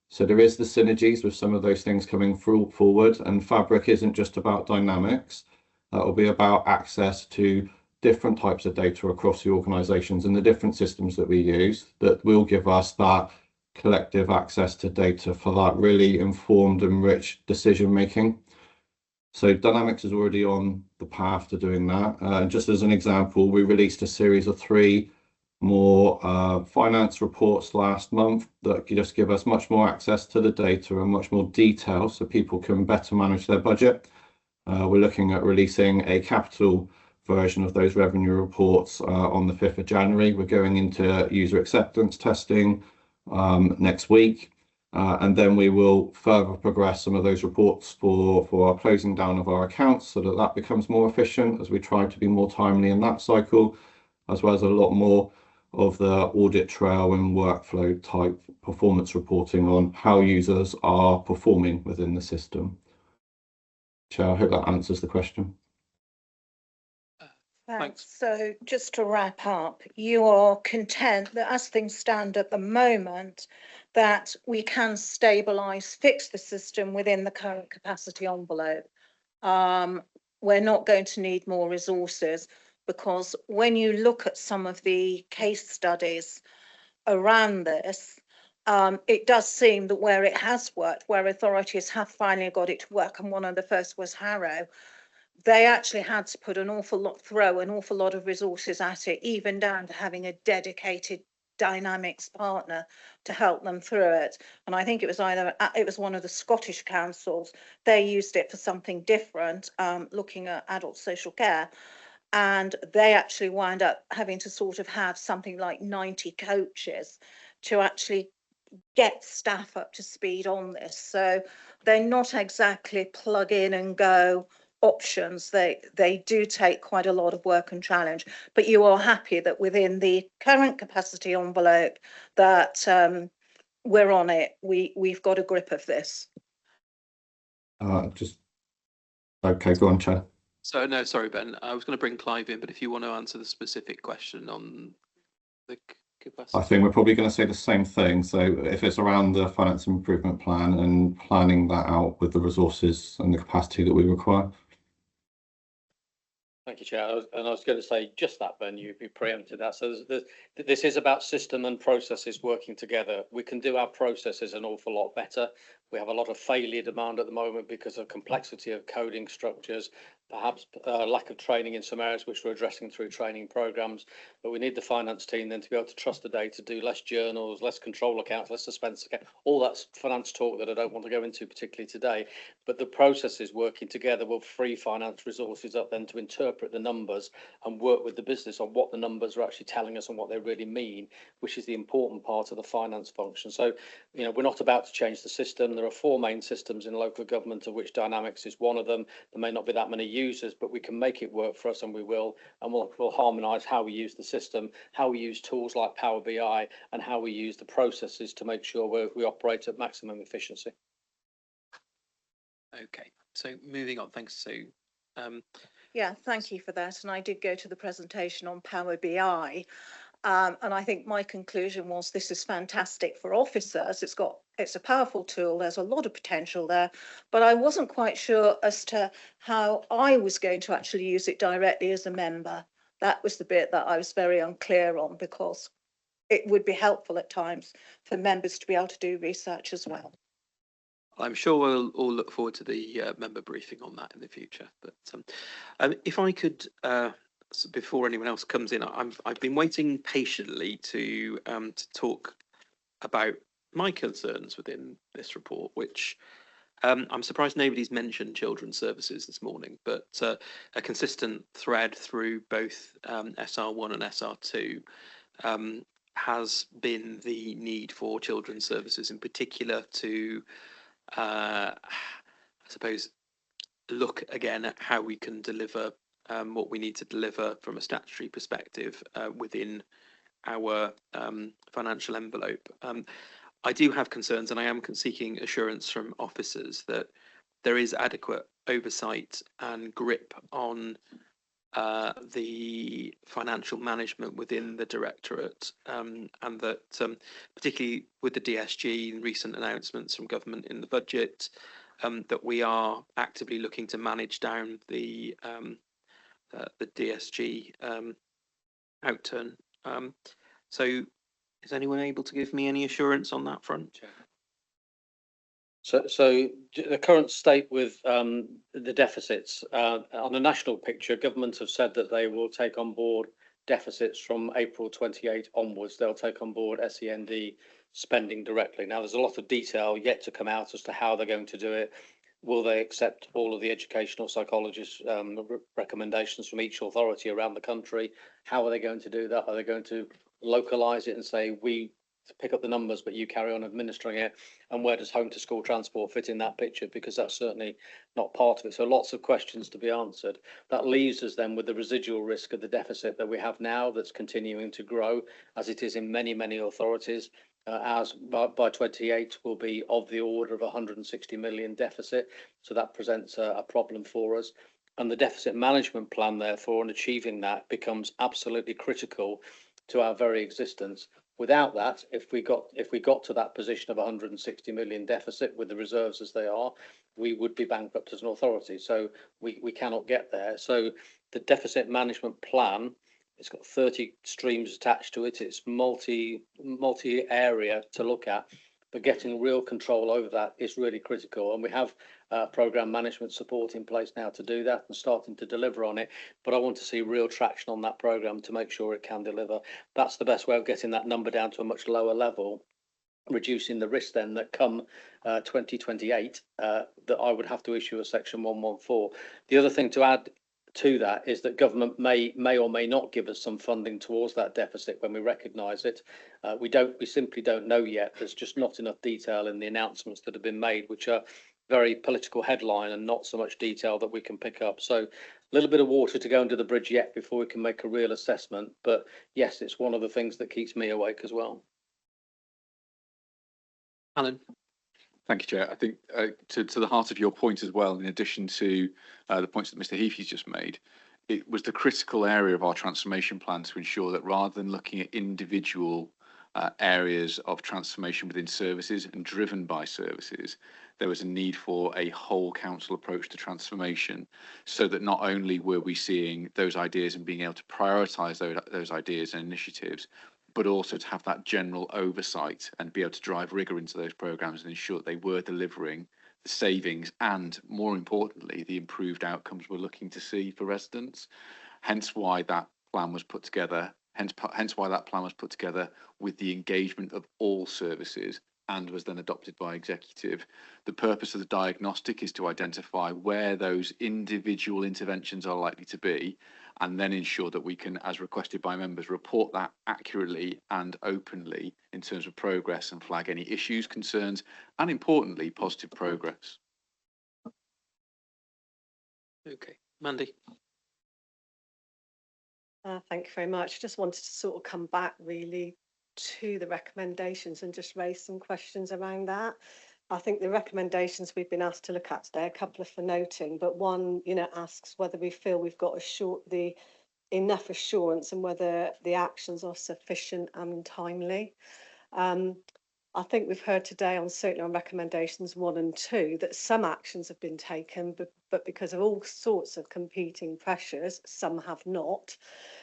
So there is the synergies with some of those things coming forward, and Fabric isn't just about Dynamics. That will be about access to different types of data across the organisations and the different systems that we use that will give us that collective access to data for that really informed and rich decision making. So Dynamics is already on the path to doing that. And just as an example, we released a series of 3 more finance reports last month that just give us much more access to the data and much more detail so people can better manage their budget. We're looking at releasing a capital version of those revenue reports on the 5th of January. We're going into user acceptance testing next week. And then we will further progress some of those reports for our closing down of our accounts so that that becomes more efficient as we try to be more timely in that cycle, as well as a lot more of the audit trail and workflow type performance reporting on how users are performing within the system. Chair, I hope that answers the question. Thanks. So just to wrap up, you are content that as things stand at the moment, that we can stabilise, fix the system within the current capacity envelope. We're not going to need more resources, because when you look at some of the case studies around this, it does seem that where it has worked, where authorities have finally got it to work, and one of the first was Harrow, they actually had to put an awful lot of resources at it, even down to having a dedicated dynamics partner to help them through it. And I think it was one of the Scottish councils. They used it for something different, looking at adult social care. And they actually wound up having to sort of have something like 90 coaches to actually get staff up to speed on this. So they're not exactly plug in and go options. They do take quite a lot of work and challenge, but you are happy that within the current capacity envelope that we're on it. We've got a grip of this. Okay, go on, Chair. So no, sorry, Ben. I was going to bring Clive in, but if you want to answer the specific question on the capacity. I think we're probably going to say the same thing. So if it's around the finance improvement plan and planning that out with the resources and the capacity that we require. Thank you, Chair. I was going to say just that, Ben, you preempted that. So this is about system and processes working together. We can do our processes an awful lot better. We have a lot of failure demand at the moment because of complexity of coding structures, perhaps lack of training in some areas, which we're addressing through training programs. But we need the finance team then to be able to trust the data, do less journals, less control accounts, less suspense accounts, all that's finance talk that I don't want to go into particularly today. But the processes working together will free finance resources up then to interpret the numbers and work with the business on what the numbers are actually telling us and what they really mean, which is the important part of the finance function. So, you know, we're not about to change the system. There are 4 main systems in local government, of which Dynamics is one of them. There may not be that many users, but we can make it work for us, and we will. And we'll harmonise how we use the system, how we use tools like Power BI, and how we use the processes to make sure we operate at maximum efficiency. Okay, so moving on. Thanks, Sue. Yeah, thank you for that. And I did go to the presentation on Power BI. And I think my conclusion was this is fantastic for officers. It's a powerful tool. There's a lot of potential there, but I wasn't quite sure as to how I was going to actually use it directly as a member. That was the bit that I was very unclear on, because it would be helpful at times for members to be able to do research as well. I'm sure we'll all look forward to the member briefing on that in the future. But if I could, before anyone else comes in, I've been waiting patiently to talk about my concerns within this report, which I'm surprised nobody's mentioned children's services this morning, but a consistent thread through both SR1 and SR2 has been the need for children's services in particular to I suppose look again at how we can deliver what we need to deliver from a statutory perspective within our financial envelope. I do have concerns, and I am seeking assurance from officers that there is adequate oversight and grip on the financial management within the directorate, and that particularly with the DSG and recent announcements from government in the budget, that we are actively looking to manage down the DSG outturn. So is anyone able to give me any assurance on that front? So the current state with the deficits on a national picture, government have said that they will take on board deficits from April 28 onwards. They'll take on board SEND spending directly. Now, there's a lot of detail yet to come out as to how they're going to do it. Will they accept all of the educational psychologists' recommendations from each authority around the country? How are they going to do that? Are they going to localise it and say, we pick up the numbers, but you carry on administering it? And where does home to school transport fit in that picture? Because that's certainly not part of it. So lots of questions to be answered. That leaves us then with the residual risk of the deficit that we have now, that's continuing to grow, as it is in many, many authorities. Ours by 28 will be of the order of 160 million deficit. So that presents a problem for us. And the deficit management plan, therefore, and achieving that becomes absolutely critical to our very existence. Without that, if we got to that position of 160 million deficit with the reserves as they are, we would be bankrupt as an authority. So we cannot get there. So the deficit management plan, it's got 30 streams attached to it. It's multi area to look at, but getting real control over that is really critical. And we have programme management support in place now to do that and starting to deliver on it. But I want to see real traction on that programme to make sure it can deliver. That's the best way of getting that number down to a much lower level, reducing the risk then that come 2028 that I would have to issue a section 114. The other thing to add to that is that government may or may not give us some funding towards that deficit when we recognise it. We simply don't know yet. There's just not enough detail in the announcements that have been made, which are very political headline and not so much detail that we can pick up. So a little bit of water to go under the bridge yet before we can make a real assessment. But yes, it's one of the things that keeps me awake as well. Alan. Thank you, Chair. I think to the heart of your point as well, in addition to the points that Mr. Heafy's just made, it was the critical area of our transformation plan to ensure that rather than looking at individual areas of transformation within services and driven by services, there was a need for a whole council approach to transformation, so that not only were we seeing those ideas and being able to prioritise those ideas and initiatives, but also to have that general oversight and be able to drive rigour into those programmes and ensure that they were delivering the savings and, more importantly, the improved outcomes we're looking to see for residents. Hence why that plan was put together. Hence why that plan was put together with the engagement of all services and was then adopted by executive. The purpose of the diagnostic is to identify where those individual interventions are likely to be, and then ensure that we can, as requested by members, report that accurately and openly in terms of progress and flag any issues, concerns, and importantly, positive progress. Okay, Mandy. Thank you very much. Just wanted to sort of come back really to the recommendations and just raise some questions around that. I think the recommendations we've been asked to look at today, a couple are for noting, but one, asks whether we feel we've got enough assurance and whether the actions are sufficient and timely. I think we've heard today certainly on recommendations 1 and 2 that some actions have been taken, but because of all sorts of competing pressures, some have not.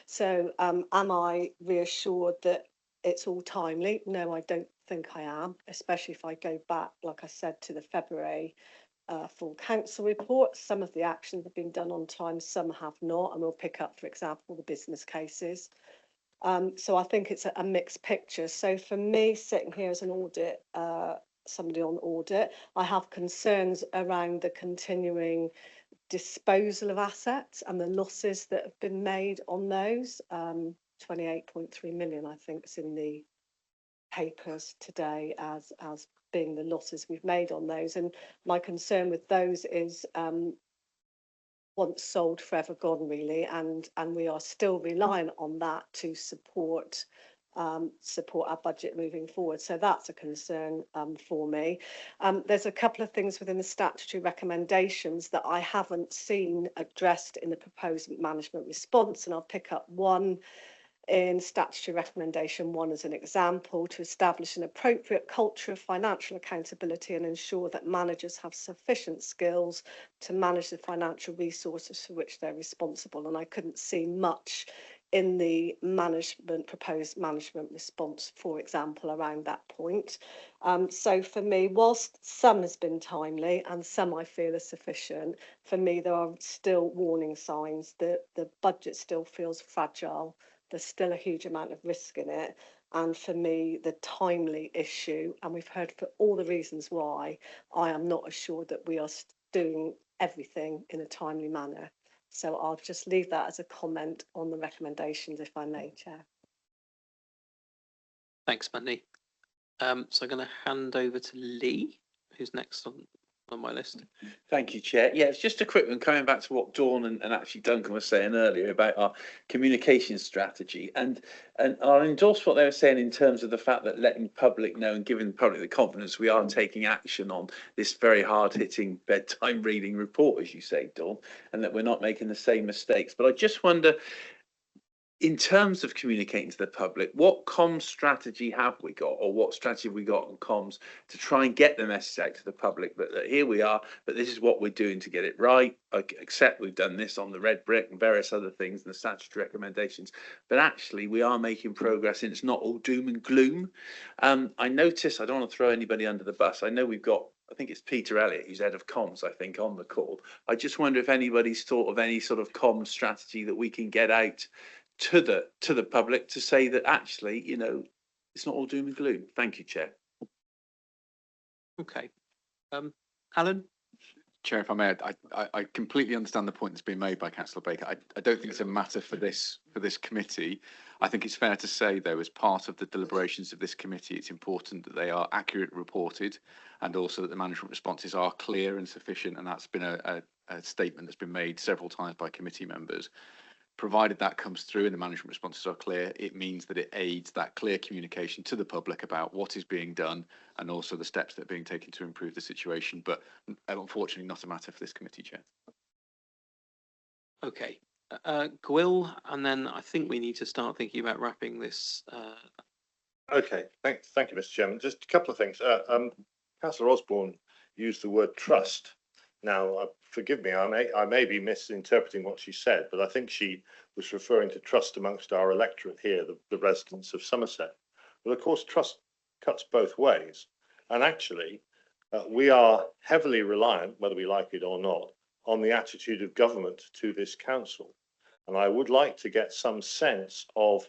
So am I reassured that it's all timely? No, I don't think I am, especially if I go back, like I said, to the February full council report. Some of the actions have been done on time, some have not, and we'll pick up, for example, the business cases. So I think it's a mixed picture. So for me, sitting here as an audit, somebody on audit, I have concerns around the continuing disposal of assets and the losses that have been made on those. 28.3 million, I think, is in the papers today as being the losses we've made on those. And my concern with those is once sold, forever gone, really, and we are still relying on that to support our budget moving forward. So that's a concern for me. There's a couple of things within the statutory recommendations that I haven't seen addressed in the proposed management response, and I'll pick up one in statutory recommendation 1 as an example: to establish an appropriate culture of financial accountability and ensure that managers have sufficient skills to manage the financial resources for which they're responsible. And I couldn't see much in the proposed management response, for example, around that point. So for me, whilst some has been timely and some I feel is sufficient, for me there are still warning signs that the budget still feels fragile. There's still a huge amount of risk in it. And for me, the timely issue, and we've heard for all the reasons why, I am not assured that we are doing everything in a timely manner. So I'll just leave that as a comment on the recommendations, if I may, Chair. Thanks, Mandy. So I'm going to hand over to Lee, who's next on my list. Thank you, Chair. Yeah, it's just a quick one coming back to what Dawn and actually Duncan was saying earlier about our communication strategy, and I'll endorse what they were saying in terms of the fact that letting the public know and giving the public the confidence we are taking action on this very hard-hitting bedtime reading report, as you say, Dawn, and that we're not making the same mistakes. But I just wonder, in terms of communicating to the public, what comms strategy have we got, or what strategy have we got on comms to try and get the message out to the public that here we are, but this is what we're doing to get it right, except we've done this on the red brick and various other things and the statutory recommendations, but actually we are making progress and it's not all doom and gloom. I notice, I don't want to throw anybody under the bus, I know we've got, I think it's Peter Elliott, who's head of comms, I think, on the call. I just wonder if anybody's thought of any sort of comms strategy that we can get out to the public to say that actually, you know, it's not all doom and gloom. Thank you, Chair. Okay. Alan? Chair, if I may, I completely understand the point that's been made by Councillor Baker. I don't think it's a matter for this committee. I think it's fair to say, though, as part of the deliberations of this committee, it's important that they are accurately reported and also that the management responses are clear and sufficient. And that's been a statement that's been made several times by committee members. Provided that comes through and the management responses are clear, it means that it aids that clear communication to the public about what is being done and also the steps that are being taken to improve the situation. But unfortunately, not a matter for this committee, Chair. Okay. Gwyl, and then I think we need to start thinking about wrapping this. Okay, thank you, Mr. Chairman. Just a couple of things. Councillor Osborne used the word trust. Now, forgive me, I may be misinterpreting what she said, but I think she was referring to trust amongst our electorate here, the residents of Somerset. Well, of course, trust cuts both ways. And actually, we are heavily reliant, whether we like it or not, on the attitude of government to this council. And I would like to get some sense of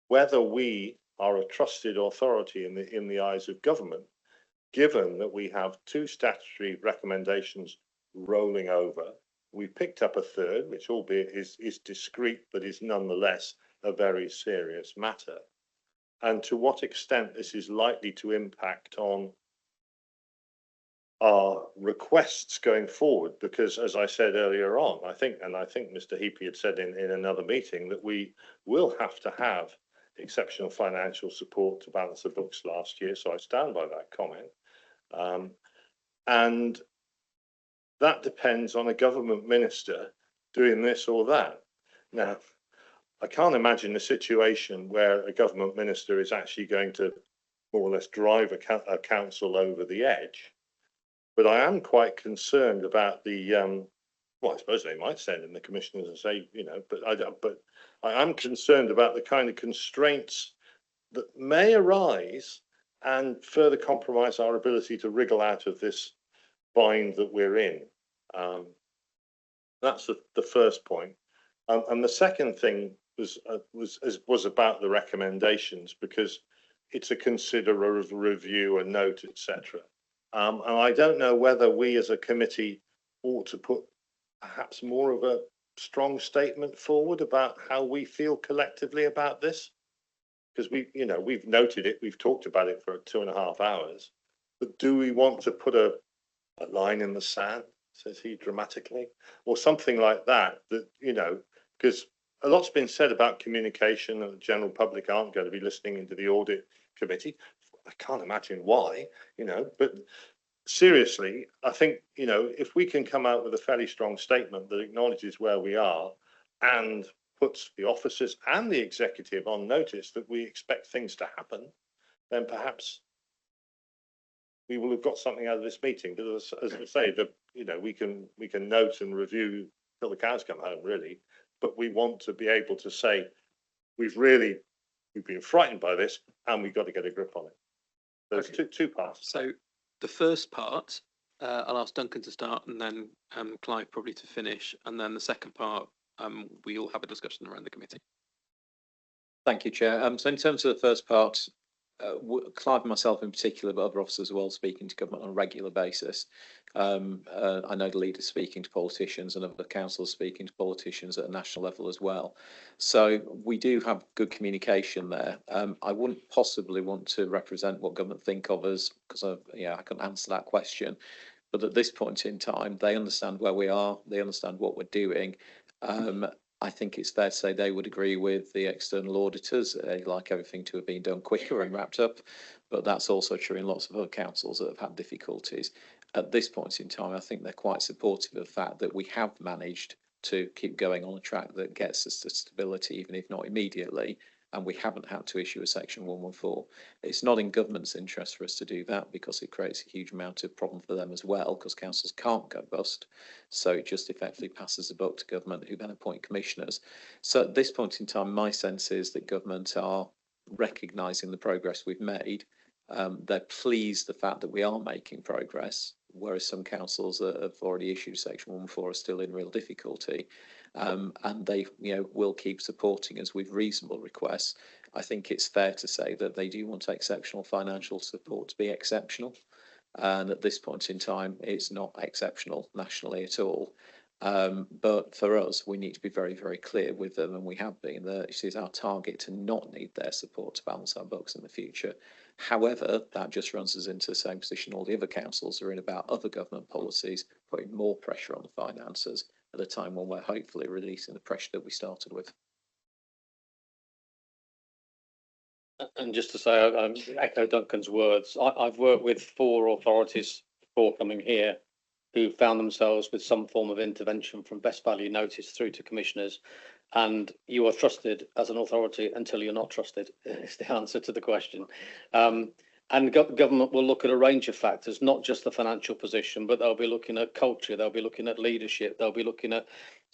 whether we are a trusted authority in the eyes of government, given that we have 2 statutory recommendations rolling over. We picked up a third, which albeit is discreet, but is nonetheless a very serious matter. And to what extent this is likely to impact on our requests going forward, because as I said earlier on, I think Mr. Heapy had said in another meeting that we will have to have exceptional financial support to balance the books last year. So I stand by that comment. And that depends on a government minister doing this or that. Now, I can't imagine a situation where a government minister is actually going to more or less drive a council over the edge. But I am quite concerned about the, well, I suppose they might send in the commissioners and say, you know, but I am concerned about the kind of constraints that may arise and further compromise our ability to wriggle out of this bind that we're in. That's the first point. And the second thing was about the recommendations, because it's a consider, a review, a note, etc. And I don't know whether we as a committee ought to put perhaps more of a strong statement forward about how we feel collectively about this. Because we've noted it, we've talked about it for 2.5 hours, but do we want to put a line in the sand, says he dramatically, or something like that, because a lot's been said about communication and the general public aren't going to be listening into the audit committee. I can't imagine why, but seriously, I think, if we can come out with a fairly strong statement that acknowledges where we are and puts the officers and the executive on notice that we expect things to happen, then perhaps we will have got something out of this meeting. But as I say, we can note and review till the cows come home, really. But we want to be able to say we've been frightened by this, and we've got to get a grip on it. There's two parts. So the first part, I'll ask Duncan to start, and then Clive probably to finish, and then the second part, we'll have a discussion around the committee. Thank you, Chair. So in terms of the first part, Clive and myself in particular, but other officers as well, speaking to government on a regular basis. I know the leaders speaking to politicians and other councillors speaking to politicians at a national level as well. So we do have good communication there. I wouldn't possibly want to represent what government think of us, because I couldn't answer that question. But at this point in time, they understand where we are, they understand what we're doing. I think it's fair to say they would agree with the external auditors. They like everything to have been done quicker and wrapped up, but that's also true in lots of other councils that have had difficulties. At this point in time, I think they're quite supportive of the fact that we have managed to keep going on a track that gets us to stability, even if not immediately. And we haven't had to issue a Section 114. It's not in government's interest for us to do that because it creates a huge amount of problem for them as well, because councils can't go bust. So it just effectively passes the buck to government, who then appoint commissioners. So at this point in time, my sense is that government are recognising the progress we've made. They're pleased the fact that we are making progress, whereas some councils that have already issued Section 114 are still in real difficulty. And they, will keep supporting us with reasonable requests. I think it's fair to say that they do want exceptional financial support to be exceptional, and at this point in time, it's not exceptional nationally at all. But for us, we need to be very, very clear with them, and we have been, that it is our target to not need their support to balance our books in the future. However, that just runs us into the same position all the other councils are in about other government policies, putting more pressure on the finances at a time when we're hopefully releasing the pressure that we started with. And just to say, I echo Duncan's words. I've worked with 4 authorities before coming here who found themselves with some form of intervention from best value notice through to commissioners. And you are trusted as an authority until you're not trusted, is the answer to the question. And government will look at a range of factors, not just the financial position, but they'll be looking at culture, they'll be looking at leadership, they'll be looking at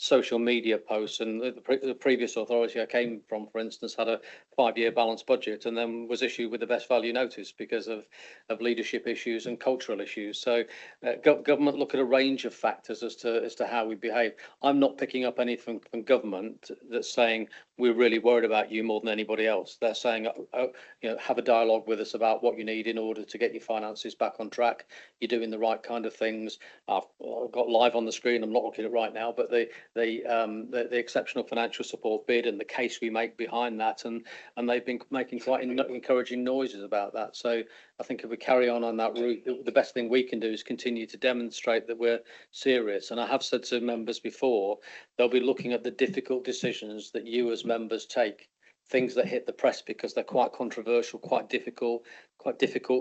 social media posts. And the previous authority I came from, for instance, had a 5-year balanced budget and then was issued with the best value notice because of leadership issues and cultural issues. So government look at a range of factors as to how we behave. I'm not picking up anything from government that's saying we're really worried about you more than anybody else. They're saying, have a dialogue with us about what you need in order to get your finances back on track. You're doing the right kind of things. I've got live on the screen, I'm not looking at it right now, but the exceptional financial support bid and the case we make behind that, and they've been making quite encouraging noises about that. So I think if we carry on that route, the best thing we can do is continue to demonstrate that we're serious. And I have said to members before, they'll be looking at the difficult decisions that you as members take, things that hit the press because they're quite controversial, quite difficult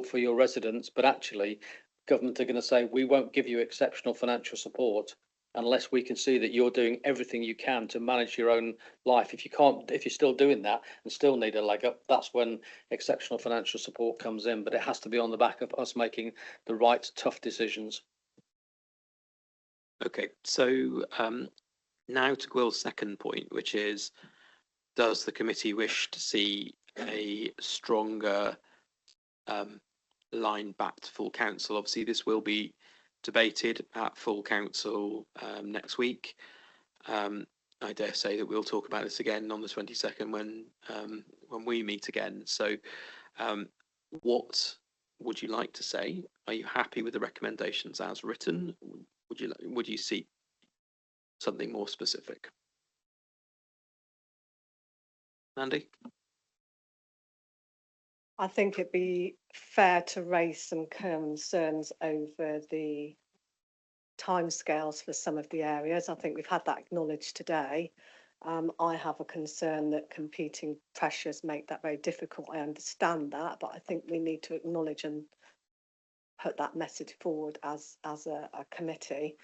for your residents. But actually, government are going to say, we won't give you exceptional financial support unless we can see that you're doing everything you can to manage your own life. If you're still doing that and still need a leg up, that's when exceptional financial support comes in. But it has to be on the back of us making the right tough decisions. Okay, so now to Gwil's second point, which is, does the committee wish to see a stronger line back to full council? Obviously, this will be debated at full council next week. I dare say that we'll talk about this again on the 22nd when we meet again. So what would you like to say? Are you happy with the recommendations as written? Would you see something more specific? Andy? I think it'd be fair to raise some concerns over the timescales for some of the areas. I think we've had that acknowledged today. I have a concern that competing pressures make that very difficult. I understand that, but I think we need to acknowledge and put that message forward as a committee.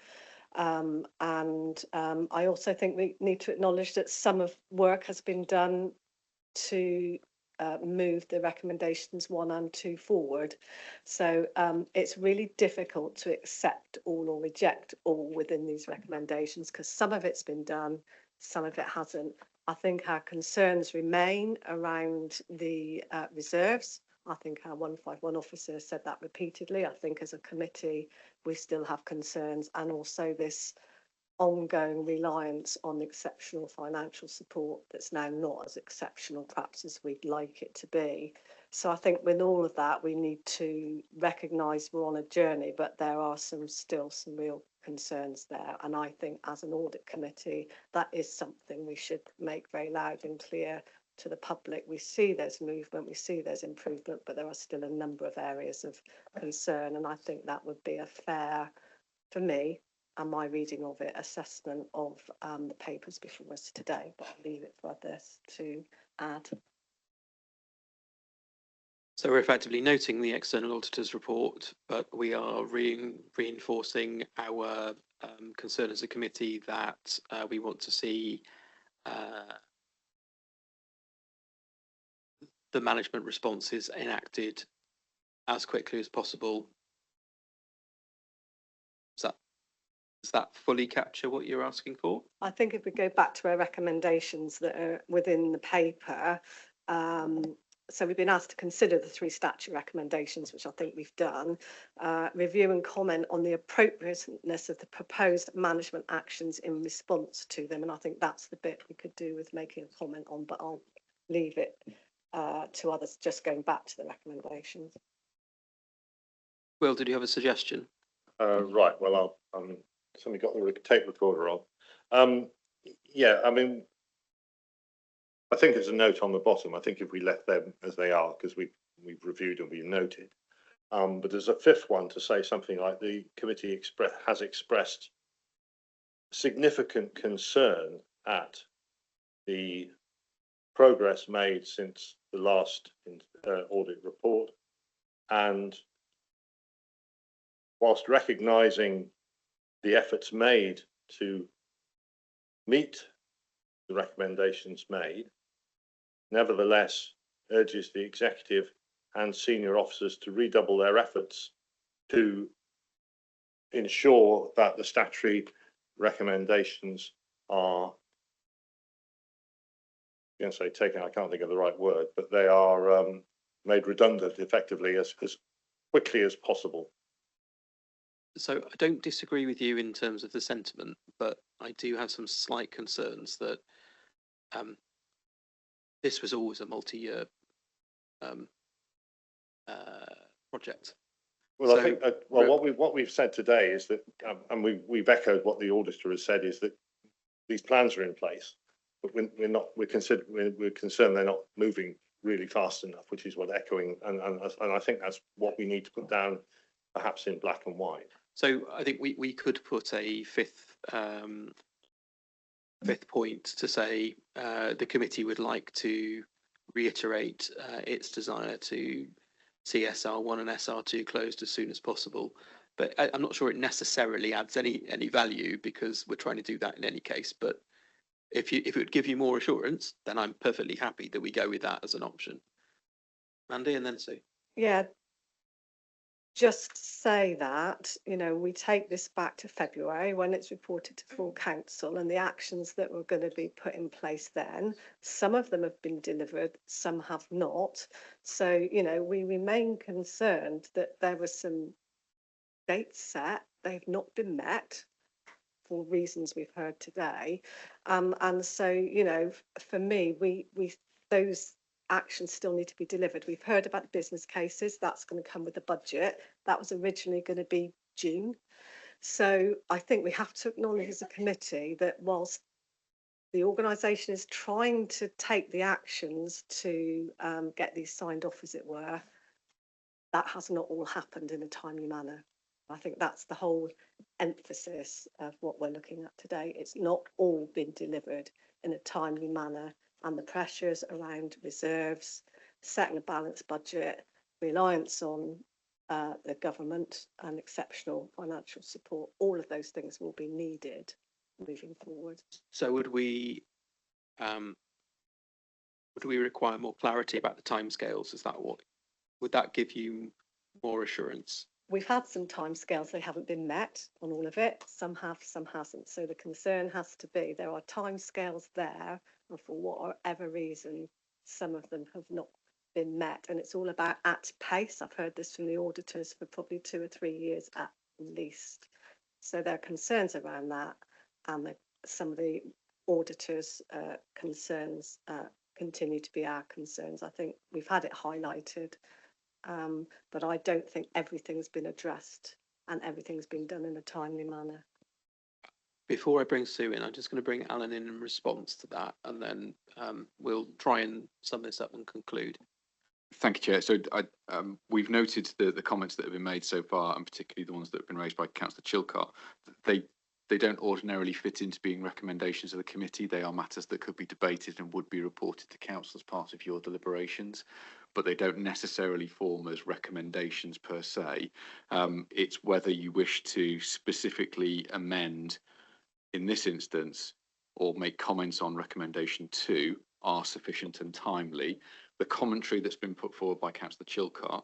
And I also think we need to acknowledge that some of work has been done to move the recommendations 1 and 2 forward. So it's really difficult to accept all or reject all within these recommendations because some of it's been done, some of it hasn't. I think our concerns remain around the reserves. I think our 151 officer said that repeatedly. I think as a committee, we still have concerns, and also this ongoing reliance on exceptional financial support that's now not as exceptional perhaps as we'd like it to be. So I think with all of that, we need to recognise we're on a journey, but there are still some real concerns there. And I think as an audit committee, that is something we should make very loud and clear to the public. We see there's movement, we see there's improvement, but there are still a number of areas of concern. And I think that would be a fair, for me, and my reading of it, assessment of the papers before us today, but I'll leave it for others to add. So we're effectively noting the external auditor's report, but we are reinforcing our concern as a committee that we want to see the management responses enacted as quickly as possible. Does that fully capture what you're asking for? I think if we go back to our recommendations that are within the paper, so we've been asked to consider the 3 statutory recommendations, which I think we've done, review and comment on the appropriateness of the proposed management actions in response to them. And I think that's the bit we could do with making a comment on, but I'll leave it to others, just going back to the recommendations. Will, did you have a suggestion? Right, well, somebody got the tape recorder on. Yeah, I mean, I think there's a note on the bottom. I think if we left them as they are, because we've reviewed and we've noted. But there's a 5th one to say something like the committee has expressed significant concern at the progress made since the last audit report, and whilst recognising the efforts made to meet the recommendations made, nevertheless urges the executive and senior officers to redouble their efforts to ensure that the statutory recommendations are, I'm going to say taken, I can't think of the right word, but they are made redundant effectively as quickly as possible. So I don't disagree with you in terms of the sentiment, but I do have some slight concerns that this was always a multi-year project. Well, so, I think what we've said today is that, and we've echoed what the auditor has said, is that these plans are in place, but we're concerned they're not moving really fast enough, which is what echoing, and I think that's what we need to put down, perhaps in black and white. So I think we could put a fifth point to say the committee would like to reiterate its desire to see SR1 and SR2 closed as soon as possible. But I'm not sure it necessarily adds any value, because we're trying to do that in any case. But if it would give you more assurance, then I'm perfectly happy that we go with that as an option. Mandy, and then Sue. Yeah. Just say that, you know, we take this back to February when it's reported to full council, and the actions that were going to be put in place then, some of them have been delivered, some have not. So, you know, we remain concerned that there were some dates set, they've not been met for reasons we've heard today. And so, you know, for me, those actions still need to be delivered. We've heard about business cases, that's going to come with the budget. That was originally going to be June. So I think we have to acknowledge as a committee that whilst the organisation is trying to take the actions to get these signed off, as it were, that has not all happened in a timely manner. I think that's the whole emphasis of what we're looking at today. It's not all been delivered in a timely manner, and the pressures around reserves, setting a balanced budget, reliance on the government and exceptional financial support, all of those things will be needed moving forward. So would we require more clarity about the timescales? Is that what, would that give you more assurance? We've had some timescales, they haven't been met on all of it. Some have, some hasn't. So the concern has to be there are timescales there, and for whatever reason, some of them have not been met. And it's all about at pace. I've heard this from the auditors for probably 2 or 3 years at least. So there are concerns around that, and some of the auditors' concerns continue to be our concerns. I think we've had it highlighted. But I don't think everything's been addressed and everything's been done in a timely manner. Before I bring Sue in, I'm just going to bring Alan in response to that, and then we'll try and sum this up and conclude. Thank you, Chair. So we've noted the comments that have been made so far, and particularly the ones that have been raised by Councillor Chilcott. They They don't ordinarily fit into being recommendations of the committee. They are matters that could be debated and would be reported to council as part of your deliberations, but they don't necessarily form as recommendations per se. It's whether you wish to specifically amend in this instance or make comments on recommendation 2 are sufficient and timely. The commentary that's been put forward by Councillor Chilcott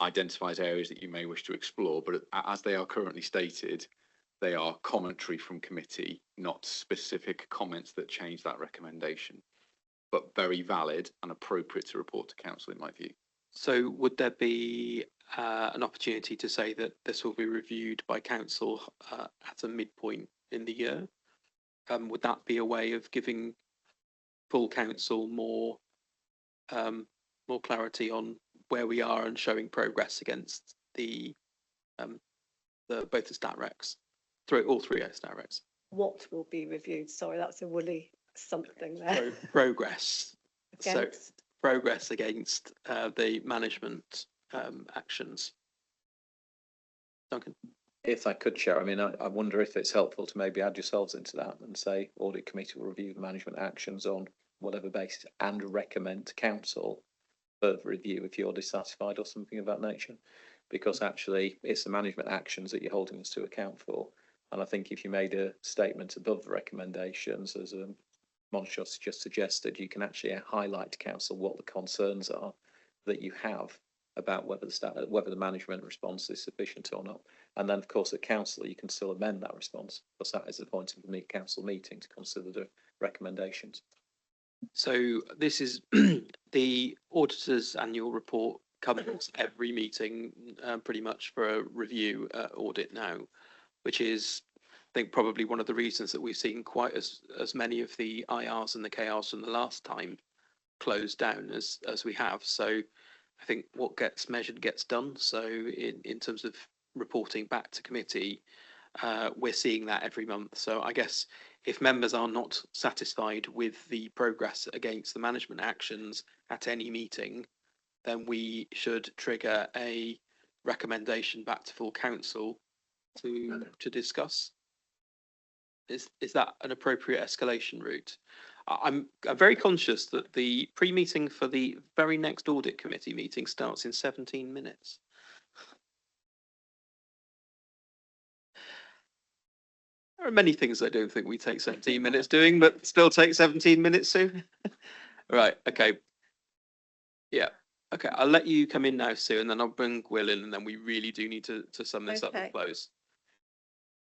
identifies areas that you may wish to explore, but as they are currently stated, they are commentary from committee, not specific comments that change that recommendation, but very valid and appropriate to report to council in my view. So would there be an opportunity to say that this will be reviewed by council at a midpoint in the year? Would that be a way of giving full council more clarity on where we are and showing progress against the both the stat recs, through all 3 stat recs? What will be reviewed? Sorry, that's a woolly something there. Progress. Against? So progress against the management actions. Duncan? If I could, Chair, I mean, I wonder if it's helpful to maybe add yourselves into that and say audit committee will review the management actions on whatever basis and recommend to council further review if you're dissatisfied or something of that nature, because actually it's the management actions that you're holding us to account for. And I think if you made a statement above the recommendations, as Monshos just suggested, you can actually highlight to council what the concerns are that you have about whether the management response is sufficient or not. And then, of course, at council, you can still amend that response, because that is the point of the council meeting, to consider the recommendations. So this is the auditor's annual report comes every meeting pretty much for a review audit now, which is, I think, probably one of the reasons that we've seen quite as many of the IRs and the KRs from the last time closed down as we have. So I think what gets measured gets done. So in terms of reporting back to committee, we're seeing that every month. So I guess if members are not satisfied with the progress against the management actions at any meeting, then we should trigger a recommendation back to full council to discuss. Is that an appropriate escalation route? I'm very conscious that the pre-meeting for the very next audit committee meeting starts in 17 minutes. There are many things I don't think we take 17 minutes doing, but still take 17 minutes soon. Right, okay. Yeah, okay, I'll let you come in now, Sue, and then I'll bring Will in, and then we really do need to sum this up and close.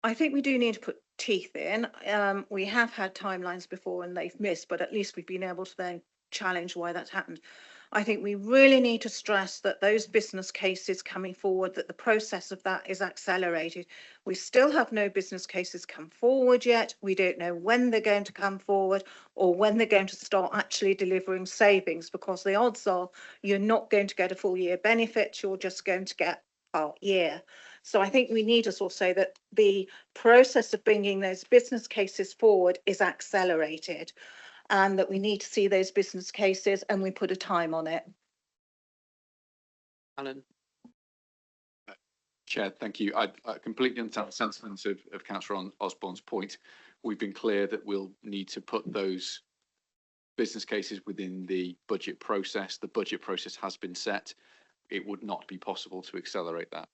I think we do need to put teeth in. We have had timelines before and they've missed, but at least we've been able to then challenge why that's happened. I think we really need to stress that those business cases coming forward, that the process of that is accelerated. We still have no business cases come forward yet. We don't know when they're going to come forward or when they're going to start actually delivering savings, because the odds are you're not going to get a full year benefit, you're just going to get part year. So I think we need to sort of say that the process of bringing those business cases forward is accelerated, and that we need to see those business cases and we put a time on it. Alan? Chair, thank you. I completely understand the sentiments of Councillor Osborne's point. We've been clear that we'll need to put those business cases within the budget process. The budget process has been set. It would not be possible to accelerate that.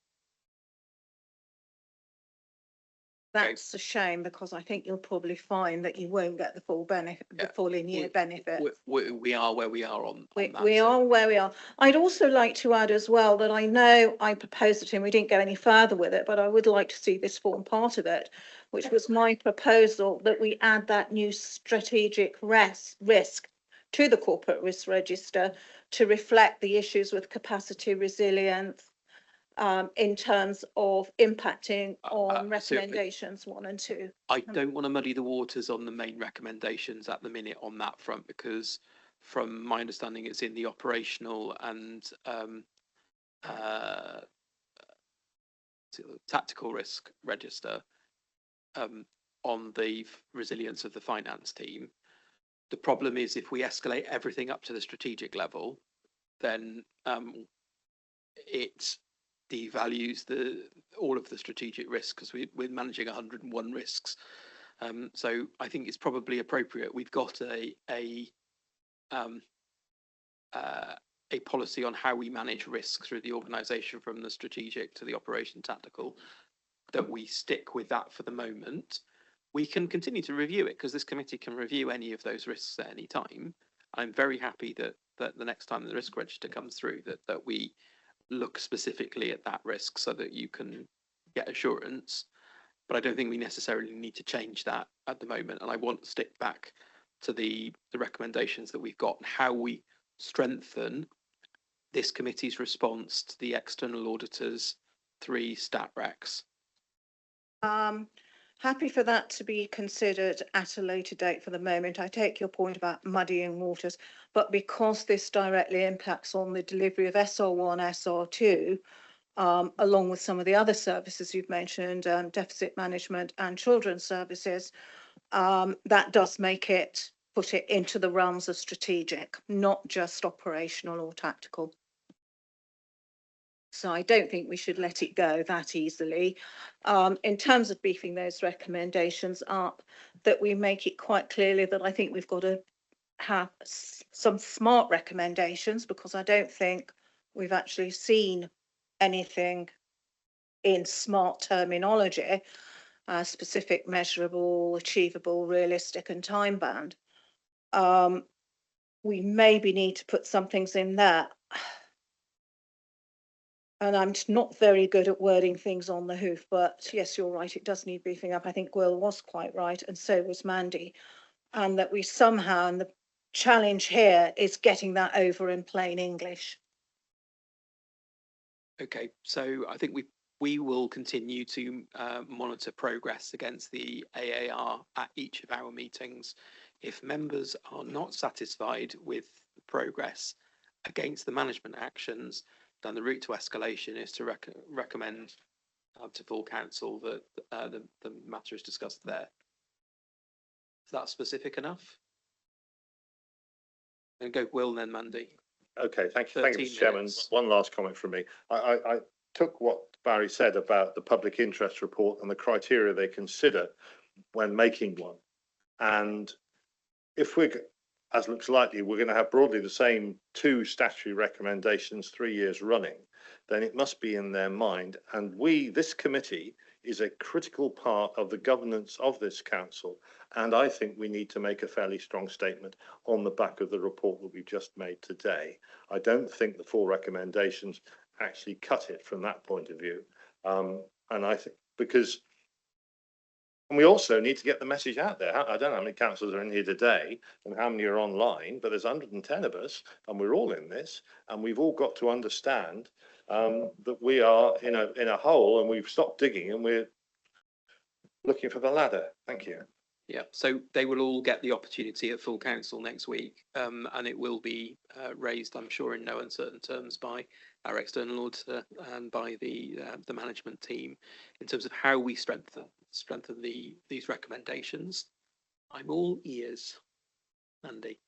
That's a shame, because I think you'll probably find that you won't get the full benefit, the full in-year benefit. We are where we are on that. We are where we are. I'd also like to add as well that I know I proposed it and we didn't go any further with it, but I would like to see this form part of it, which was my proposal that we add that new strategic risk to the corporate risk register to reflect the issues with capacity resilience, in terms of impacting on recommendations 1 and 2. I don't want to muddy the waters on the main recommendations at the minute on that front, because from my understanding it's in the operational and tactical risk register on the resilience of the finance team. The problem is if we escalate everything up to the strategic level, then devalues all of the strategic risks, because we're managing 101 risks. So I think it's probably appropriate. We've got a policy on how we manage risk through the organisation, from the strategic to the operation tactical, that we stick with that for the moment. We can continue to review it, because this committee can review any of those risks at any time. I'm very happy that the next time the risk register comes through, that we look specifically at that risk so that you can get assurance. But I don't think we necessarily need to change that at the moment. And I want to stick back to the recommendations that we've got and how we strengthen this committee's response to the external auditors' 3 stat recs. Happy for that to be considered at a later date. For the moment, I take your point about muddying waters, but because this directly impacts on the delivery of SR1, SR2, along with some of the other services you've mentioned, deficit management and children's services, that does put it into the realms of strategic, not just operational or tactical. So I don't think we should let it go that easily. In terms of beefing those recommendations up, that we make it quite clearly that I think we've got to have some smart recommendations, because I don't think we've actually seen anything in smart terminology, specific, measurable, achievable, realistic and time bound. We maybe need to put some things in there. And I'm not very good at wording things on the hoof, but yes, you're right, it does need beefing up. I think Will was quite right, and so was Mandy. And that we somehow, and the challenge here is getting that over in plain English. Okay, so I think we will continue to monitor progress against the AAR at each of our meetings. If members are not satisfied with the progress against the management actions, then the route to escalation is to recommend to full council that the matter is discussed there. Is that specific enough? And go Will, then Mandy. Okay, thank you, Mr. Chairman. One last comment from me. I took what Barry said about the public interest report and the criteria they consider when making one. And if we're, as looks likely, we're going to have broadly the same 2 statutory recommendations 3 years running, then it must be in their mind. And this committee, is a critical part of the governance of this council. And I think we need to make a fairly strong statement on the back of the report that we've just made today. I don't think the 4 recommendations actually cut it from that point of view. And I think because we also need to get the message out there. I don't know how many councillors are in here today and how many are online, but there's 110 of us and we're all in this, and we've all got to understand that we are in a hole and we've stopped digging and we're looking for the ladder. Thank you. Yeah, so they will all get the opportunity at full council next week, and it will be raised, I'm sure, in no uncertain terms by our external auditor and by the management team in terms of how we strengthen these recommendations. I'm all ears, Andy.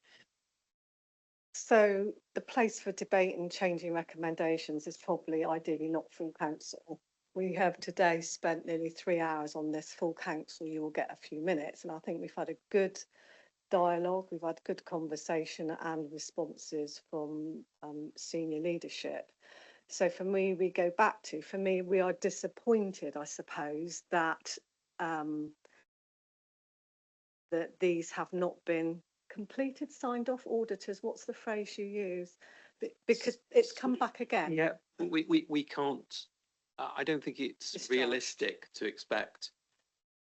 So the place for debate and changing recommendations is probably ideally not full council. We have today spent nearly 3 hours on this. Full council, you will get a few minutes, and I think we've had a good dialogue, we've had good conversation and responses from senior leadership. So for me, we go back to, for me, we are disappointed, I suppose, that that these have not been completed, signed off. Auditors, what's the phrase you use? Because it's come back again. Yeah, we can't. I don't think it's realistic to expect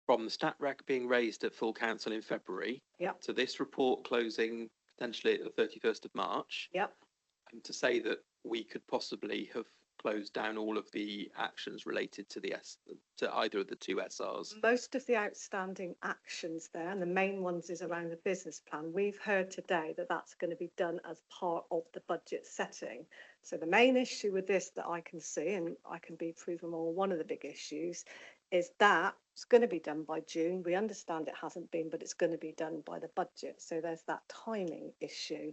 from the stat rec being raised at full council in February to this report closing potentially at the 31st of March. And to say that we could possibly have closed down all of the actions related to to either of the 2 SRs. Most of the outstanding actions there, and the main ones is around the business plan. We've heard today that that's going to be done as part of the budget setting. So the main issue with this that I can see, and I can be proven more, one of the big issues is that it's going to be done by June. We understand it hasn't been, but it's going to be done by the budget. So there's that timing issue.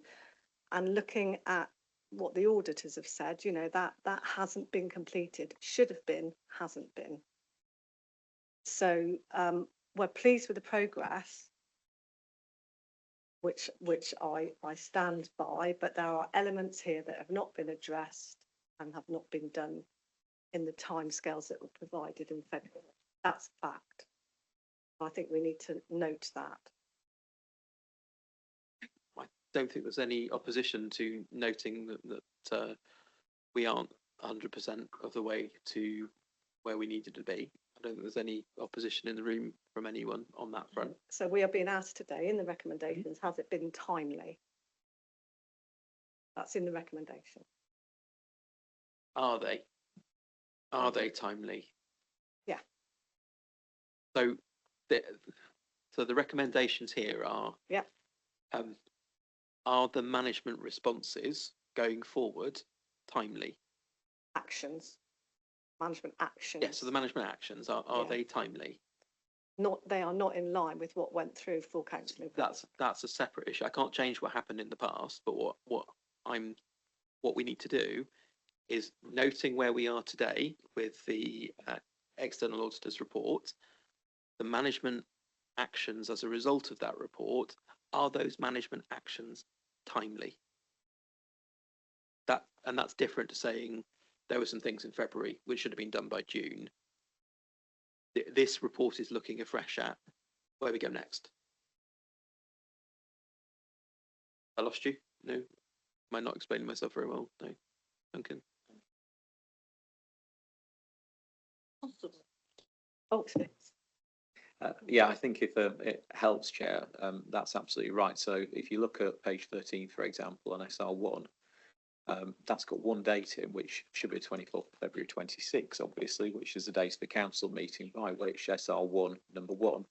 And looking at what the auditors have said, you know, that hasn't been completed, should have been, hasn't been. So we're pleased with the progress, which I stand by, but there are elements here that have not been addressed and have not been done in the timescales that were provided in February. That's a fact. I think we need to note that. I don't think there's any opposition to noting that we aren't 100% of the way to where we needed to be. I don't think there's any opposition in the room from anyone on that front. So we are being asked today in the recommendations, has it been timely? That's in the recommendation. Are they? Are they timely? Yeah. So the recommendations here are, yeah, are the management responses going forward timely? Actions, management actions. Yes, so the management actions, are they timely? They are not in line with what went through full council. That's a separate issue. I can't change what happened in the past, but what we need to do is noting where we are today with the external auditors report, the management actions as a result of that report, are those management actions timely? That's different to saying there were some things in February which should have been done by June. This report is looking afresh at where we go next. I lost you? No? Am I not explaining myself very well? No? Duncan? Yeah, I think if it helps, Chair, that's absolutely right. So if you look at page 13, for example, on SR1, that's got one date in which should be 24th of February 26, obviously, which is the date of the council meeting by which SR1 number 1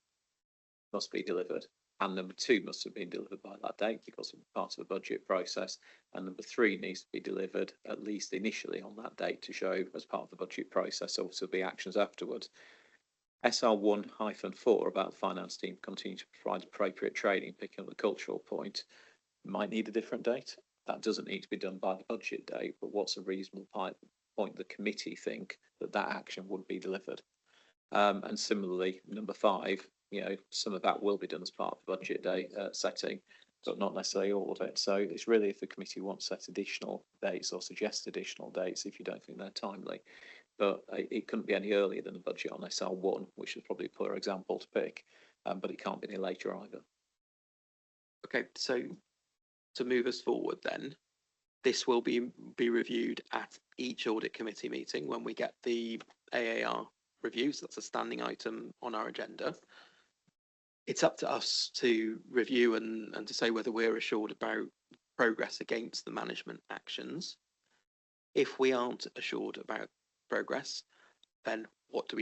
must be delivered, and number 2 must have been delivered by that date because it's part of the budget process, and number 3 needs to be delivered at least initially on that date to show as part of the budget process, also be actions afterwards. SR1-4 about the finance team continue to provide appropriate training, picking up the cultural point, might need a different date. That doesn't need to be done by the budget date, but what's a reasonable point the committee think that action would be delivered? And similarly, number 5, some of that will be done as part of the budget day setting, but not necessarily all of it. So it's really if the committee wants to set additional dates or suggest additional dates if you don't think they're timely. But it couldn't be any earlier than the budget on SR1, which is probably a poor example to pick, but it can't be any later either. Okay, so to move us forward then, this will be reviewed at each audit committee meeting when we get the AAR review, so that's a standing item on our agenda. It's up to us to review and to say whether we're assured about progress against the management actions. If we aren't assured about progress, then what do?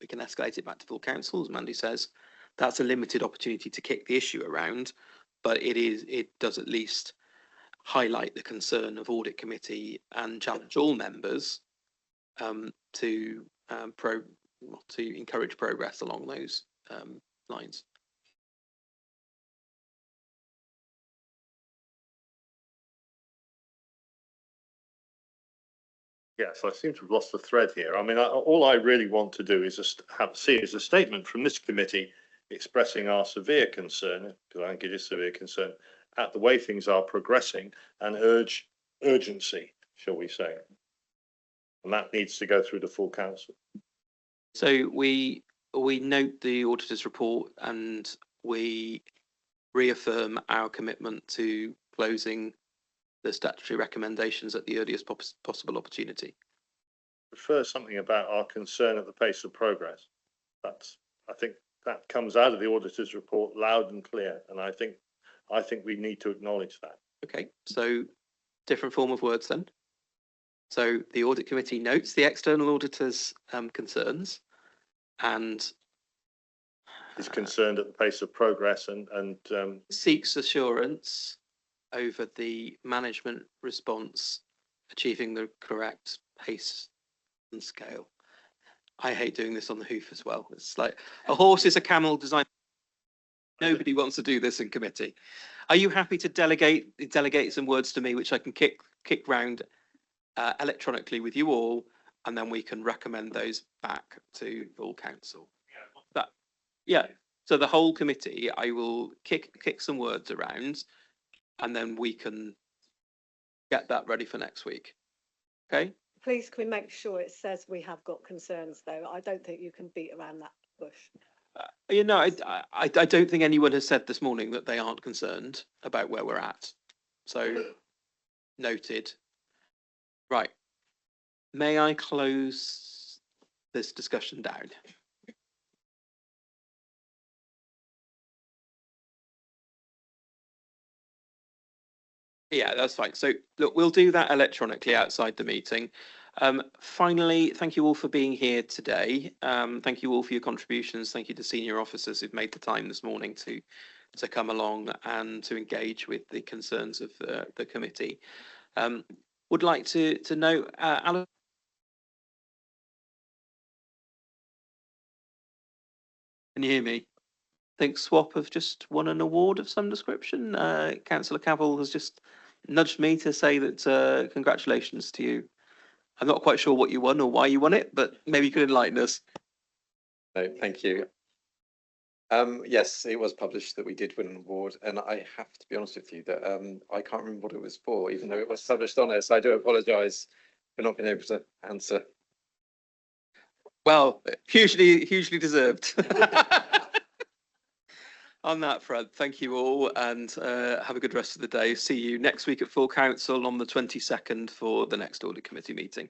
We can escalate it back to full council, as Mandy says. That's a limited opportunity to kick the issue around, but it does at least highlight the concern of audit committee and challenge all members to encourage progress along those lines. Yes, I seem to have lost the thread here. I mean, all I really want to do is just see is a statement from this committee expressing our severe concern, because I think it is severe concern, at the way things are progressing and urge urgency, shall we say. And that needs to go through the full council. So we note the auditor's report and we reaffirm our commitment to closing the statutory recommendations at the earliest possible opportunity. Refer something about our concern at the pace of progress. I think that comes out of the auditor's report loud and clear, and I think we need to acknowledge that. Okay, so different form of words then. So the audit committee notes the external auditor's concerns and is concerned at the pace of progress and seeks assurance over the management response achieving the correct pace and scale. I hate doing this on the hoof as well. It's like a horse is a camel design. Nobody wants to do this in committee. Are you happy to delegate some words to me, which I can kick round electronically with you all, and then we can recommend those back to full council? That, yeah. So the whole committee, I will kick some words around, and then we can get that ready for next week. Okay. Please, can we make sure it says we have got concerns, though? I don't think you can beat around that bush. You know, I don't think anyone has said this morning that they aren't concerned about where we're at. So, noted. Right. May I close this discussion down? Yeah, that's fine. So, look, we'll do that electronically outside the meeting. Finally, thank you all for being here today. Thank you all for your contributions. Thank you to senior officers who've made the time this morning to come along and to engage with the concerns of the committee. Would like to note, Alan. Can you hear me? I think SWAP have just won an award of some description. Councillor Cavill has just nudged me to say that congratulations to you. I'm not quite sure what you won or why you won it, but maybe you could enlighten us. No, thank you. Yes, it was published that we did win an award, and I have to be honest with you that I can't remember what it was for, even though it was published on it. So I do apologise for not being able to answer. Well, hugely deserved. On that front, thank you all, and have a good rest of the day. See you next week at full council on the 22nd for the next audit committee meeting.